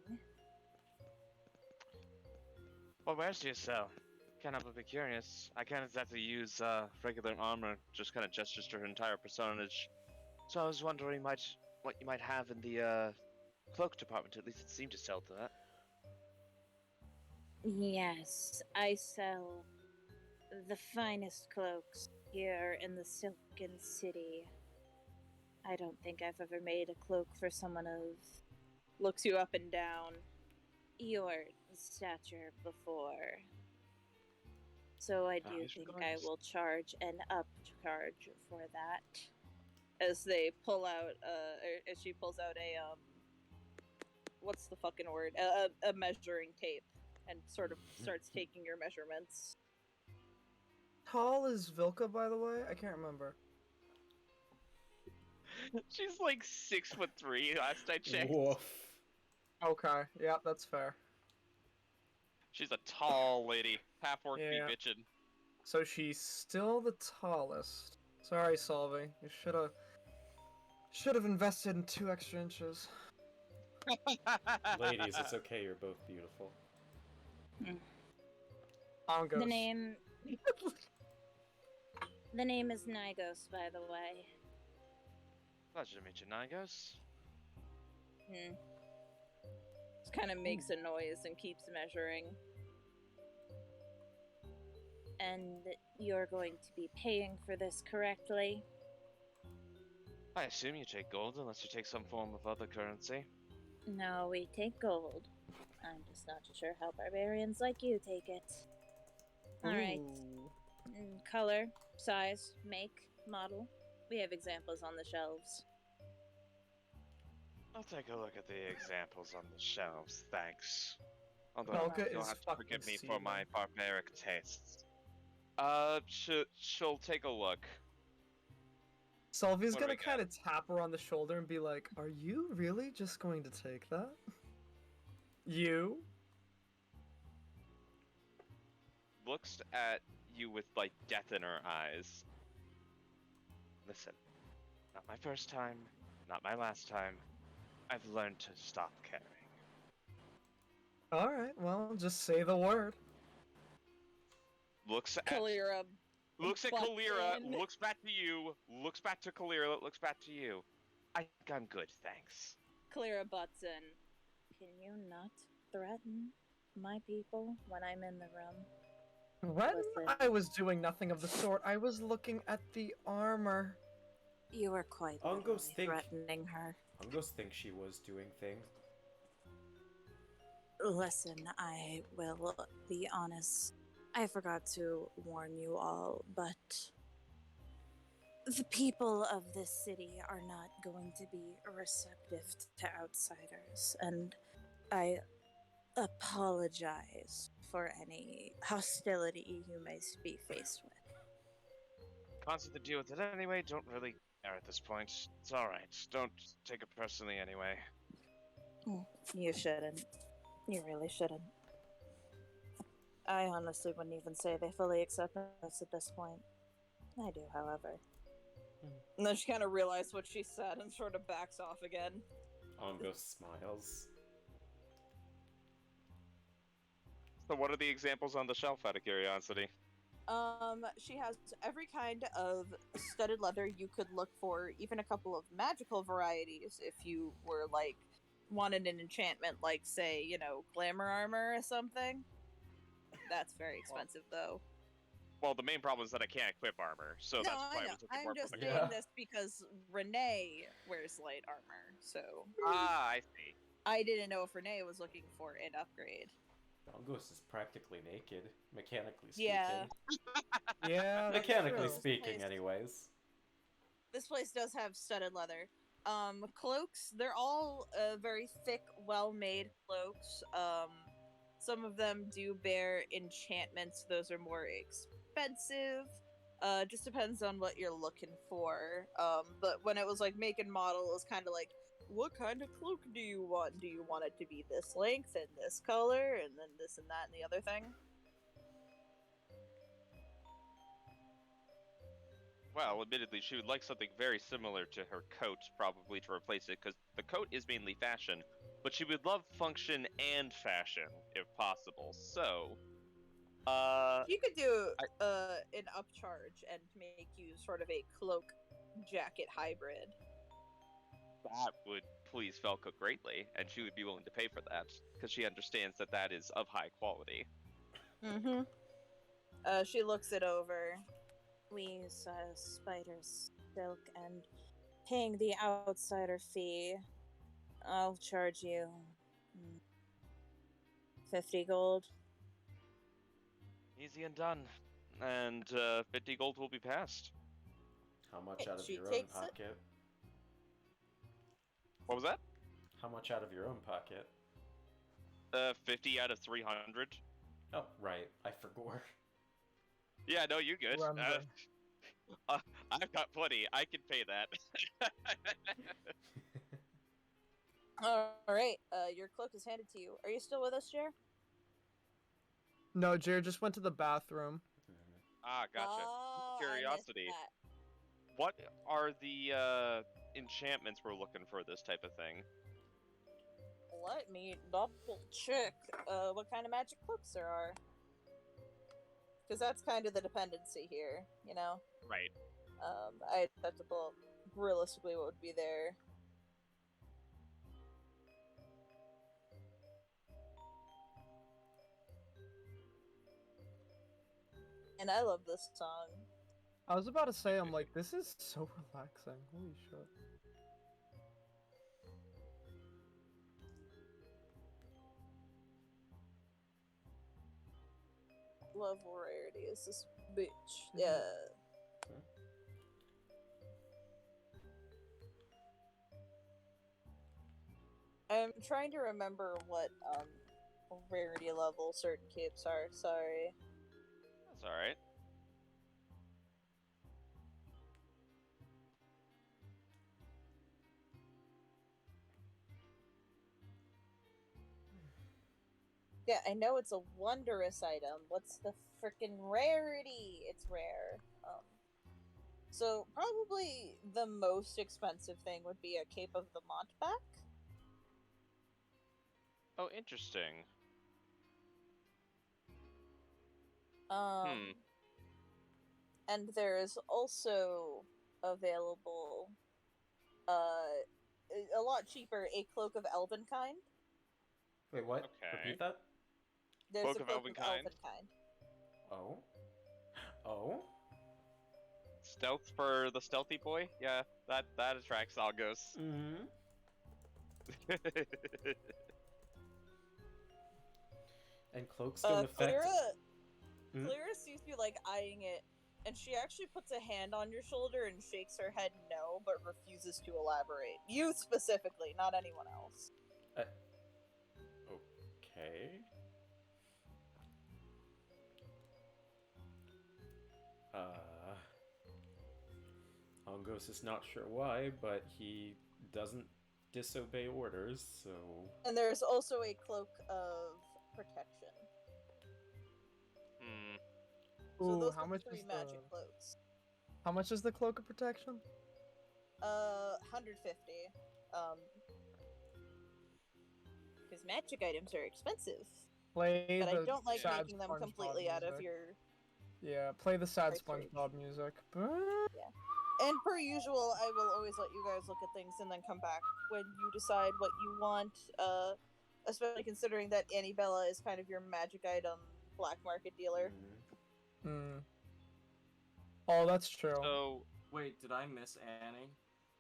Well, where's yourself? Can't help but be curious. I can't exactly use regular armor, just kind of gestures to her entire personage. So I was wondering what you might have in the cloak department. At least it seemed to sell to that. Yes, I sell the finest cloaks here in the Silken City. I don't think I've ever made a cloak for someone of Looks you up and down. your stature before. So I do Nice think I regards. will charge an upcharge for that. As they pull out, or as she pulls out a, what's the fucking word? A measuring tape, and sort of starts taking your measurements. Tall is Vilka, by the way? I can't remember. She's like 6'3" last I checked. Woof. Okay, yeah, that's fair. She's a tall lady. Half-orc Yeah. be bitchin'. So she's still the tallest. Sorry, Solvay. You should have invested in 2 extra inches. Ladies, it's okay. You're both beautiful. Ongos. The name. The name is Nigos, by the way. Pleasure to meet you, Nigos. Just kind of makes a noise and keeps measuring. And you're going to be paying for this correctly? I assume you take gold unless you take some form of other currency. No, we take gold. I'm just not sure how barbarians like you take it. Alright. Ooh. Color, size, make, model. We have examples on the shelves. I'll take a look at the examples on the shelves, thanks. Although Velka you'll is have to fucking forgive me for seething. my barbaric tastes. She'll take a look. Solvy's What do gonna we got? kind of tap her on the shoulder and be like, "Are you really just going to take that? You?" Looks at you with, like, death in her eyes. Listen, not my first time, not my last time. I've learned to stop caring. Alright, well, just say the word. Looks at Kalira Looks at butts Kalira, in. looks back to you, looks back to Kalira, looks back to you. I think I'm good, thanks. Kalira butts in. Can you not threaten my people when I'm in the room? When Listen. I was doing nothing of the sort, I was looking at the armor. You were quite Ungos literally think- threatening her. Ungos thinks she was doing thing. Listen, I will be honest. I forgot to warn you all, but the people of this city are not going to be receptive to outsiders, and I apologize for any hostility you may be faced with. Constant to deal with it anyway, don't really care at this point. It's alright, don't take it personally anyway. You shouldn't. You really shouldn't. I honestly wouldn't even say they fully accept us at this point. I do, however. And then she kind of realized what she said and sort of backs off again. Ungos smiles. So what are the examples on the shelf, out of curiosity? She has every kind of studded leather you could look for, even a couple of magical varieties if you were, like, wanted an enchantment, like, say, glamour armor or something. That's very expensive, though. Well, the main problem is that I can't equip armor, so No, that's why I I know. was looking I'm more just for saying the Yeah. this because Renee wears light armor, so Ah, I see. I didn't know if Renee was looking for an upgrade. Ghost is practically naked, mechanically speaking. Yeah. Yeah, that's Mechanically true. speaking, Place- anyways. This place does have studded leather. Cloaks, they're all very thick, well-made cloaks. Some of them do bear enchantments. Those are more expensive. Just depends on what you're looking for. But when it was like make and model, it was kind of like, what kind of cloak do you want? Do you want it to be this length and this color, and then this and that and the other thing? Well, admittedly, she would like something very similar to her coat, probably to replace it, because the coat is mainly fashion, but she would love function and fashion, if possible. So, You could do an upcharge and make you sort of a cloak jacket hybrid. that would please Velka greatly, and she would be willing to pay for that, because she understands that that is of high quality. Mm-hmm. She looks it over. We spider silk and paying the outsider fee. I'll charge you 50 gold. Easy and done. And 50 gold will be passed. How much out of She your own takes it. pocket? What was that? How much out of your own pocket? 50 out of 300. Oh, right. I forgot. Yeah, no, you good. Remember. I've got plenty. I can pay that. Alright, your cloak is handed to you. Are you still with us, Jer? No, Jared just went to the bathroom. Ah, gotcha. Oh, I missed Curiosity. that. What are the enchantments we're looking for this type of thing? Let me double check what kind of magic cloaks there are. Because that's kind of the dependency here, you know? Right. I'd have to pull up realistically what would be there. And I love this song. I was about to say, I'm like, this is so relaxing. Holy shit. Love rarity is this bitch. Yeah. I'm trying to remember what rarity level certain capes are. Sorry. That's alright. Yeah, I know it's a wondrous item. What's the freaking rarity? It's rare. So probably the most expensive thing would be a Cape of the Montback. Oh, interesting. And there is also available, a lot cheaper, a Cloak of Elvenkind. Wait, what? Okay. Repeat that? There's Cloak a of Cloak Elvenkind? of Elvenkind. Oh? Oh? Stealth for the stealthy boy? Yeah, that attracts Algos. Mm-hmm. And cloaks don't affect... Clara sees you, like, eyeing it, and she actually puts a hand on your shoulder and shakes her head no, but refuses to elaborate. You specifically, not anyone else. Okay. Ongos is not sure why, but he doesn't disobey orders, so... And there's also a Cloak of Protection. So Ooh, those how are much three is magic the... cloaks. How much is the Cloak of Protection? 150. Because magic items are expensive. Play But the I don't like sad making them SpongeBob completely out of music. your... Yeah, play the sad price range. SpongeBob music. And per usual, I will always let you guys look at things and then come back when you decide what you want, especially considering that Annabella is kind of your magic item black market dealer. Mm. Oh, that's true. So, Wait, did I miss Annie?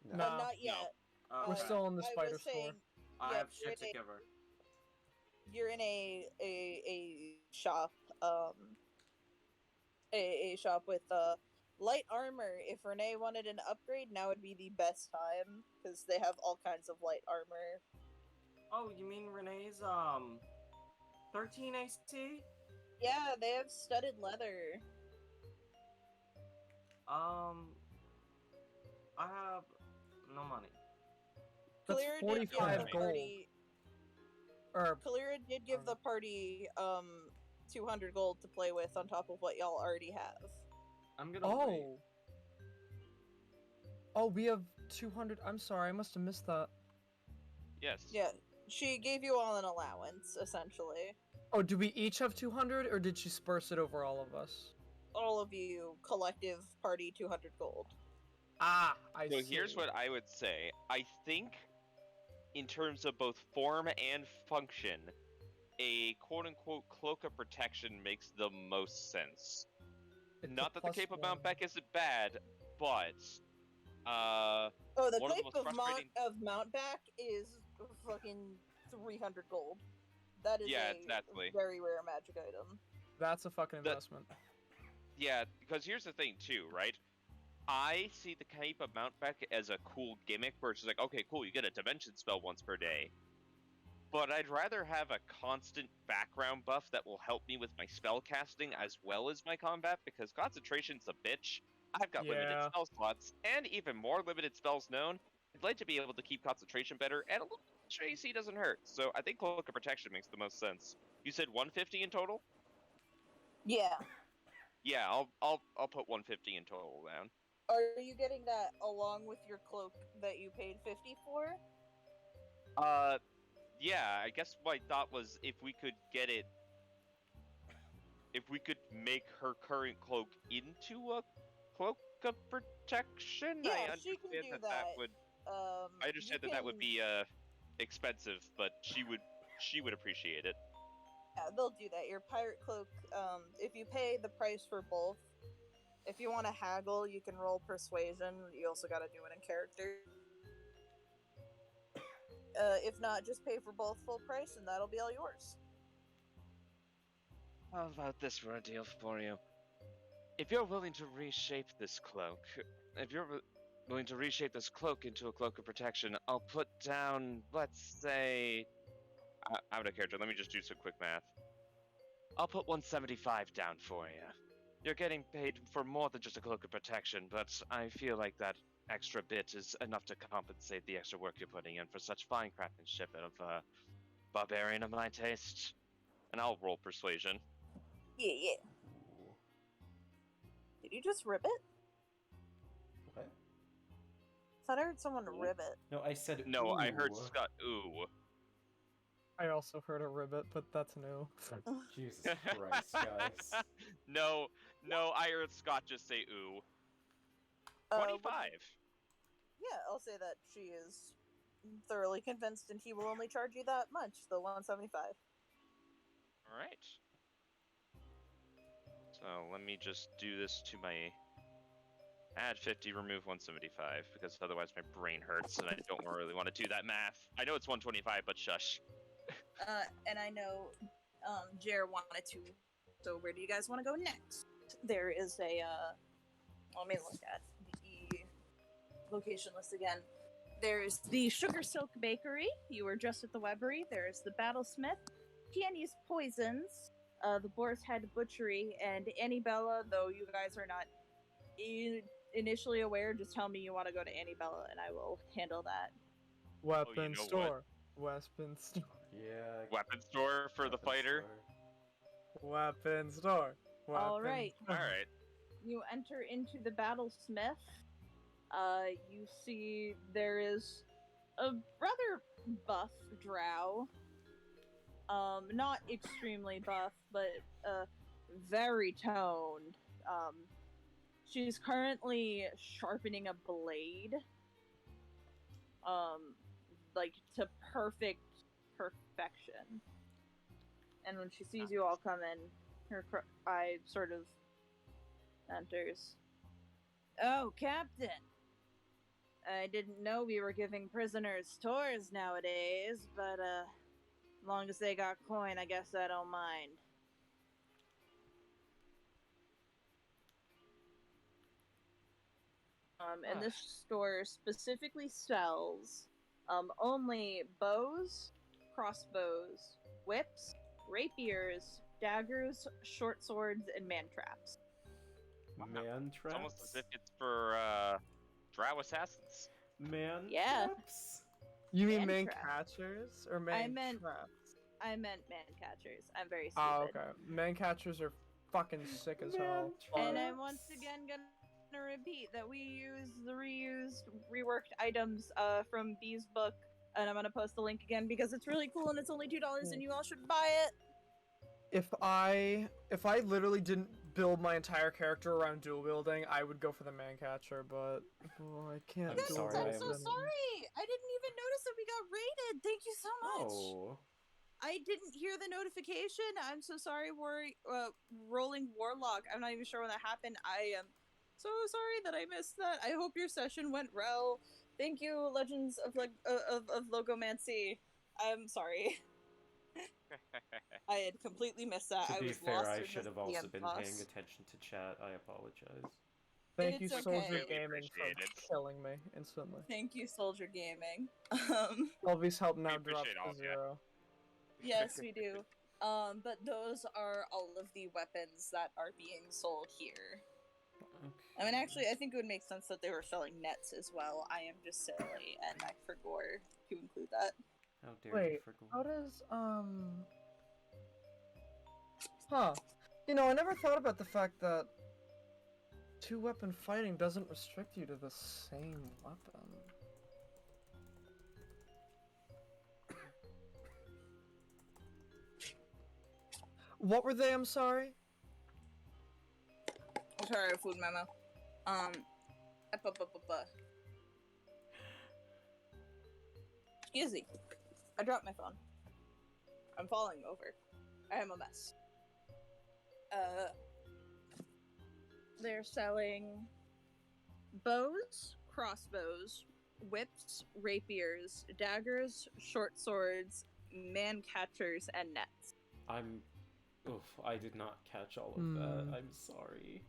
No. No. Not yet. We're Okay. still in the I spider was store. saying, I yeah, have shit to Renee- give her. you're in a shop, a shop with light armor. If Renee wanted an upgrade, now would be the best time because they have all kinds of light armor. Oh, you mean Renee's 13 AC? Yeah, they have studded leather. I have no money. That's Kalira did give 45 the gold. party. Or Kalira did give the party 200 gold to play with on top of what y'all already have. I'm gonna wait. Oh, we have 200. I'm sorry, I must have missed that. Yes. Yeah, she gave you all an allowance essentially. Oh, do we each have 200, or did she disperse it over all of us? All of you collective party 200 gold. Ah, I So see. here's what I would say. I think, in terms of both form and function, a quote-unquote cloak of protection makes the most sense. It's Not a that the Cape of +1. Mountbeck isn't bad, but Oh, the one of the Cape most frustrating. of Mountback is fucking 300 gold. That is Yeah, a exactly. very rare magic item. That's a fucking The- investment. Yeah, because here's the thing too, right? I see the Cape of Mountbeck as a cool gimmick where it's like, okay, cool, you get a dimension spell once per day. But I'd rather have a constant background buff that will help me with my spell casting as well as my combat, because concentration's a bitch. I've got limited Yeah. spell slots, and even more limited spells known. I'd like to be able to keep concentration better, and a little extra AC doesn't hurt. So I think Cloak of Protection makes the most sense. You said 150 in total? Yeah. Yeah, I'll put 150 in total down. Are you getting that along with your cloak that you paid 50 for? Yeah, I guess my thought was if we could get it, if we could make her current cloak into a cloak of protection. Yeah, I she can understand do that that. would. You I understand that would can- be expensive, but she would appreciate it. Yeah, they'll do that. Your pirate cloak, if you pay the price for both, if you want to haggle, you can roll persuasion. You also got to do it in character. If not, just pay for both full price, and that'll be all yours. How about this for a deal for you? If you're willing to reshape this cloak, if you're willing to reshape this cloak into a cloak of protection, I'll put down, let's say, out of character. Let me just do some quick math. I'll put 175 down for you. You're getting paid for more than just a cloak of protection, but I feel like that extra bit is enough to compensate the extra work you're putting in for such fine craftsmanship of a barbarian of my taste. And I'll roll persuasion. Yeah. Did you just rib it? What? I thought I heard someone rib it. No, I said No, I heard ooh. Scott. Ooh. I also heard a ribbit, but that's new. Jesus Christ, guys. No, I heard Scott just say ooh. 25. Yeah, I'll say that she is thoroughly convinced, and he will only charge you that much, the 175. All right. So let me just do this to my add 50, remove 175, because otherwise my brain hurts and I don't really want to do that math. I know it's 125, but shush. And I know Jer wanted to. So where do you guys want to go next? There is a let me look at the location list again. There's the Sugar Silk Bakery. You were just at the Webbery. There's the Battlesmith, Peony's Poisons, the Boar's Head Butchery, and Annabella. Though you guys are not initially aware, just tell me you want to go to Annabella, and I will handle that. Weapon know store. Weapon store. Yeah. Weapon store for the weapon fighter. store. Weapon store. All right. All right. You enter into the Battlesmith. You see there is a rather buff drow. Not extremely buff, but very toned. She's currently sharpening a blade. Like to perfection. And when she sees you all come in, her eye sort of enters. Oh, Captain! I didn't know we were giving prisoners tours nowadays, but As long as they got coin, I guess I don't mind. And this store specifically sells only bows, crossbows, whips, rapiers, daggers, short swords, and man traps. Man It's almost as if traps? it's for drow assassins. Man Yeah. traps? You mean Man man trap. catchers or man meant- traps? I meant man catchers. I'm very stupid. Oh, okay. Man catchers are fucking sick as hell. And Man I'm once again gonna repeat that we use the reused, reworked items from B's book, and I'm gonna post the link again because it's really cool and it's only $2 and you all should buy it. If I literally didn't build my entire character around dual wielding, I would go for the man catcher, but I can't I'm dual sorry, wield I I'm so am- sorry. I didn't even notice that we got raided. Thank you so much. Oh. I didn't hear the notification. I'm so sorry, Rolling Warlock. I'm not even sure when that happened. I am so sorry that I missed that. I hope your session went well. Thank you, Legends of Logomancy. I'm sorry. I had completely missed that. To I be was fair, lost I in should the have also been DM paying sauce. attention to chat. I apologize. Thank you, It's Soldier okay. Gaming, for Appreciate it. killing me instantly. Thank you, Soldier Gaming. Solvy's help now We drops appreciate all to of ya. 0. Yes, we do. But those are all of the weapons that are being sold here. Okay. I mean, actually, I think it would make sense that they were selling nets as well. I am just silly, and I forgot to include that. How dare you Wait, forgo? how does Huh. You know, I never thought about the fact that two-weapon fighting doesn't restrict you to the same weapon. What were they? I'm sorry. Sorry, food memo. Excuse me. I dropped my phone. I'm falling over. I am a mess. They're selling bows, crossbows, whips, rapiers, daggers, short swords, man catchers, and nets. Oof, I did not catch all of that. Hmm. I'm sorry.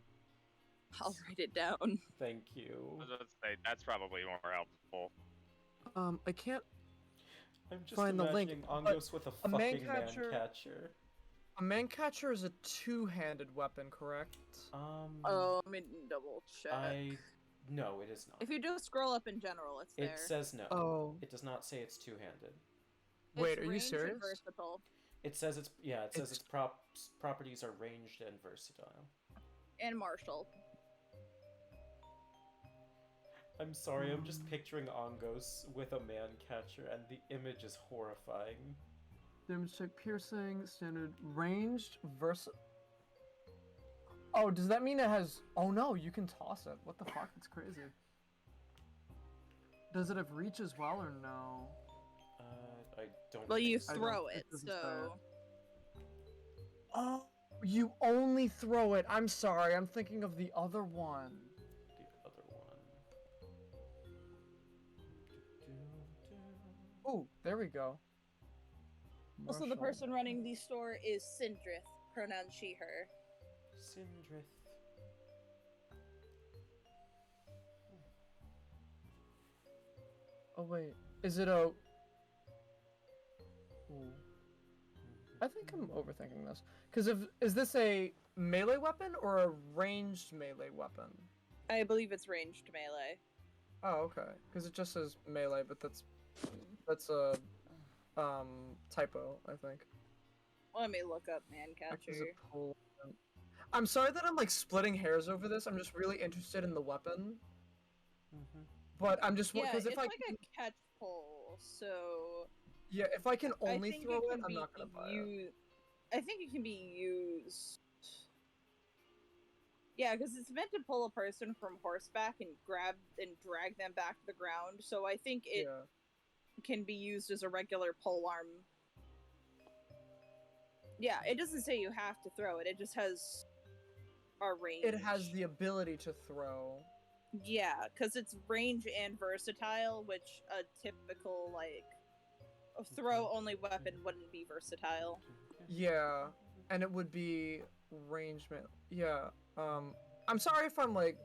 I'll write it down. Thank you. I was about to say, that's probably more helpful. I can't. I'm just Find the link, imagining but Angos with a a man fucking man catcher- catcher. A man catcher is a two-handed weapon, correct? Oh, let me double check. No, it is not. If you just scroll up in general, it's there. It says no. Oh. It does not say it's two-handed. Wait, It's are you ranged and serious? Versatile. It says its It's- properties are ranged and versatile. And martial. I'm sorry, I'm just picturing Angos with a man catcher, and the image is horrifying. Damage check, piercing, standard, ranged, Oh, does that mean it has? Oh no, you can toss it. What the fuck? That's crazy. Does it have reach as well or no? I don't. Well, you think so. throw it it, doesn't so. Oh, you only throw it. I'm sorry. I'm thinking of the other one. The other one. Oh, there we go. Also, the Martial. person running the store is Sindrith, pronoun she, her. Sindrith. Oh wait, is it a? Ooh. I think I'm overthinking this. Cause is this a melee weapon or a ranged melee weapon? I believe it's ranged melee. Oh, okay. Cause it just says melee, but that's a typo, I think. Let me look up man Act as catcher. a pole. I'm sorry that I'm like splitting hairs over this. I'm just really interested in the weapon. But I'm just Yeah, because it's if I like can, a catch pole, so if I can only I think throw it it, can I'm be not gonna buy it. used. I think it can be used. Yeah, because it's meant to pull a person from horseback and grab and drag them back to the ground. So I think it Yeah. can be used as a regular pole arm. Yeah, it doesn't say you have to throw it. It just has a range. It has the ability to throw. Yeah, because it's range and versatile, which a typical, like, throw-only weapon wouldn't be versatile. Yeah, and it would be rangement. Yeah. I'm sorry if I'm like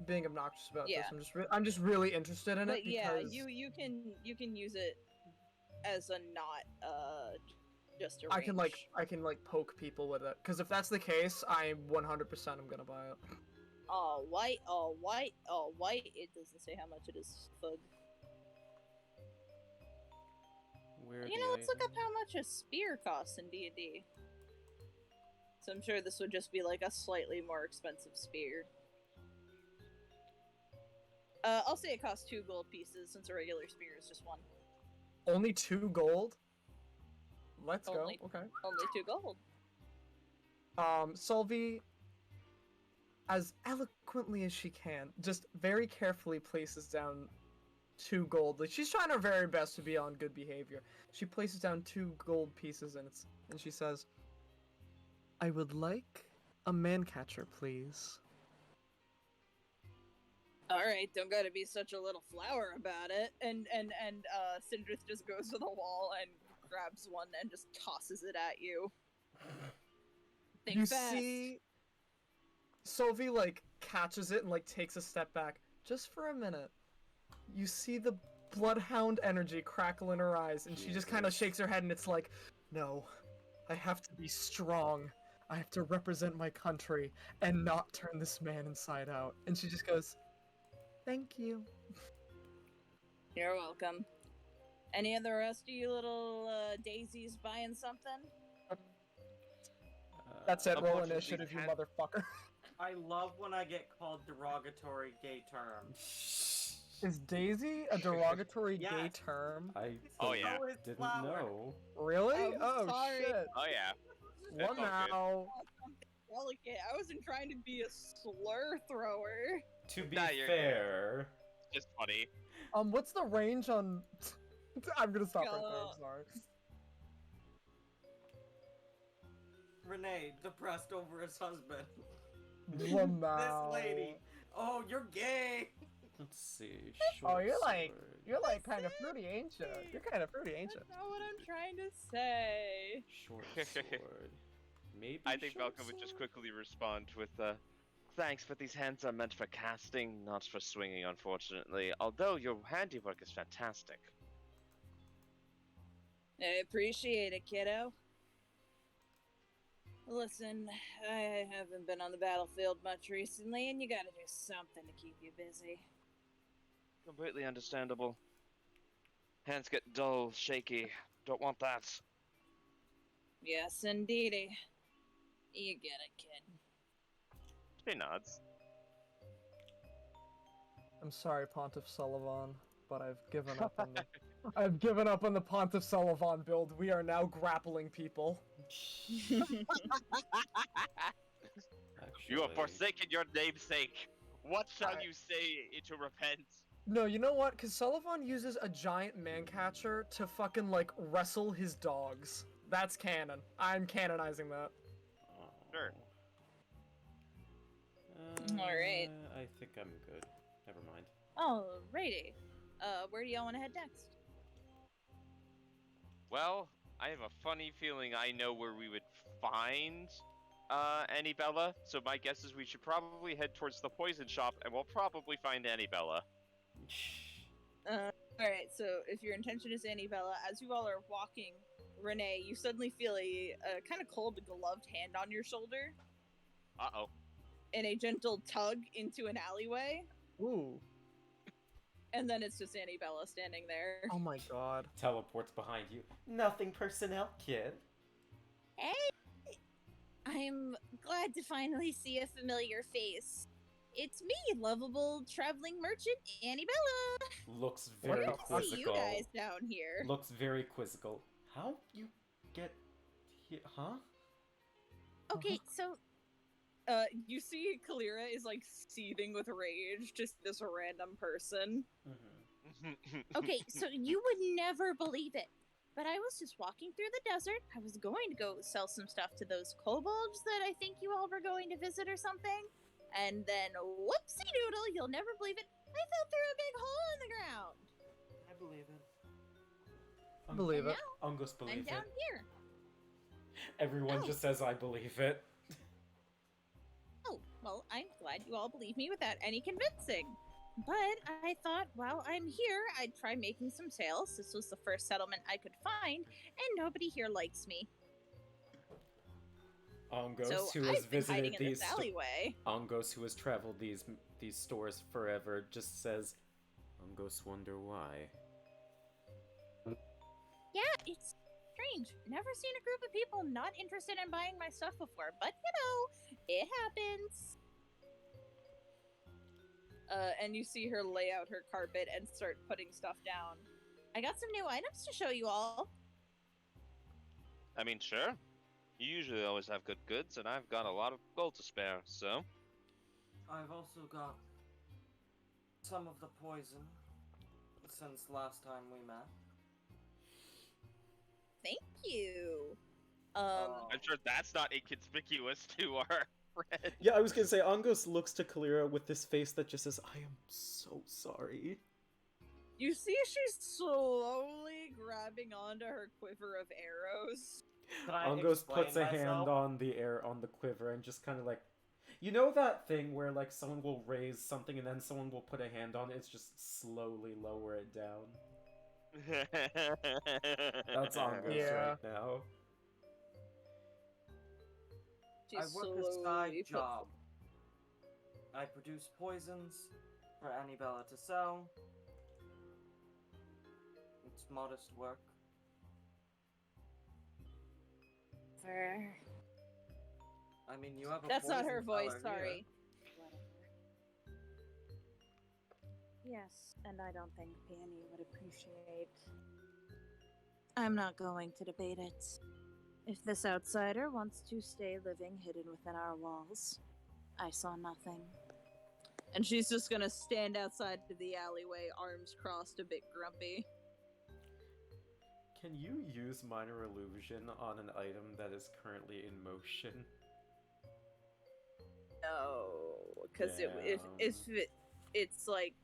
being obnoxious about Yeah. this. I'm just really interested in But it yeah, because you can use it as a not just a range. I can poke people with it. Because if that's the case, I 100% am gonna buy it. All white. It doesn't say how much it is. Fug. Where You know, let's look up how much a spear costs in D&D. So I'm sure this would just be like a slightly more expensive spear. I'll say it costs 2 gold pieces since a regular spear is just 1. Only 2 gold? Let's Only- go. Okay. Only 2 gold. Sylvie, as eloquently as she can, just very carefully places down 2 gold. Like, she's trying her very best to be on good behavior. She places down 2 gold pieces and she says, "I would like a man catcher, please." Alright, don't gotta be such a little flower about it. And Cindrith just goes to the wall and grabs one and just tosses it at you. Think You fast. see Sylvie like catches it and like takes a step back just for a minute. You see the bloodhound energy crackle in her eyes and she just kind of Jesus. shakes her head and it's like, "No, I have to be strong. I have to represent my country and not turn this man inside out." And she just goes, "Thank you." You're welcome. Any of the rest of you little daisies buying something? That's it, roll Unfortunately, initiative, you can't- motherfucker. I love when I get called derogatory gay terms. Is Daisy a derogatory gay Yes. term? I Oh, yeah. So is didn't flower. know. Really? I'm Oh sorry. shit. Oh yeah. What That's all good. now? Delicate. I wasn't trying to be a slur thrower. To be Nah, you're- fair, Just funny. What's the range on... I'm gonna stop right there, I'm sorry. Renee, depressed over his husband. This Wow. lady. Oh, you're gay. let's see. Oh, Short sword. you're like kind of fruity, ain't you? You're kind of fruity, ain't you? That's not what I'm trying to say. Short sword. Maybe. I think short Malcolm would just sword? quickly respond with, "Thanks, but these hands are meant for casting, not for swinging, unfortunately. Although your handiwork is fantastic." I appreciate it, kiddo. Listen, I haven't been on the battlefield much recently, and you gotta do something to keep you busy. Completely understandable. Hands get dull, shaky. Don't want that. Yes, indeedy. You get it, kid. She nods. I'm sorry, Pontiff Sullivan, but I've given up on the... I've given up on the Pontiff Sullivan build. We are now grappling people. You have Actually, forsaken your namesake. What shall I- you say to repent? No, you know what? Because Sullivan uses a giant man catcher to fucking, like, wrestle his dogs. That's canon. I'm canonizing that. Sure. Alright. I think I'm good. Never mind. Alrighty. Where do y'all want to head next? Well, I have a funny feeling I know where we would find Annabella, so my guess is we should probably head towards the poison shop, and we'll probably find Annabella. Alright, so if your intention is Annabella, as you all are walking, Renee, you suddenly feel a kind of cold, gloved hand on your shoulder, Uh-oh. and a gentle tug into an alleyway, Ooh. and then it's just Annabella standing there. Oh my god. Teleports behind you. Nothing personnel, kid. Hey! I'm glad to finally see a familiar face. It's me, lovable traveling merchant Annabella. Looks very Weird to see you quizzical. guys down here. Looks very quizzical. How you get here? Huh? Okay, so You see Kalira is like seething with rage, just this random person. okay, so you would never believe it. But I was just walking through the desert. I was going to go sell some stuff to those kobolds that I think you all were going to visit or something. And then, whoopsie doodle, you'll never believe it, I fell through a big hole in the ground. I believe it. Believe And it. Ungos I'm believe down it. here. Everyone Oh. just says I believe it. Oh, well, I'm glad you all believe me without any convincing. But I thought, while I'm here, I'd try making some sales. This was the first settlement I could find, and nobody here likes me. Ongos, So who has I've been hiding visited in these this alleyway. Ongos, who has traveled these stores forever, just says, Ongos wonder why. Yeah, it's strange. Never seen a group of people not interested in buying my stuff before, but you know, it happens. And you see her lay out her carpet and start putting stuff down. I got some new items to show you all. I mean, sure. You usually always have good goods, and I've got a lot of gold to spare, so... I've also got some of the poison since last time we met. Thank you. I'm sure that's not inconspicuous to our friend. Yeah, I was gonna say, Ongos looks to Kalira with this face that just says, I am so sorry. You see she's slowly grabbing onto her quiver of arrows. Can I Ongos explain puts a hand myself? on the quiver and just kind of like, you know that thing where like someone will raise something and then someone will put a hand on it, it's just slowly lower it down. That's Ongos Yeah. right now. She's I work a slowly side put- job. I produce poisons for Annabella to sell. It's modest work. I mean, you have a That's not poison her voice, seller here. sorry. Yes, and I don't think Peony would appreciate. I'm not going to debate it. If this outsider wants to stay living hidden within our walls, I saw nothing. And she's just gonna stand outside of the alleyway, arms crossed, a bit grumpy. Can you use minor illusion on an item that is currently in motion? No, because Damn. it's like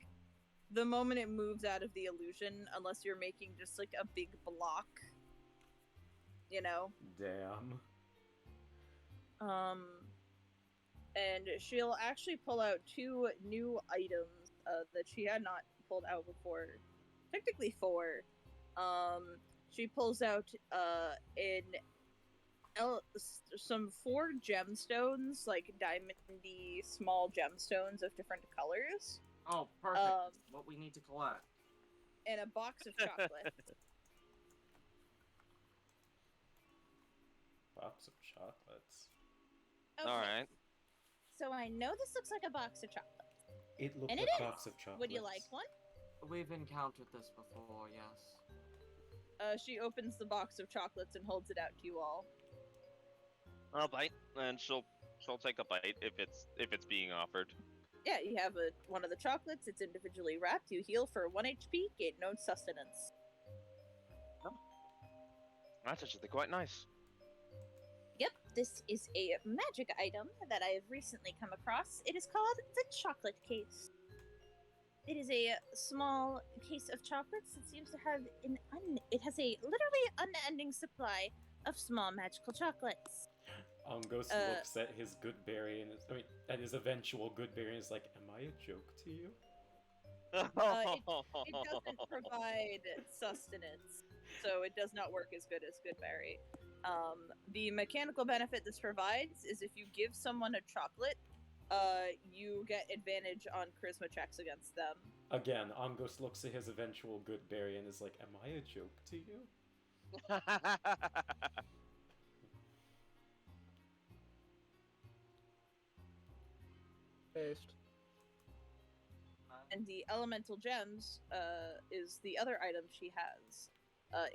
the moment it moves out of the illusion, unless you're making just like a big block, you know. Damn. And she'll actually pull out 2 new items that she had not pulled out before. Technically 4. She pulls out some 4 gemstones, like diamondy small gemstones of different colors, Oh, perfect. What we need to collect. and a box of chocolate. Box of chocolates. Okay, Alright. so I know this looks like a box of chocolates. It looks And like it a is. box of chocolates. Would you like one? We've encountered this before, yes. She opens the box of chocolates and holds it out to you all. I'll bite, and she'll take a bite if it's being offered. Yeah, you have one of the chocolates. It's individually wrapped. You heal for 1 HP, gain no sustenance. That's actually quite nice. Yep, this is a magic item that I have recently come across. It is called the chocolate case. It is a small case of chocolates that seems to have it has a literally unending supply of small magical chocolates. Ongos looks at his good berry and at his eventual good berry and is like, "Am I a joke to you?" It doesn't provide sustenance, so it does not work as good as Goodberry. The mechanical benefit this provides is if you give someone a chocolate, you get advantage on charisma checks against them. Again, Ongos looks at his eventual good berry and is like, "Am I a joke to you?" Based. And the elemental gems is the other item she has.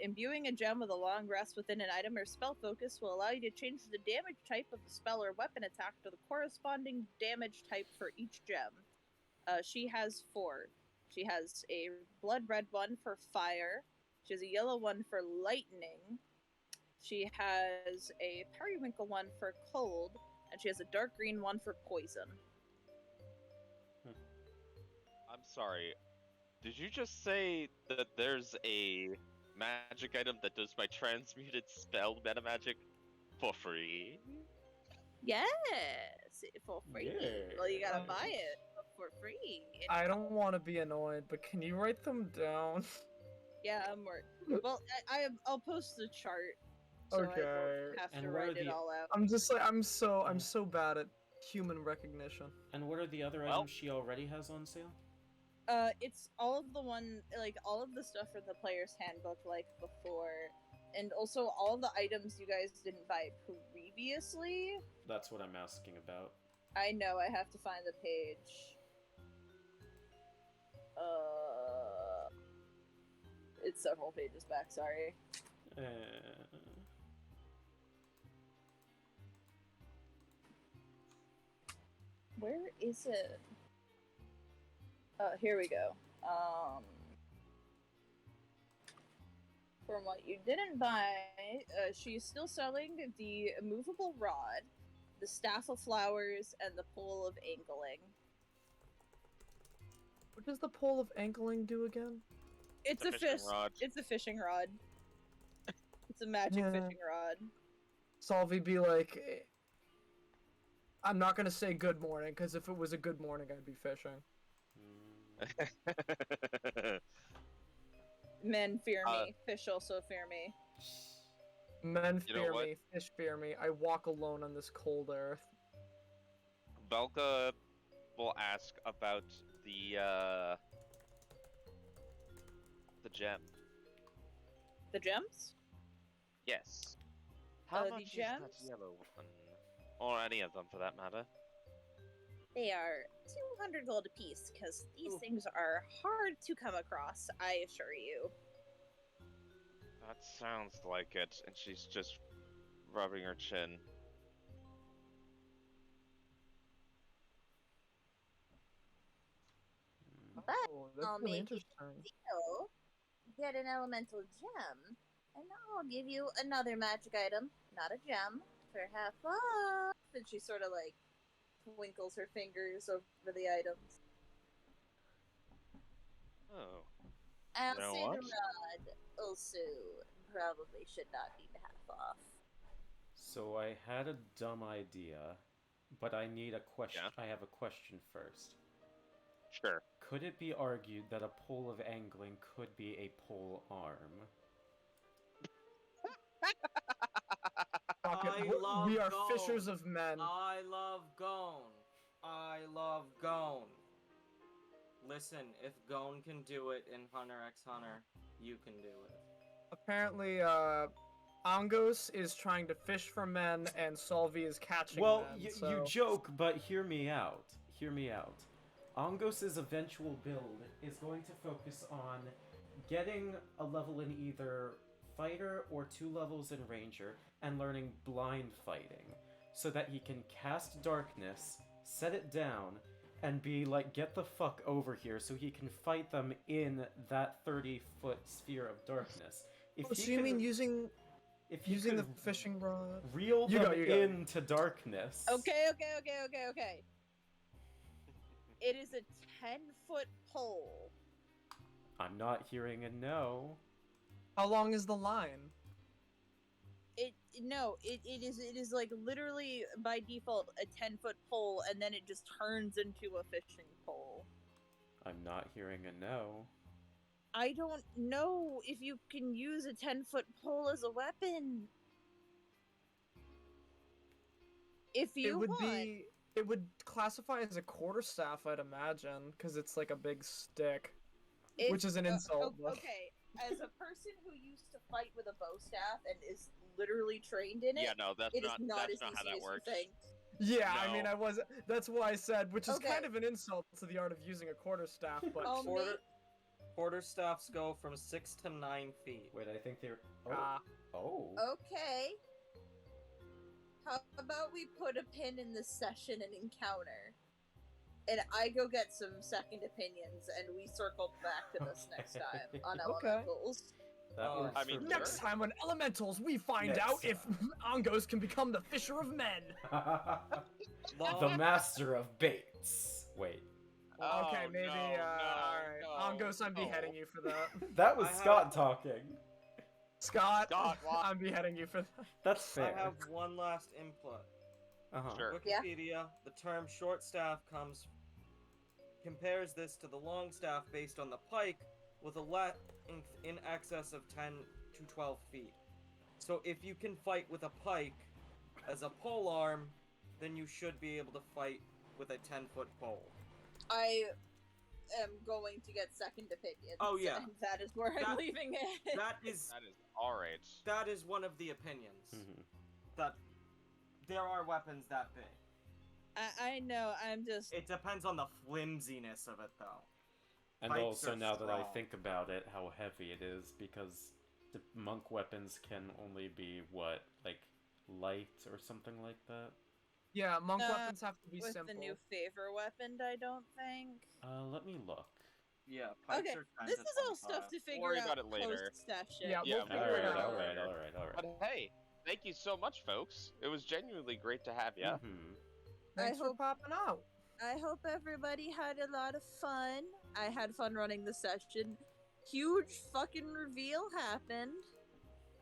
Imbuing a gem with a long rest within an item or spell focus will allow you to change the damage type of the spell or weapon attack to the corresponding damage type for each gem. She has 4. She has a blood red one for fire. She has a yellow one for lightning. She has a periwinkle one for cold. And she has a dark green one for poison. I'm sorry. Did you just say that there's a magic item that does my transmuted spell meta magic for free. Yes, for free. Well, you gotta Yeah. buy it for free. I don't want to be annoyed, but can you write them down? Yeah, I'm working. Well, I'll post the chart, so I Okay. don't have And to what are write it the- all out. I'm just like I'm so bad at human recognition. And what are the other Well- items she already has on sale? It's all of all of the stuff from the player's handbook, like before, and also all the items you guys didn't buy previously. That's what I'm asking about. I know, I have to find the page. It's several pages back, sorry. Uh, Where is it? Here we go. From what you didn't buy, she's still selling the movable rod, the staff of flowers, and the pole of angling. What does the pole of ankling do again? It's The a fishing fish. rod. It's a fishing rod. It's a magic Yeah. fishing rod. Solvy be like, I'm not gonna say good morning, because if it was a good morning, I'd be fishing. Men fear Uh, me. Fish also fear me. Men You know fear what? me, fish fear me. I walk alone on this cold earth. Belka will ask about the gem. The gems? Yes. How The much is gems? that yellow one? Or any of them, for that matter. They are 200 gold apiece, because these Ooh. things are hard to come across, I assure you. That sounds like it. And she's just rubbing her chin. But Oh, that's I'll really make it interesting. so, get an elemental gem, and I'll give you another magic item, not a gem, for half off. And she sort of like twinkles her fingers over the items. Oh. I'll You know say what? the rod also probably should not be half off. So I had a dumb idea, but I need a question. Yeah? I have a question first. Sure. Could it be argued that a pole of angling could be a pole arm? Fuck it, I we- love we are gold. fishers of men. I love Gone. I love Gone. Listen, if Gone can do it in Hunter x Hunter, you can do it. Apparently, Angos is trying to fish for men, and Solvi is catching Well, men. you so... joke, but hear me out. Hear me out. Angos's eventual build is going to focus on getting a level in either fighter or 2 levels in ranger and learning blind fighting so that he can cast darkness, set it down, and be like, get the fuck over here so he can fight them in that 30-foot sphere of darkness. If Oh, he so you can- mean using if he the could fishing rod? reel You them go, you go. into darkness. Okay. It is a 10-foot pole. I'm not hearing a no. How long is the line? It is like literally by default a 10-foot pole, and then it just turns into a fishing pole. I'm not hearing a no. I don't know if you can use a 10-foot pole as a weapon. If you It would classify as a quarterstaff, I'd imagine, because it's like a big stick, which is an insult. but- Okay, as a person who used to fight with a bow staff and is literally trained in it, Yeah, no, that's it is not as how easy that as works. you think. Yeah, I No. mean, I was. That's why I said, which is Okay. kind of an insult to the art of using a quarterstaff. But Oh, Quarterstaffs go from 6 to 9 feet. Wait, I think they're. Oh. ah, Oh. Okay. How about we put a pin in this session and encounter? And I go get some second opinions, and we circle back to this next time on Okay. Elementals. That Oh, works I mean, for me. next time on Elementals, we find Next out if time. Angos can become the fisher of men. The master of baits. Wait. Oh, Okay, maybe. no, Alright, no, Angos, I'm no. beheading you for that. That was I have- Scott talking. Scott, Scott, why? I'm beheading you for that. That's fair. I have one last input. Uh-huh. Sure. Wikipedia, the term short staff compares this to the long staff based on the pike with a length in excess of 10 to 12 feet. So if you can fight with a pike as a pole arm, then you should be able to fight with a 10-foot pole. I am going to get second opinions. Oh, yeah. And that is where I'm That- leaving it. That is alright. that is one of the opinions. That there are weapons that big. I know, I'm just... It depends on the flimsiness of it, though. And Pikes also, are now that I strong. think about it, how heavy it is, because the monk weapons can only be, what, like, light or something like that? Yeah, monk weapons have to be with simple. the new favor weapon, I don't think. Let me look. Yeah, pikes Okay, are 10 this to is all 25. stuff to We'll figure worry out about it later. post-session. Yeah, Yeah, we'll figure it out. Alright. But hey, thank you so much, folks. It was genuinely great to have you. Thanks for hope- popping out. I hope everybody had a lot of fun. I had fun running the session. Huge fucking reveal happened.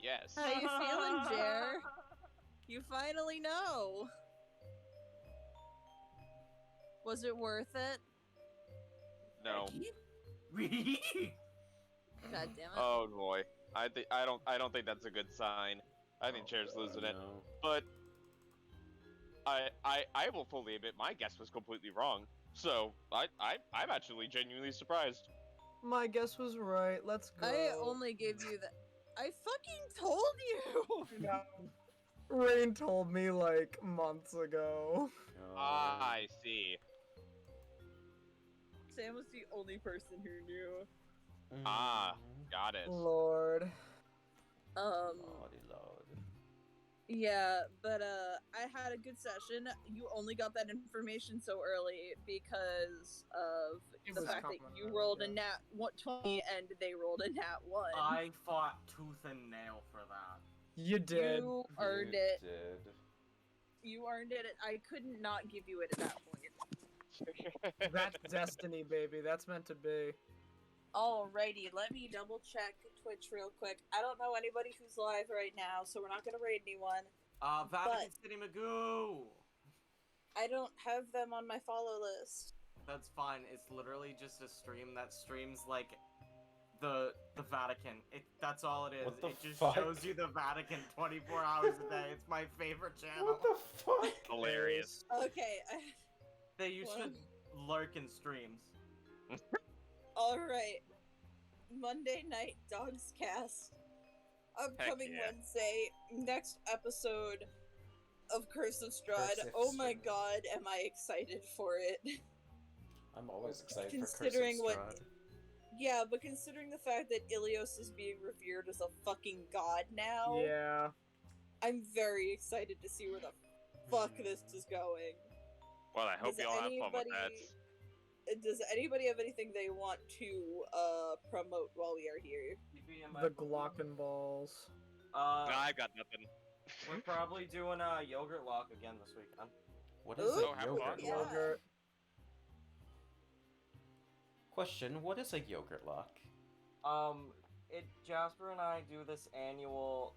Yes. How you feeling, Jer? You finally know. Was it worth it? No. God damn it. Oh boy. I don't think that's a good sign. I think Chair's losing it. No. But I will fully admit my guess was completely wrong. So I'm actually genuinely surprised. My guess was right. Let's go. I only gave you that. I fucking told you! Rain told me like months ago. I see. Sam was the only person who knew. Ah, got it. Lord. Lordy Lord. Yeah, but I had a good session. You only got that information so early because of It the was fact that coming you early, rolled a yeah. nat 20 and they rolled a nat 1. I fought tooth and nail for that. You did. You earned You it. did. You earned it. I could not give you it at that point. That's destiny, baby. That's meant to be. Alrighty, let me double check Twitch real quick. I don't know anybody who's live right now, so we're not gonna raid anyone. Vatican City Magoo! I don't have them on my follow list. That's fine. It's literally just a stream that streams like the Vatican. That's all it is. What the it just fuck? shows you the Vatican 24 hours a day. It's my favorite channel. What the fuck? Hilarious. Okay, They used to lurk in streams. alright. Monday night Dogs Cast. Upcoming yeah. Wednesday, next episode of Curse of Strahd. Curse of Oh my Strahd. god, am I excited for it. I'm always excited Considering for what- Curse of Strahd. Yeah, but considering the fact that Ilios is being revered as a fucking god now, Yeah. I'm very excited to see where the fuck this is going. Well, I hope Does you all have fun with that. Does anybody have anything they want to promote while we are here? The Glockenballs. No, I've got nothing. We're probably doing a yogurt lock again this weekend. What is Ooh, a have yogurt fun. lock? Yeah. Yogurt. Question, what is a yogurt lock? Jasper and I do this annual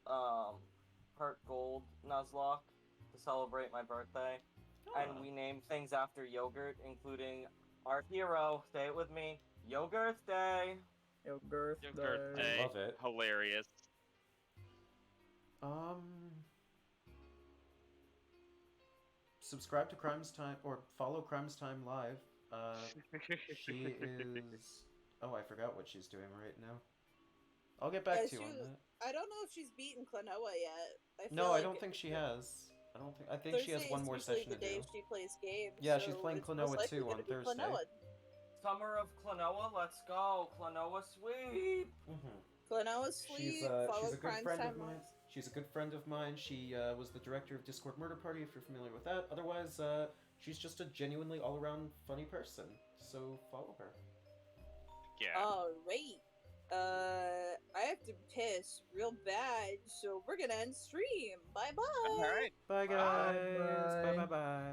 Heart Gold Nuzlocke to celebrate my birthday. And we name things after yogurt, including our hero, say it with me, Yogurt Day. Yogurt. Yogurt Day. Day. Love it. Hilarious. Subscribe to Crimes Time, or follow Crimes Time Live. She is... Oh, I forgot what she's doing right now. I'll get back Yeah, to you on she- that. I don't know if she's beaten Klonoa yet. No, I don't think she has. I think she has Thursday one is more usually session the to day do. she plays games. Yeah, she's so playing it's Klonoa most likely too gonna on be Thursday. Klonoa. Summer of Klonoa, let's go. Klonoa sweep. Klonoa Sleep, She's follow a good Crime friend Time of mine. Live. She's a good friend of mine. She was the director of Discord Murder Party, if you're familiar with that. Otherwise, she's just a genuinely all-around funny person. So follow her. Yeah. Alright. I have to piss real bad, so we're gonna end stream. Bye bye. All right. Bye, guys. Bye. Bye, bye, bye.